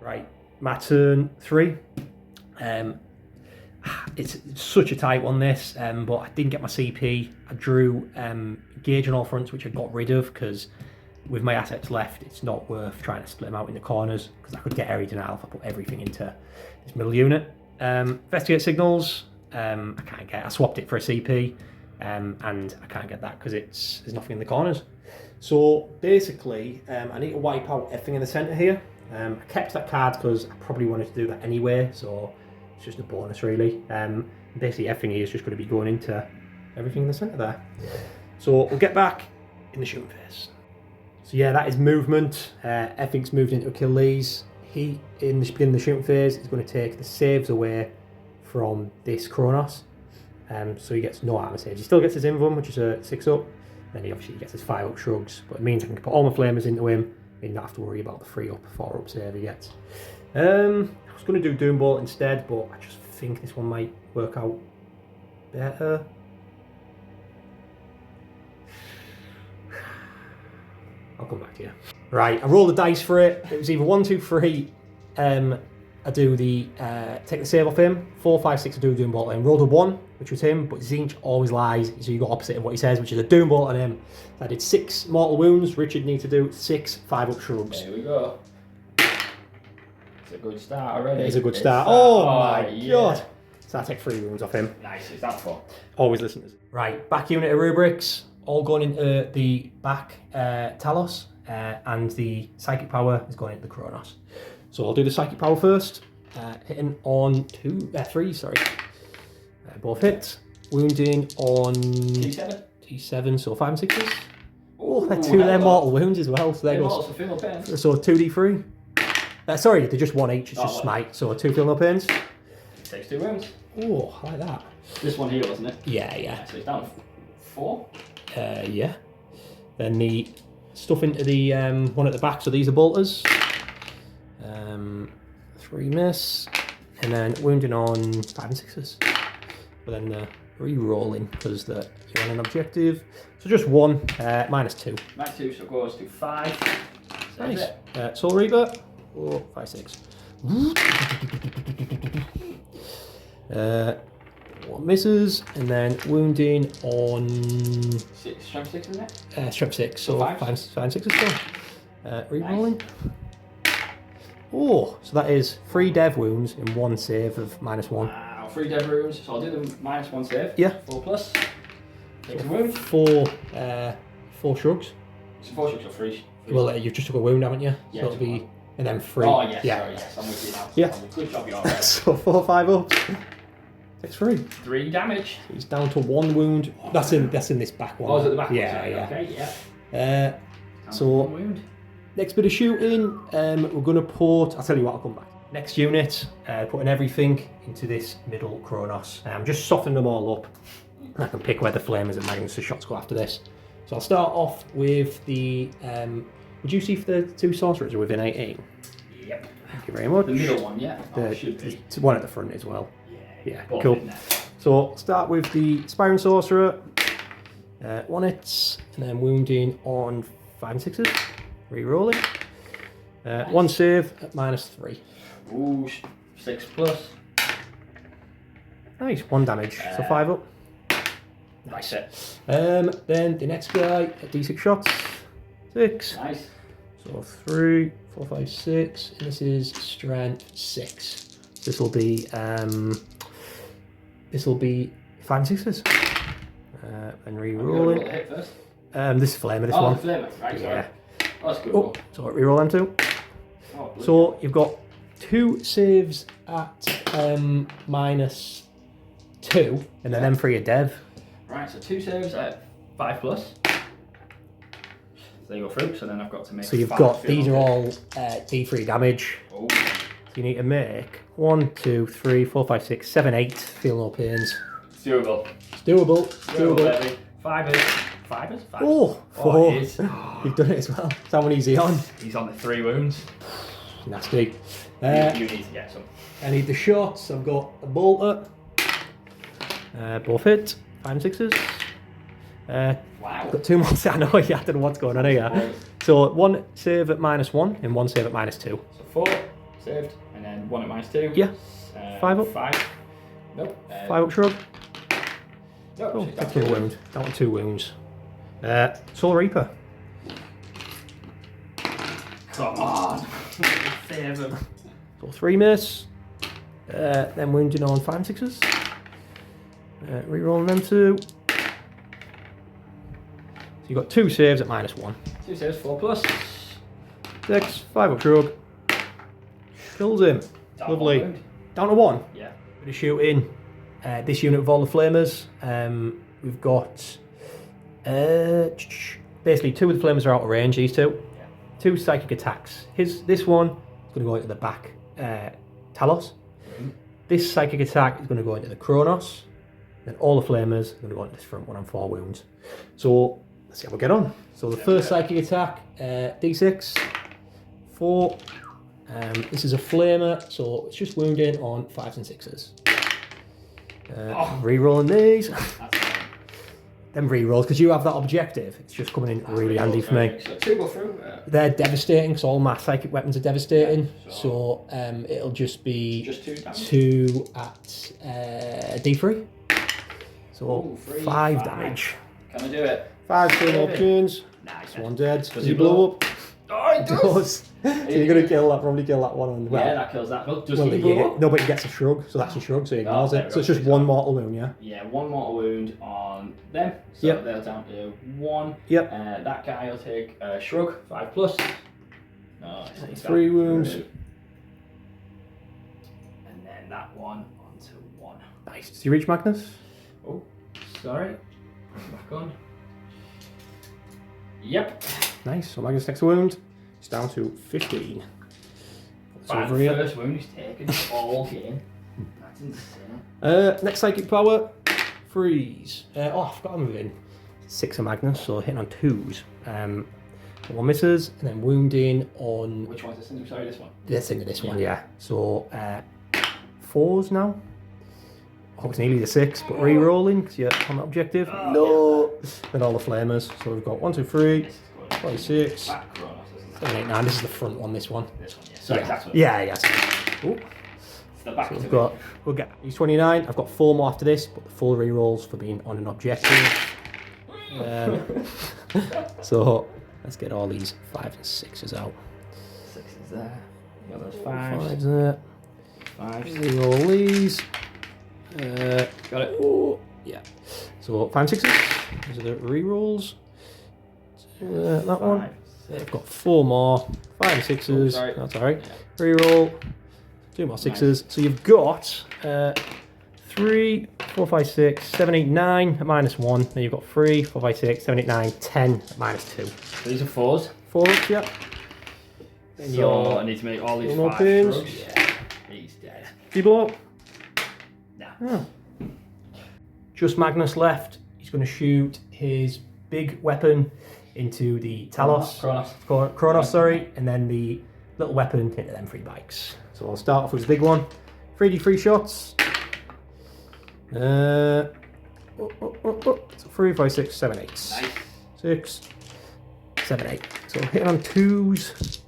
Speaker 3: Right, my turn 3. It's such a tight one, this, but I didn't get my CP. I drew Gauge on all fronts, which I got rid of, because with my assets left, it's not worth trying to split them out in the corners, because I could get Eri denial if I put everything into this middle unit. Investigate signals. I can't get. I swapped it for a CP, and I can't get that because there's nothing in the corners. So basically, I need to wipe out everything in the centre here. I kept that card because I probably wanted to do that anyway, so it's just a bonus really. Basically everything here is just going to be going into everything in the centre there. So we'll get back in the shooting phase. So yeah, that is movement. Everything's moved into kill these. He, in the beginning of the shooting phase, is going to take the saves away from this Kronos. So he gets no armor saves. He still gets his invuln, which is a 6-up. Then he obviously gets his 5-up shrugs, but it means I can put all my flamers into him and not have to worry about the 3-up, 4-up save he gets. I was going to do Doombolt instead, but I just think this one might work out better. I'll come back to you. Right, I roll the dice for it. It was either 1, 2, 3. I do the take the save off him. 4, 5, 6. I do a Doombolt on him. Rolled a 1, which was him, but Zinch always lies, so you got opposite of what he says, which is a Doombolt on him. So I did 6 mortal wounds. Richard needs to do 6 5-up shrugs.
Speaker 2: There we go. It's a good start already.
Speaker 3: It is a good start. Oh my god! So I take 3 wounds off him.
Speaker 2: Nice. Is that fun?
Speaker 3: Always listeners. Right, back unit of rubrics, all going into the back Talos, and the psychic power is going into the Kronos. So I'll do the psychic power first, hitting on 3, sorry. Both hits, wounding on
Speaker 2: T7.
Speaker 3: T7, so 5 and 6s. Oh, they're 2 of their mortal wounds as well. So there goes. So 2d3. Sorry, they're just 1 each. It's just smite. So 2 feel no pains.
Speaker 2: Takes 2 wounds.
Speaker 3: Oh, I like that.
Speaker 2: This one here, wasn't it?
Speaker 3: Yeah.
Speaker 2: So it's down to 4.
Speaker 3: Yeah. Then the stuff into the one at the back. So these are bolters. 3 miss, and then wounding on 5 and 6s. But then re-rolling because you're on an objective. So just 1, -2.
Speaker 2: -2, so it goes to 5.
Speaker 3: Nice. Soul Reaper. 4, 5, 6. 1 misses, and then wounding on
Speaker 2: 6, strength 6, isn't it?
Speaker 3: strength 6. So 5 and 6s still. Re-rolling.
Speaker 2: Nice.
Speaker 3: Oh, so that is 3 dev wounds and 1 save of -1.
Speaker 2: Wow, 3 dev wounds. So I'll do the -1 save.
Speaker 3: Yeah.
Speaker 2: 4 plus. Take a wound.
Speaker 3: 4 shrugs.
Speaker 2: So 4 shrugs or 3.
Speaker 3: Well, you've just took a wound, haven't you?
Speaker 2: Yeah,
Speaker 3: So it'll be, and then 3.
Speaker 2: Oh yes, sorry, yes, I'm with you now.
Speaker 3: Yeah.
Speaker 2: Good job, you are right.
Speaker 3: So 4, 5 ups. Takes 3.
Speaker 2: 3 damage.
Speaker 3: He's down to 1 wound. That's in this back one.
Speaker 2: Oh, is it the back one?
Speaker 3: Yeah,
Speaker 2: Sorry.
Speaker 3: yeah.
Speaker 2: Okay, yeah.
Speaker 3: So
Speaker 2: One wound.
Speaker 3: next bit of shooting, we're going to put. I'll tell you what. I'll come back. Next unit, putting everything into this middle Kronos. Just softening them all up. And I can pick where the flamers and Magnus' shots go after this. So I'll start off with the. Would you see if the 2 sorcerers are within 18?
Speaker 2: Yep.
Speaker 3: Thank you very much.
Speaker 2: The middle one, yeah. Should be.
Speaker 3: There's one at the front as well. Yeah,
Speaker 2: both
Speaker 3: cool.
Speaker 2: in there.
Speaker 3: So start with the Spyron Sorcerer. 1 hits, and then wounding on 5 and 6s. Re-rolling. 1 save at -3.
Speaker 2: Ooh, 6 plus.
Speaker 3: Nice, 1 damage. So 5 up.
Speaker 2: Nice it.
Speaker 3: Then the next guy, D6 shots. 6.
Speaker 2: Nice.
Speaker 3: So 3, 4, 5, 6. And this is strength 6. This will be 5 and 6s. And re-rolling.
Speaker 2: Hit first.
Speaker 3: This is Flamer, this
Speaker 2: Oh,
Speaker 3: one.
Speaker 2: the flamer. Right, sorry.
Speaker 3: Yeah.
Speaker 2: Oh, that's good.
Speaker 3: Oh, so re-roll them 2.
Speaker 2: Oh,
Speaker 3: So you've got 2 saves at -2, and then M3 are dev.
Speaker 2: right, so 2 saves at 5 plus. So they go through, so then I've got to make
Speaker 3: So you've
Speaker 2: 5
Speaker 3: got,
Speaker 2: feel
Speaker 3: these are
Speaker 2: good.
Speaker 3: all D3 damage.
Speaker 2: Oh,
Speaker 3: So you need to make 1, 2, 3, 4, 5, 6, 7, 8. Feel no pains.
Speaker 2: it's doable.
Speaker 3: It's doable. It's
Speaker 2: Doable,
Speaker 3: doable.
Speaker 2: baby. 5 is. 5 is? 5.
Speaker 3: Oh, 4.
Speaker 2: Oh, it is.
Speaker 3: You've done it as well. So how many is he on?
Speaker 2: He's on the 3 wounds.
Speaker 3: Nasty.
Speaker 2: You need to get some.
Speaker 3: I need the shots. I've got a bolter. Both hit. 5 and 6s.
Speaker 2: Wow.
Speaker 3: Got 2 more. I know, yeah, I don't know what's going on here. So 1 save at -1 and 1 save at -2.
Speaker 2: So 4 saved, and then 1 at -2.
Speaker 3: Yeah. 5 up.
Speaker 2: 5. Nope.
Speaker 3: 5 up shrug.
Speaker 2: Nope.
Speaker 3: Oh,
Speaker 2: she's
Speaker 3: that's
Speaker 2: down
Speaker 3: 2
Speaker 2: to
Speaker 3: wounds. Down to 2 wounds. Soul Reaper.
Speaker 2: Come on. Save him.
Speaker 3: So 3 miss. Then wounding on 5 and 6s. Rerolling them 2. So you've got 2 saves at -1.
Speaker 2: 2 saves, 4+.
Speaker 3: 6, 5 up shrug. Kills him.
Speaker 2: Down
Speaker 3: Lovely.
Speaker 2: 1 wound.
Speaker 3: Down to 1.
Speaker 2: Yeah.
Speaker 3: Bit of shooting. This unit with all the flamers. We've got basically 2 of the flamers are out of range, these 2.
Speaker 2: Yeah.
Speaker 3: 2 psychic attacks. This one is going to go into the back Talos. This psychic attack is going to go into the Kronos. Then all the flamers are going to go into this front one on 4 wounds. So let's see how we get on. So the first psychic attack, D6, 4. This is a flamer, so it's just wounding on 5s and 6s. Re-rolling these. Them re-rolls, because you have that objective, it's just coming in really handy for me.
Speaker 2: So 2 go through.
Speaker 3: They're devastating, because all my psychic weapons are devastating. So it'll just be
Speaker 2: Just 2 damage.
Speaker 3: 2 at D3. So
Speaker 2: Ooh, 3,
Speaker 3: 5 damage.
Speaker 2: Can I do it?
Speaker 3: 5 turn options.
Speaker 2: Nice.
Speaker 3: 1 dead.
Speaker 2: Does
Speaker 3: Does
Speaker 2: he
Speaker 3: he blow
Speaker 2: blow
Speaker 3: up?
Speaker 2: Oh, it does!
Speaker 3: So you're going to probably kill that one. And,
Speaker 2: Yeah, that kills that. Well, does
Speaker 3: well,
Speaker 2: he blow up?
Speaker 3: no, but he gets a shrug, so that's a shrug, so he ignores
Speaker 2: there
Speaker 3: it.
Speaker 2: we
Speaker 3: So
Speaker 2: go.
Speaker 3: it's just 1 mortal wound, yeah?
Speaker 2: Yeah, 1 mortal wound on them. So
Speaker 3: Yep.
Speaker 2: they're down to 1.
Speaker 3: Yep.
Speaker 2: That guy will take a shrug, 5+. Nice. He's got
Speaker 3: 3 wounds.
Speaker 2: 3. And then that one onto 1.
Speaker 3: Nice. Does he reach Magnus?
Speaker 2: Oh, sorry. Back on. Yep.
Speaker 3: Nice. So Magnus takes a wound. It's down to 15. It's
Speaker 2: Bang,
Speaker 3: over here.
Speaker 2: first wound he's taken all game. That's insane.
Speaker 3: Next psychic power, freeze. I forgot I'm moving. 6 of Magnus, so hitting on 2s. 1 misses, and then wounding on
Speaker 2: Which one's this? Sorry, this one.
Speaker 3: this into this one, yeah. So 4s now. Oh, it's nearly the 6, but re-rolling because you're on that objective. No! Then all the flamers. So we've got 1, 2, 3,
Speaker 2: This is good.
Speaker 3: 5, 6,
Speaker 2: Back Kronos, isn't it?
Speaker 3: 7, 8, 9. This is the front one, this one.
Speaker 2: This one, yeah. Sorry, that's what.
Speaker 3: Yeah. Ooh.
Speaker 2: It's the back
Speaker 3: So
Speaker 2: to
Speaker 3: we'll get he's 29. I've got 4 more after this, but the full re-rolls for being on an objective. So let's get all these 5s and 6s out.
Speaker 2: 6s there. You got those
Speaker 3: 5s there.
Speaker 2: 5s.
Speaker 3: Re-roll these.
Speaker 2: Got it.
Speaker 3: Oh, yeah. So 5 and 6s. These are the re-rolls. That one.
Speaker 2: 5, 6.
Speaker 3: I've got 4 more. 5 and 6s.
Speaker 2: sorry.
Speaker 3: That's alright.
Speaker 2: Yeah.
Speaker 3: Re-roll. 2 more 6s. So you've got 3, 4, 5, 6, 7, 8, 9 at -1. Then you've got 3, 4, 5, 6, 7, 8, 9, 10 at -2.
Speaker 2: So these are 4s.
Speaker 3: 4 up, yeah. Then
Speaker 2: So I need to make all these
Speaker 3: no
Speaker 2: 5
Speaker 3: pins.
Speaker 2: shrugs. Yeah. He's dead.
Speaker 3: Do you blow up?
Speaker 2: Nah.
Speaker 3: Oh. Just Magnus left. He's going to shoot his big weapon into the Talos. Kronos, sorry. And then the little weapon into them 3 bikes. So I'll start off with his big one. 3d3 shots. So 3, 5, 6, 7, 8.
Speaker 2: Nice.
Speaker 3: 6, 7, 8. So hitting on 2s.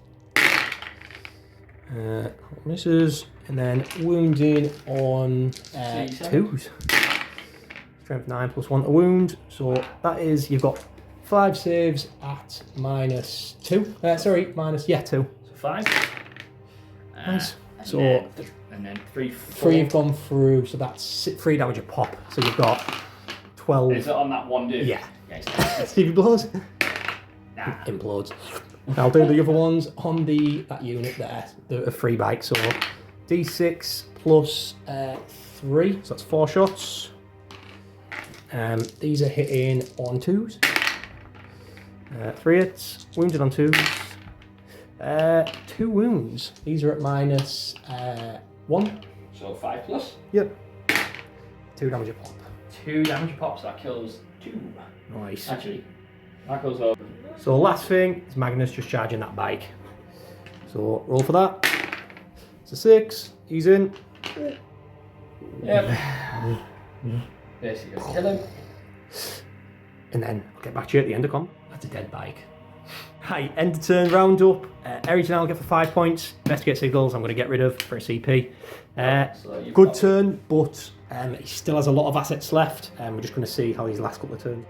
Speaker 3: Misses. And then wounding on 2s. Strength 9 plus 1 to wound. So that is, you've got 5 saves at -2. Sorry, -2.
Speaker 2: So 5.
Speaker 3: Nice.
Speaker 2: And
Speaker 3: So
Speaker 2: then 3, 4.
Speaker 3: 3 have gone through, so that's 3 damage a pop. So you've got 12.
Speaker 2: Is it on that one dude?
Speaker 3: Yeah.
Speaker 2: Yeah,
Speaker 3: Stevie blows.
Speaker 2: nah.
Speaker 3: Implodes. I'll do the other ones on that unit there, the 3 bikes. So D6 plus 3, so that's 4 shots. These are hitting on 2s. 3 hits, wounded on 2s. 2 wounds. These are at -1.
Speaker 2: So 5 plus.
Speaker 3: Yep. 2 damage a pop.
Speaker 2: 2 damage pops. That kills 2.
Speaker 3: Nice.
Speaker 2: Actually, that goes well.
Speaker 3: So last thing is Magnus just charging that bike. So roll for that. It's a 6. He's in.
Speaker 2: Yep. Basically, just kill him.
Speaker 3: And then I'll get back to you at the end of combat. That's a dead bike. Hi, end of turn roundup. Everything I'll get for 5 points. Investigate signals I'm going to get rid of for a CP.
Speaker 2: So you've
Speaker 3: Good
Speaker 2: got-
Speaker 3: turn, but he still has a lot of assets left. We're just going to see how these last couple of turns.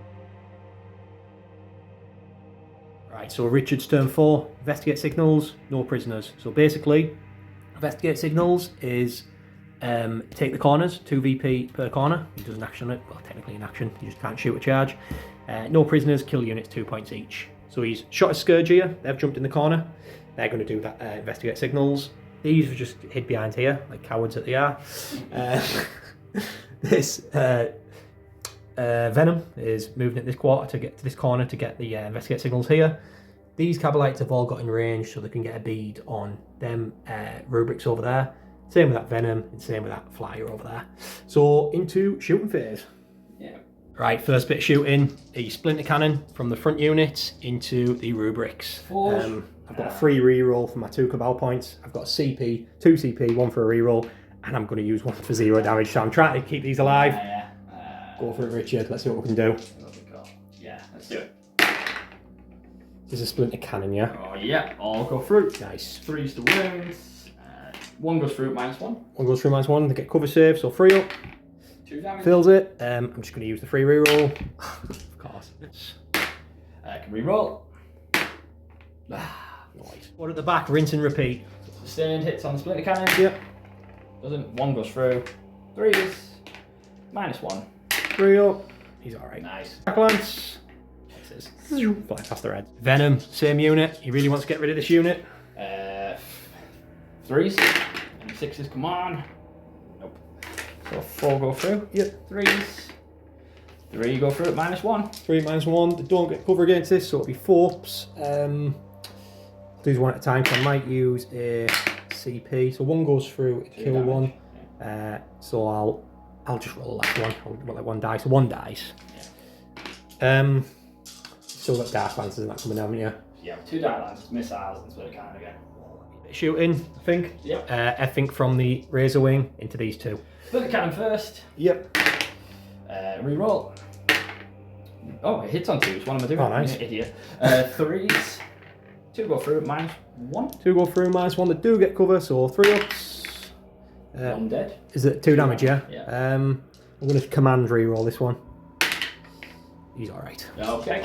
Speaker 3: Right, so Richard's turn 4. Investigate signals, no prisoners. So basically, investigate signals is take the corners, 2 VP per corner. He does an action on it, well, technically an action, you just can't shoot a charge. No prisoners, kill units 2 points each. So he's shot a Scourge here, they've jumped in the corner. They're going to do that, investigate signals. These are just hid behind here, like cowards that they are. This Venom is moving at this quarter to get to this corner to get the investigate signals here. These Cabalites have all got in range so they can get a bead on them rubrics over there. Same with that Venom and same with that Flyer over there. So into shooting phase.
Speaker 2: Yeah.
Speaker 3: Right, first bit of shooting, a Splinter Cannon from the front unit into the rubrics. I've got a free reroll for my 2 Cabal points. I've got a CP, 2 CP, 1 for a reroll, and I'm going to use 1 for 0 damage. So I'm trying to keep these alive. Go for it, Richard. Let's see what we can do.
Speaker 2: Yeah, let's do it.
Speaker 3: This is a Splinter Cannon, yeah?
Speaker 2: Oh yeah, all go through.
Speaker 3: Nice.
Speaker 2: 3s to wounds. 1 goes through, -1.
Speaker 3: 1 goes through, -1. They get cover save, so 3 up.
Speaker 2: 2 damage.
Speaker 3: Fills it. I'm just going to use the free reroll. Of course.
Speaker 2: Can reroll.
Speaker 3: Nice. 1 at the back, rinse and repeat.
Speaker 2: Sustained hits on the Splinter Cannon.
Speaker 3: Yep.
Speaker 2: Doesn't. 1 goes through. 3s. -1.
Speaker 3: 3 up. He's alright.
Speaker 2: Nice.
Speaker 3: Back lance. Fly past the red. Venom, same unit. He really wants to get rid of this unit.
Speaker 2: 3s. And 6s come on. Nope. So 4 go through.
Speaker 3: Yep.
Speaker 2: 3s. 3 go through at -1.
Speaker 3: 3 -1. They don't get cover against this, so it'll be 4 ups. Do 1 at a time, so I might use a CP. So 1 goes through, kill
Speaker 2: damage.
Speaker 3: 1. So I'll just roll the last one. I'll roll like 1 dice. So 1 dice.
Speaker 2: Yeah.
Speaker 3: Still got Dark Lancers and that coming down, yeah.
Speaker 2: Yeah, 2 Dark Lancers, missiles, and Splinter Cannon again.
Speaker 3: Shooting, I think.
Speaker 2: Yep.
Speaker 3: I think from the Razor Wing into these 2.
Speaker 2: Splinter Cannon first.
Speaker 3: Yep.
Speaker 2: Reroll. Oh, it hits on 2s. What am I doing?
Speaker 3: Oh, nice.
Speaker 2: You idiot. 3s. 2 go through, -1.
Speaker 3: 2 go through, -1. They do get cover, so 3 ups.
Speaker 2: 1 dead.
Speaker 3: Is it 2 damage, yeah?
Speaker 2: Yeah.
Speaker 3: I'm going to command reroll this one. He's alright.
Speaker 2: Okay.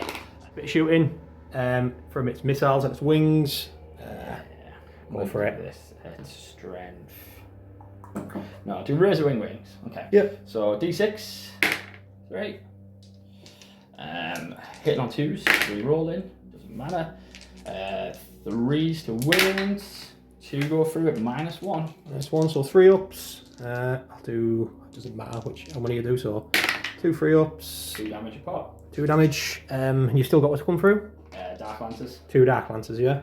Speaker 3: Bit of shooting from its missiles and its wings. Go for it.
Speaker 2: This at strength. No, do Razor Wing wings. Okay.
Speaker 3: Yep.
Speaker 2: So D6. 3. Hitting on 2s. Rerolling. Doesn't matter. 3s to wings. 2 go through at -1.
Speaker 3: -1, so 3 ups. I'll do. Doesn't matter how many you do. So 2 3 ups.
Speaker 2: 2 damage apart.
Speaker 3: 2 damage. And you've still got what to come through.
Speaker 2: Dark Lancers.
Speaker 3: 2 Dark Lancers, yeah.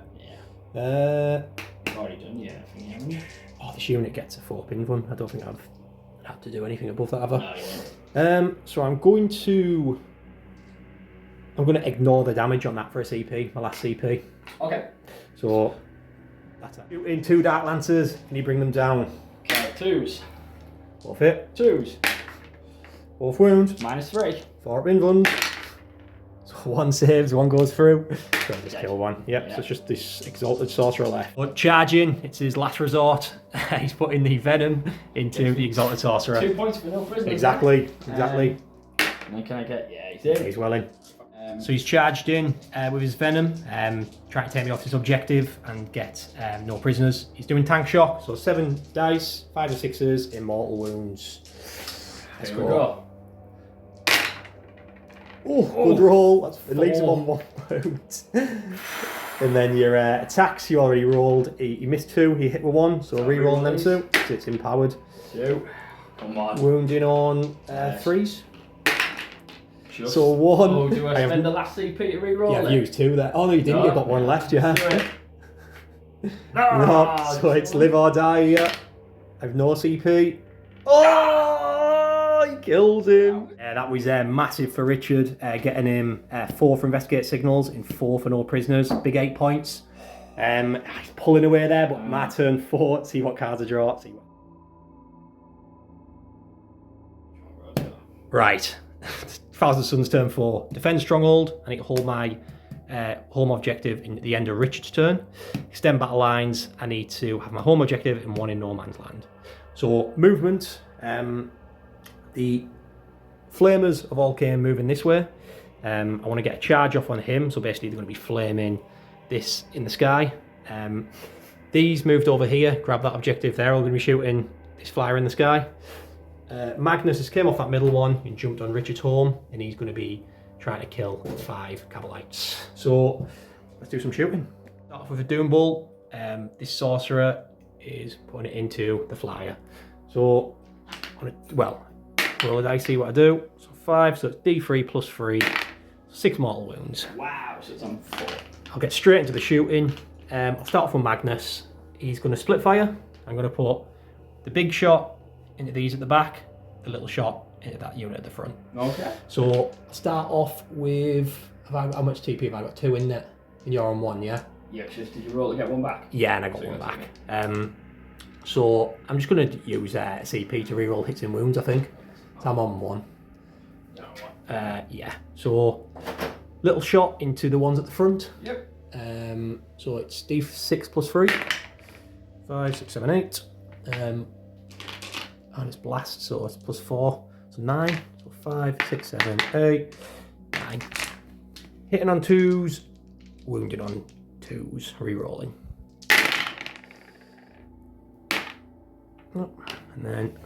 Speaker 2: Yeah. You've already done your thing, haven't you?
Speaker 3: Oh, this unit gets a 4 pin one. I don't think I've had to do anything above that, have I?
Speaker 2: No, you won't.
Speaker 3: So I'm going to ignore the damage on that for a CP, my last CP.
Speaker 2: Okay.
Speaker 3: So that's it. Shooting 2 Dark Lancers. Can you bring them down?
Speaker 2: Okay, 2s.
Speaker 3: Both hit.
Speaker 2: 2s.
Speaker 3: Both wounds.
Speaker 2: -3.
Speaker 3: 4 up invuns. So 1 saves, 1 goes through. So just kill 1. Yep,
Speaker 2: Yeah.
Speaker 3: so it's just this Exalted Sorcerer left. But charging, it's his last resort. He's putting the Venom into the Exalted Sorcerer.
Speaker 2: 2 points for no prisoners.
Speaker 3: Exactly.
Speaker 2: And then can I get... Yeah, he's in.
Speaker 3: He's well in. So he's charged in with his Venom, trying to take me off his objective and get no prisoners. He's doing tank shock, so 7 dice, 5 or 6s, immortal wounds. Let's
Speaker 2: Here we go.
Speaker 3: Oh, good roll. That's at least 1 wound. And then your attacks, you already rolled. He missed 2, he hit with 1, so re-rolling them 2. So it's empowered.
Speaker 2: 2. Come on.
Speaker 3: Wounding on 3s.
Speaker 2: Just.
Speaker 3: So 1.
Speaker 2: Oh, do I spend the last CP to re-roll
Speaker 3: Yeah,
Speaker 2: it?
Speaker 3: I've used 2 there. Oh no, you didn't.
Speaker 2: No.
Speaker 3: You've got 1 left, yeah.
Speaker 2: Do it.
Speaker 3: No, so it's live or die here. I've no CP. Oh, he killed him. That was massive for Richard, getting him 4 for investigate signals and 4 for no prisoners. Big 8 points. He's pulling away there, but my turn 4. See what cards I draw. Right. Thousand Suns turn 4. Defend Stronghold. I need to hold my home objective in the end of Richard's turn. Extend battle lines. I need to have my home objective and 1 in no man's land. So movement. The Flamers have all came moving this way. I want to get a charge off on him. So basically they're going to be flaming this in the sky. These moved over here. Grab that objective. They're all going to be shooting this flyer in the sky. Magnus has came off that middle one and jumped on Richard's home, and he's going to be trying to kill 5 Cabalites. So let's do some shooting. Start off with a Doom Bolt. This sorcerer is putting it into the flyer. So, roll the dice, see what I do. So 5, so it's D3 plus 3, 6 mortal wounds.
Speaker 2: Wow, so it's on 4.
Speaker 3: I'll get straight into the shooting. I'll start off with Magnus. He's going to split fire. I'm going to put the big shot into these at the back, the little shot into that unit at the front.
Speaker 2: Okay.
Speaker 3: So I'll start off with, how much TP have I got? 2 in there, and you're on 1, yeah?
Speaker 2: Yeah, just did you roll to get one back?
Speaker 3: Yeah, and I got one back. So I'm just going to use CP to reroll hits and wounds, I think. So I'm on 1. Yeah, so little shot into the ones at the front.
Speaker 2: Yep.
Speaker 3: So it's D6 plus 3. 5, 6, 7, 8. And it's blast, so it's plus 4. So 9. So 5, 6, 7, 8, 9. Hitting on 2s, wounded on 2s, rerolling. And then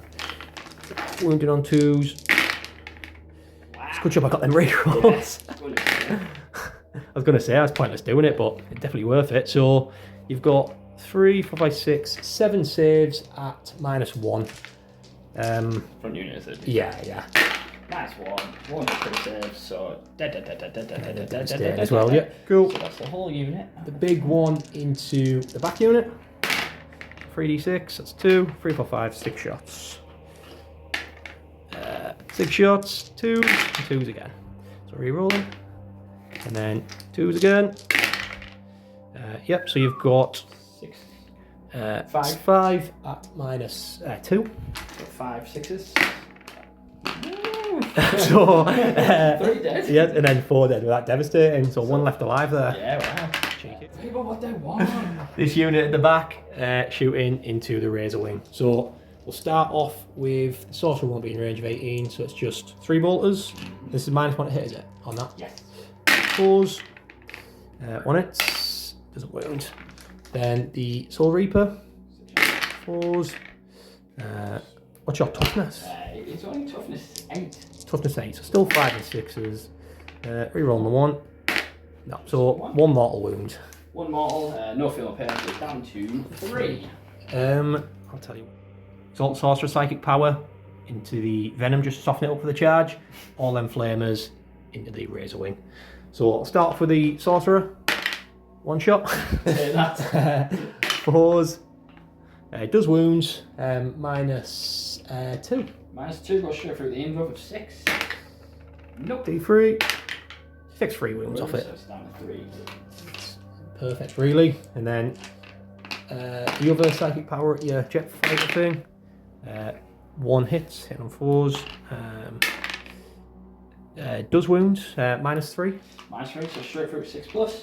Speaker 3: wounded on 2s.
Speaker 2: Wow.
Speaker 3: It's a good job I got them rerolls.
Speaker 2: Yeah.
Speaker 3: I was going to say, I was pointless doing it, but it's definitely worth it. So you've got 3, 4, 5, 6, 7 saves at -1.
Speaker 2: Front unit is it?
Speaker 3: Yeah.
Speaker 2: -1. 1 crit save, so
Speaker 3: Dead as well, yeah. Cool.
Speaker 2: So that's the whole unit.
Speaker 3: The big one into the back unit. 3d6, that's 2, 3, 4, 5, 6 shots. 6 shots, 2s, and 2s again. So re-rolling. And then 2s again. Yep, so you've got
Speaker 2: 6.
Speaker 3: 5 at -2.
Speaker 2: So 5 6s.
Speaker 3: So
Speaker 2: 3 dead.
Speaker 3: yeah, and then 4 dead. That devastating. So 1 left alive there.
Speaker 2: Yeah, wow.
Speaker 3: Cheeky.
Speaker 2: People what they want.
Speaker 3: This unit at the back shooting into the Razor Wing. So we'll start off with the sorcerer won't be in range of 18, so it's just 3 bolters. This is -1 to hit, is it? On that?
Speaker 2: Yes.
Speaker 3: 4s. 1 hit. Doesn't wound. Then the Soul Reaper. 4s. What's your toughness?
Speaker 2: It's only toughness 8.
Speaker 3: Toughness 8, so still 5 and 6s. Reroll the 1. No, so 1 mortal wound.
Speaker 2: 1 mortal, no feeling of pain, so it's down to 3.
Speaker 3: I'll tell you. Exalt Sorcerer Psychic Power into the Venom, just to soften it up for the charge. All them flamers into the Razor Wing. So I'll start off with the Sorcerer. 1 shot.
Speaker 2: Say that.
Speaker 3: 4s. It does wounds. -2.
Speaker 2: -2 goes straight through the invoke of 6. Nope.
Speaker 3: D3. 6 free wounds off it.
Speaker 2: So it's down to 3.
Speaker 3: Perfect, really. And then the other psychic power at your jet fighter thing. 1 hits, hit on 4s. Does wounds, -3.
Speaker 2: -3, so straight through 6 plus.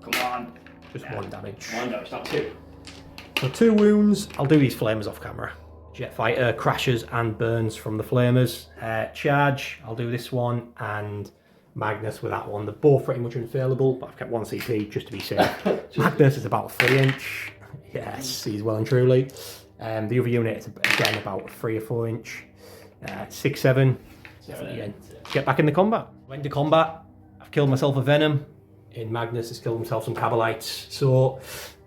Speaker 2: Come on.
Speaker 3: Just 1 damage.
Speaker 2: 1 damage, not 2.
Speaker 3: So 2 wounds. I'll do these flamers off camera. Jet fighter crashes and burns from the flamers. Charge, I'll do this one, and Magnus with that one. They're both pretty much unfailable, but I've kept 1 CP just to be safe. Magnus is about 3 inch. Yes, he's well and truly. The other unit is again about 3 or 4 inch. 6, 7. Again, get back into combat. Went to combat. I've killed myself a Venom. In Magnus has killed himself some Cabalites. So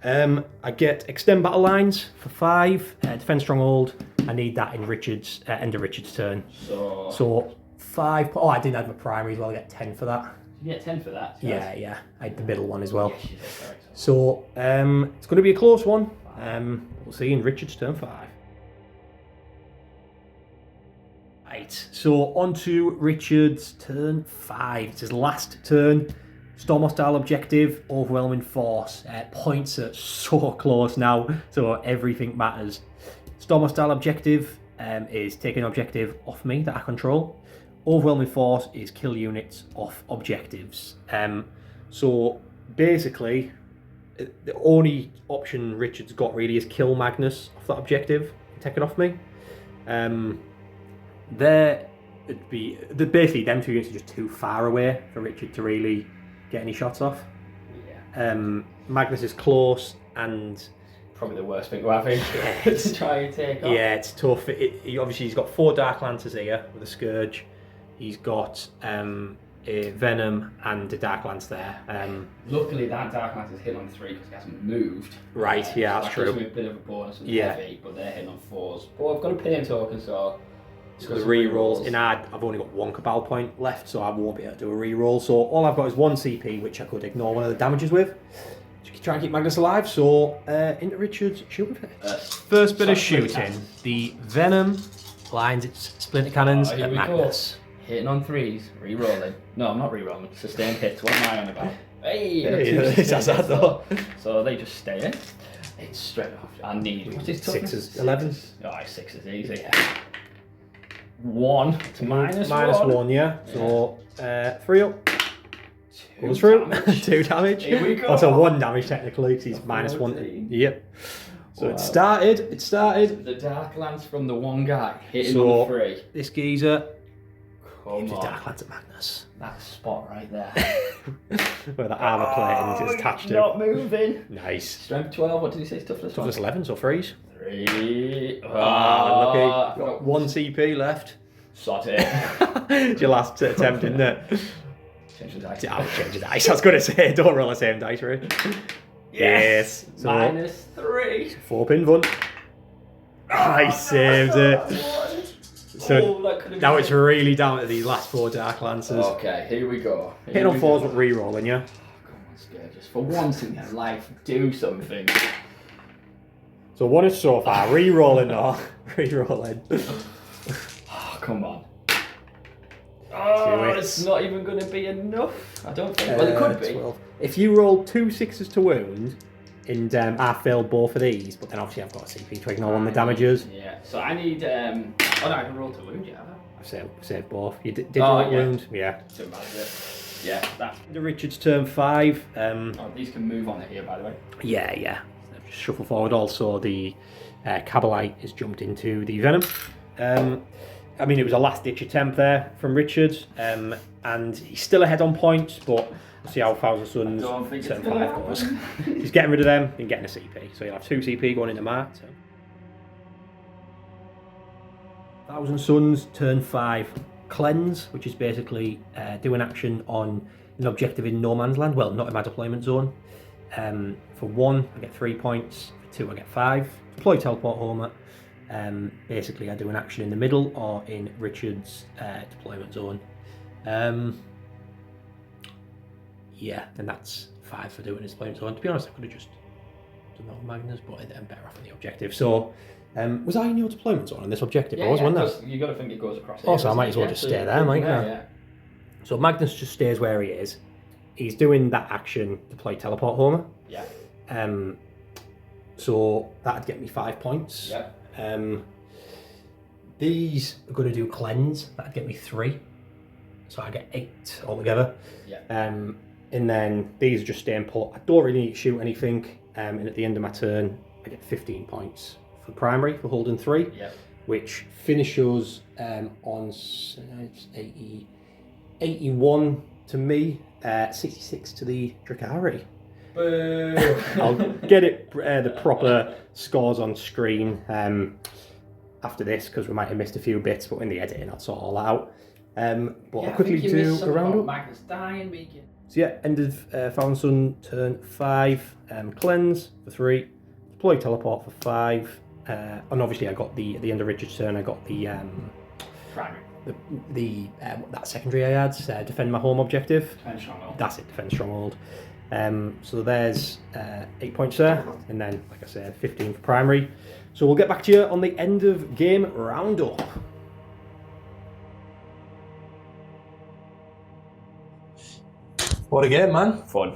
Speaker 3: I get extend battle lines for 5. Defend stronghold. I need that in Richard's end of Richard's turn. So 5. Oh, I didn't have my primary as well. I get 10 for that.
Speaker 2: You get 10 for that.
Speaker 3: Yeah. I had the middle one as well.
Speaker 2: Yes, you did, correct.
Speaker 3: So it's going to be a close one. We'll see in Richard's turn 5. Right, so on to Richard's turn 5. It's his last turn. Storm hostile objective, overwhelming force. Points are so close now, so everything matters. Storm hostile objective is take an objective off me that I control. Overwhelming force is kill units off objectives. So basically, the only option Richard's got really is kill Magnus off that objective and take it off me. Basically them 2 units are just too far away for Richard to really get any shots off.
Speaker 2: Yeah.
Speaker 3: Magnus is close and
Speaker 2: probably the worst thing to have to try and take off.
Speaker 3: Yeah, it's tough. Obviously, he's got 4 Dark Lancers here with a Scourge. He's got a Venom and a Dark Lance there.
Speaker 2: Luckily, that Dark Lance is hit on 3 because he hasn't moved.
Speaker 3: Right, yeah, that's true.
Speaker 2: Gives me a bit of a bonus and heavy, but they're hitting on 4s. But I've got a pain token, so
Speaker 3: the re-rolls. And I've only got 1 Cabal point left, so I won't be able to do a re-roll. So all I've got is 1 CP, which I could ignore one of the damages with. Try and keep Magnus alive, so into Richard's shooting phase. First bit of shooting, the Venom lines its splinter cannons at Magnus.
Speaker 2: Hitting on 3s, re-rolling. No, I'm not re-rolling, sustained hits. What am I on about? Hey,
Speaker 3: that's that though.
Speaker 2: So they just stay in. It's straight off. I need. What's his toughness?
Speaker 3: 6s, 11s.
Speaker 2: Oh, 6 is easy. Yeah. 1 to minus
Speaker 3: minus 1, yeah. So 3 up. Goes through. 2 damage.
Speaker 2: Here we go.
Speaker 3: Also 1 damage technically because he's minus 1. Yep. So wow. It started.
Speaker 2: The Dark Lance from the one guy hitting
Speaker 3: so
Speaker 2: on 3.
Speaker 3: This geezer.
Speaker 2: Come
Speaker 3: the
Speaker 2: on.
Speaker 3: Dark Lance at Magnus.
Speaker 2: That spot right there.
Speaker 3: Where the armor plating is attached to.
Speaker 2: Not moving.
Speaker 3: Nice.
Speaker 2: Strength 12. What did he say? Toughness 12?
Speaker 3: Toughness 11s or 3s.
Speaker 2: 3.
Speaker 3: Lucky. Got 1 CP left.
Speaker 2: Sod it.
Speaker 3: It's your last attempt, isn't it?
Speaker 2: Change the dice.
Speaker 3: I'll change the dice. I was going to say, don't roll the same dice, right? Yes. So,
Speaker 2: minus 3.
Speaker 3: 4 pin fun. I saved it. So now it's really down to these last 4 Dark Lancers.
Speaker 2: Okay, here we go.
Speaker 3: Hitting on 4s but re-rolling, yeah?
Speaker 2: Come on, Scourge. For once in your life, do something.
Speaker 3: So 1 is so far, re-rolling or re-rolling.
Speaker 2: Oh, come on. Oh, it's not even going to be enough. I don't think. Well, it could be.
Speaker 3: 12. If you roll 2 6s to wound, and I failed both of these, but then obviously I've got a CP to ignore one of the damages.
Speaker 2: Yeah, so I need. Oh no, I can roll to wound, yeah.
Speaker 3: I've saved both. You did you roll wound? Yeah.
Speaker 2: Too bad, is it? Yeah, that.
Speaker 3: The Richard's turn 5.
Speaker 2: These can move on here, by the way.
Speaker 3: Yeah. Just shuffle forward. Also, the Cabalite has jumped into the Venom. I mean, it was a last-ditch attempt there from Richard, and he's still ahead on points, but we'll see how Thousand Suns turn 5 goes. He's getting rid of them and getting a CP, so he'll have 2 CP going into Mart. So. Thousand Suns turn 5 cleanse, which is basically do an action on an objective in no man's land. Well, not in my deployment zone. For 1, I get 3 points. For 2, I get 5. Deploy teleport home. Basically, I do an action in the middle or in Richard's deployment zone. Yeah, and that's 5 for doing his deployment zone. To be honest, I could have just done that with Magnus, but I'm better off on the objective. So, was I in your deployment zone on this objective?
Speaker 2: Yeah,
Speaker 3: I was, wasn't I?
Speaker 2: You got to think it goes across.
Speaker 3: Also, I might as well just stay there, mightn't I?
Speaker 2: Yeah.
Speaker 3: So Magnus just stays where he is. He's doing that action to play teleport Homer.
Speaker 2: Yeah.
Speaker 3: So that'd get me 5 points.
Speaker 2: Yeah.
Speaker 3: These are going to do cleanse. That'd get me 3. So I get 8 altogether.
Speaker 2: Yeah.
Speaker 3: And then these are just staying put. I don't really need to shoot anything. And at the end of my turn, I get 15 points for primary for holding 3.
Speaker 2: Yeah.
Speaker 3: Which finishes on 81 to me, 66 to the Drukhari.
Speaker 2: Boo!
Speaker 3: I'll get it the proper scores on screen after this because we might have missed a few bits, but in the editing I'll sort all that out. But I'll quickly do a roundup.
Speaker 2: Magnus dying, Megan.
Speaker 3: So yeah, end of Thousand Sun turn 5, cleanse for 3, deploy teleport for 5, and obviously I got at the end of Richard's turn I got the
Speaker 2: primary.
Speaker 3: That secondary I had, defend my home objective.
Speaker 2: Defend stronghold.
Speaker 3: That's it, defend stronghold. So there's 8 points there, and then, like I said, 15 for primary. So we'll get back to you on the end of game roundup. What a game, man.
Speaker 2: Fun.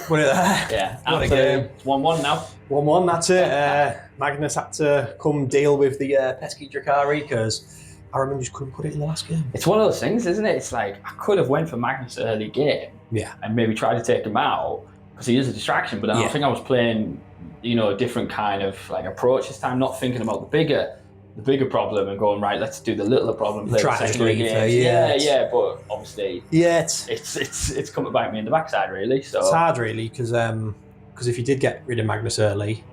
Speaker 3: What a,
Speaker 2: Yeah,
Speaker 3: what a game.
Speaker 2: It's 1-1 now.
Speaker 3: 1-1, that's it. Magnus had to come deal with the pesky Drukhari because Araman just couldn't put it in the last game.
Speaker 2: It's one of those things, isn't it? It's like, I could have went for Magnus early game.
Speaker 3: Yeah.
Speaker 2: And maybe tried to take him out because he is a distraction, but I think I was playing, a different kind of like approach this time, not thinking about the bigger problem and going, right, let's do the littler problem. Play the secondary games. Yeah, but obviously, it's come to bite me in the backside, really. So
Speaker 3: it's hard, really, because if you did get rid of Magnus early,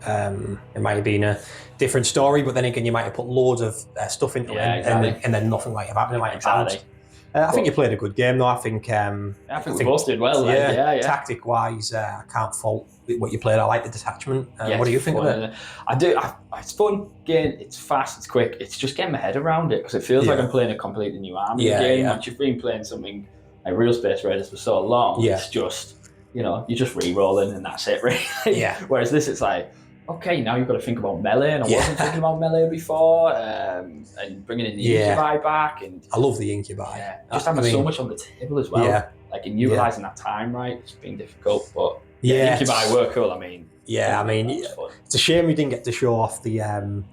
Speaker 3: it might have been a different story. But then again, you might have put loads of stuff into it, and then nothing might have happened. It might have bounced. I think you played a good game, though. I think
Speaker 2: we both did well.
Speaker 3: Tactic wise, I can't fault what you played. I like the detachment. What do you think of it?
Speaker 2: I do. It's fun game. It's fast. It's quick. It's just getting my head around it because it feels like I'm playing a completely new army game. Once you've been playing something like Real Space Raiders for so long, it's just you're just re-rolling and that's it, really. Whereas this, it's like, okay, now you've got to think about melee, and I wasn't thinking about melee before, and bringing in the incubi back, and
Speaker 3: I love the incubi.
Speaker 2: Just having so much on the table as well. Like in utilising that time, right? It's been difficult, but incubi were cool. I mean, it's a shame we didn't get to show off the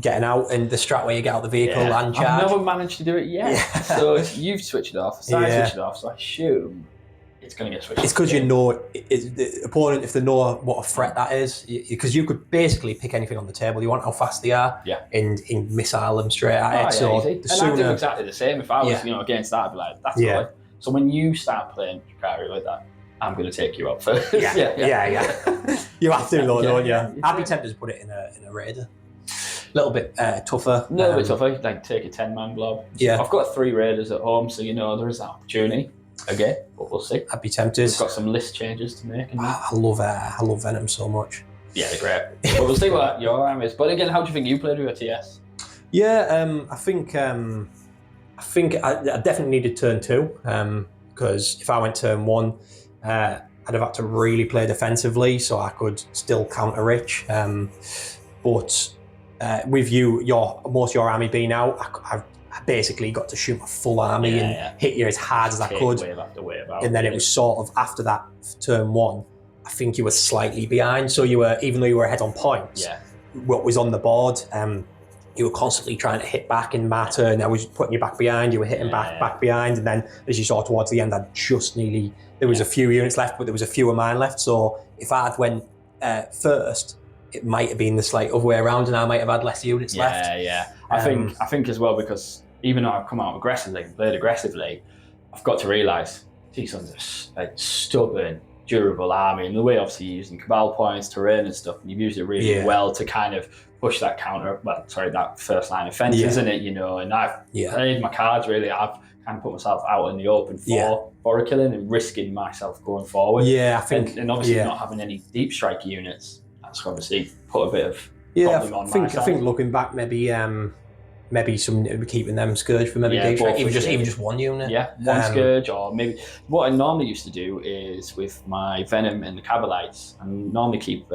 Speaker 2: getting out and the strat where you get out the vehicle and charge. I've never managed to do it yet. So you've switched it off. So I switched it off. So I assume it's going to get switched.
Speaker 3: It's because you know the opponent, if they know what a threat that is, because you could basically pick anything on the table. You want how fast they are, and missile them straight at it. So
Speaker 2: easy. I do exactly the same. If I was against that, I'd be like, that's good. So when you start playing Drukhari like that, I'm going to take you up first.
Speaker 3: Yeah. You have to, though, don't you? I'd be tempted to put it in a raider. A little bit tougher.
Speaker 2: A little bit tougher, like take a 10-man blob. I've got 3 raiders at home, so there is that opportunity. Again, but we'll see.
Speaker 3: I'd be tempted.
Speaker 2: We've got some list changes to make.
Speaker 3: I love Venom so much.
Speaker 2: Yeah, they're great. But we'll see what your arm is. But again, how do you think you played with your TS?
Speaker 3: Yeah, I think I definitely needed turn 2 because if I went turn 1, I'd have had to really play defensively so I could still counter Rich. But with most of your army being out, I basically got to shoot my full army and hit you as hard as I could.
Speaker 2: Wave after wave out,
Speaker 3: and then it was sort of after that turn 1, I think you were slightly behind. So you were, even though you were ahead on points, what was on the board, you were constantly trying to hit back in my turn. I was putting you back behind, you were hitting back behind. And then as you saw towards the end, there was a few units left, but there was a few of mine left. So if I'd went first, it might have been the slight other way around and I might have had less units left.
Speaker 2: I think as well, because even though I've come out aggressively and played aggressively, I've got to realise T-Sons are a stubborn, durable army, and the way obviously you're using Cabal points, terrain and stuff, and you've used it really well to kind of push that that first line of fence, isn't it? And I've played my cards really. I've kind of put myself out in the open for a killing and risking myself going forward.
Speaker 3: I think,
Speaker 2: and obviously not having any deep strike units, that's obviously put a bit of problem on my side. I think
Speaker 3: looking back, maybe some keeping them Scourge for maybe deep strike, even just one unit.
Speaker 2: One Scourge, or maybe what I normally used to do is with my Venom and the Cabalites, and normally keep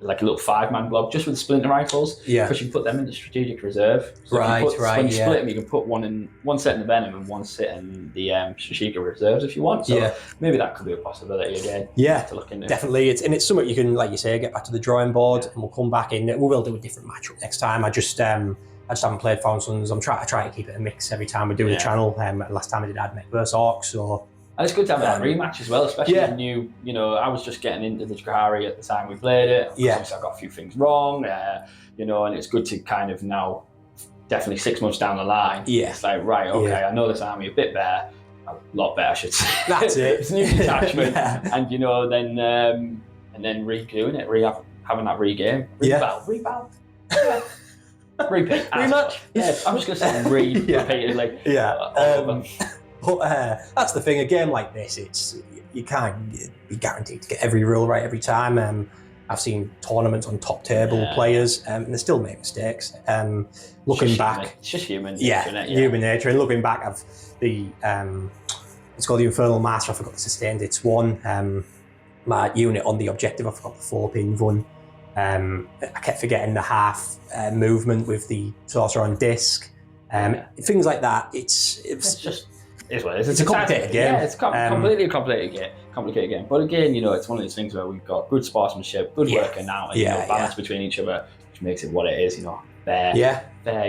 Speaker 2: like a little 5-man blob just with the splinter rifles, because you can put them in the strategic reserve. So when you split them, you can put one set in the Venom and one set in the strategic reserves if you want. So maybe that could be a possibility again. To look into.
Speaker 3: Definitely. It's something you can, like you say, get back to the drawing board, and we'll come back in. We will do a different matchup next time. I just haven't played Found Sons. I try to keep it a mix every time we do the channel. Last time I did Admech vs Orcs, so.
Speaker 2: And it's good to have that rematch as well, especially when I was just getting into the Drukhari at the time we played it. Obviously I got a few things wrong, and it's good to kind of now, definitely 6 months down the line, it's like, right, okay, I know this army a bit better, a lot better, I should say.
Speaker 3: That's it.
Speaker 2: It's a new detachment, and then redoing it, having that re-game, rebound. Repeat.
Speaker 3: Rematch.
Speaker 2: I'm just going to say repeatedly.
Speaker 3: But that's the thing. A game like this, you can't be guaranteed to get every rule right every time. I've seen tournaments on top table players, and they still make mistakes. Looking back,
Speaker 2: it's just human nature.
Speaker 3: Human nature. And looking back, it's called the Infernal Master. I forgot the sustained. It's one. My unit on the objective, I forgot the 4-pin run. I kept forgetting the half movement with the sorcerer on disc. Things like that. It's a complicated game.
Speaker 2: Yeah, it's completely complicated game. But again, it's one of those things where we've got good sportsmanship, good working out, and balance between each other, which makes it what it is. Fair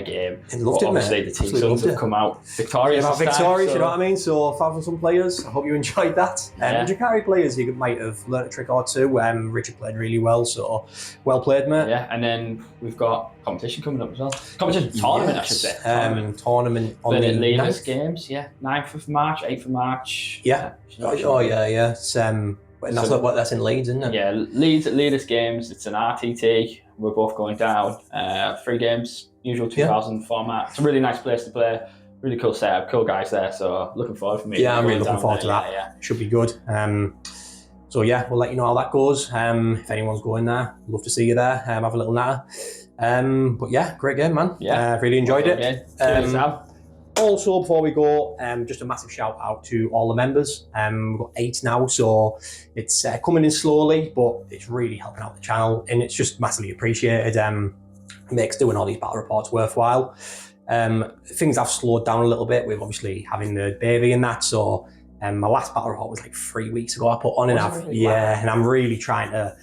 Speaker 2: game. Obviously, the T-Sons have come out victorious.
Speaker 3: You know what I mean? So, Found some players, I hope you enjoyed that. The Drukhari players, you might have learnt a trick or two. Richard played really well, so well played, mate.
Speaker 2: Yeah, and then we've got competition coming up as well. Tournament, I should say.
Speaker 3: Tournament on the
Speaker 2: Leaders games, 9th of March, 8th of March.
Speaker 3: It's, And that's that's in Leeds, isn't it?
Speaker 2: Yeah, Leeds Games. It's an RTT. We're both going down. 3 games, usual 2000 format. It's a really nice place to play. Really cool setup, cool guys there. So looking forward for me.
Speaker 3: Yeah, I'm really looking forward to that. Yeah. Should be good. So yeah, we'll let you know how that goes. If anyone's going there, love to see you there. Have a little natter. But yeah, great game, man.
Speaker 2: Yeah,
Speaker 3: really enjoyed it.
Speaker 2: Also,
Speaker 3: before we go, just a massive shout out to all the members. We've got 8 now, so it's coming in slowly, but it's really helping out the channel, and it's just massively appreciated. It makes doing all these battle reports worthwhile. Things have slowed down a little bit with obviously having the baby and that, so my last battle report was like 3 weeks ago I put on, and and I'm really trying to,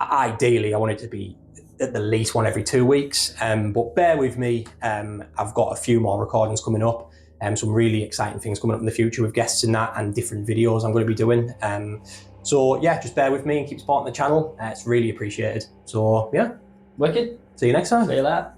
Speaker 3: ideally I want it to be at the least one every 2 weeks, but bear with me. I've got a few more recordings coming up, some really exciting things coming up in the future with guests and that, and different videos I'm going to be doing. So yeah, just bear with me and keep supporting the channel. It's really appreciated. So yeah,
Speaker 2: wicked.
Speaker 3: See you next time.
Speaker 2: See you later.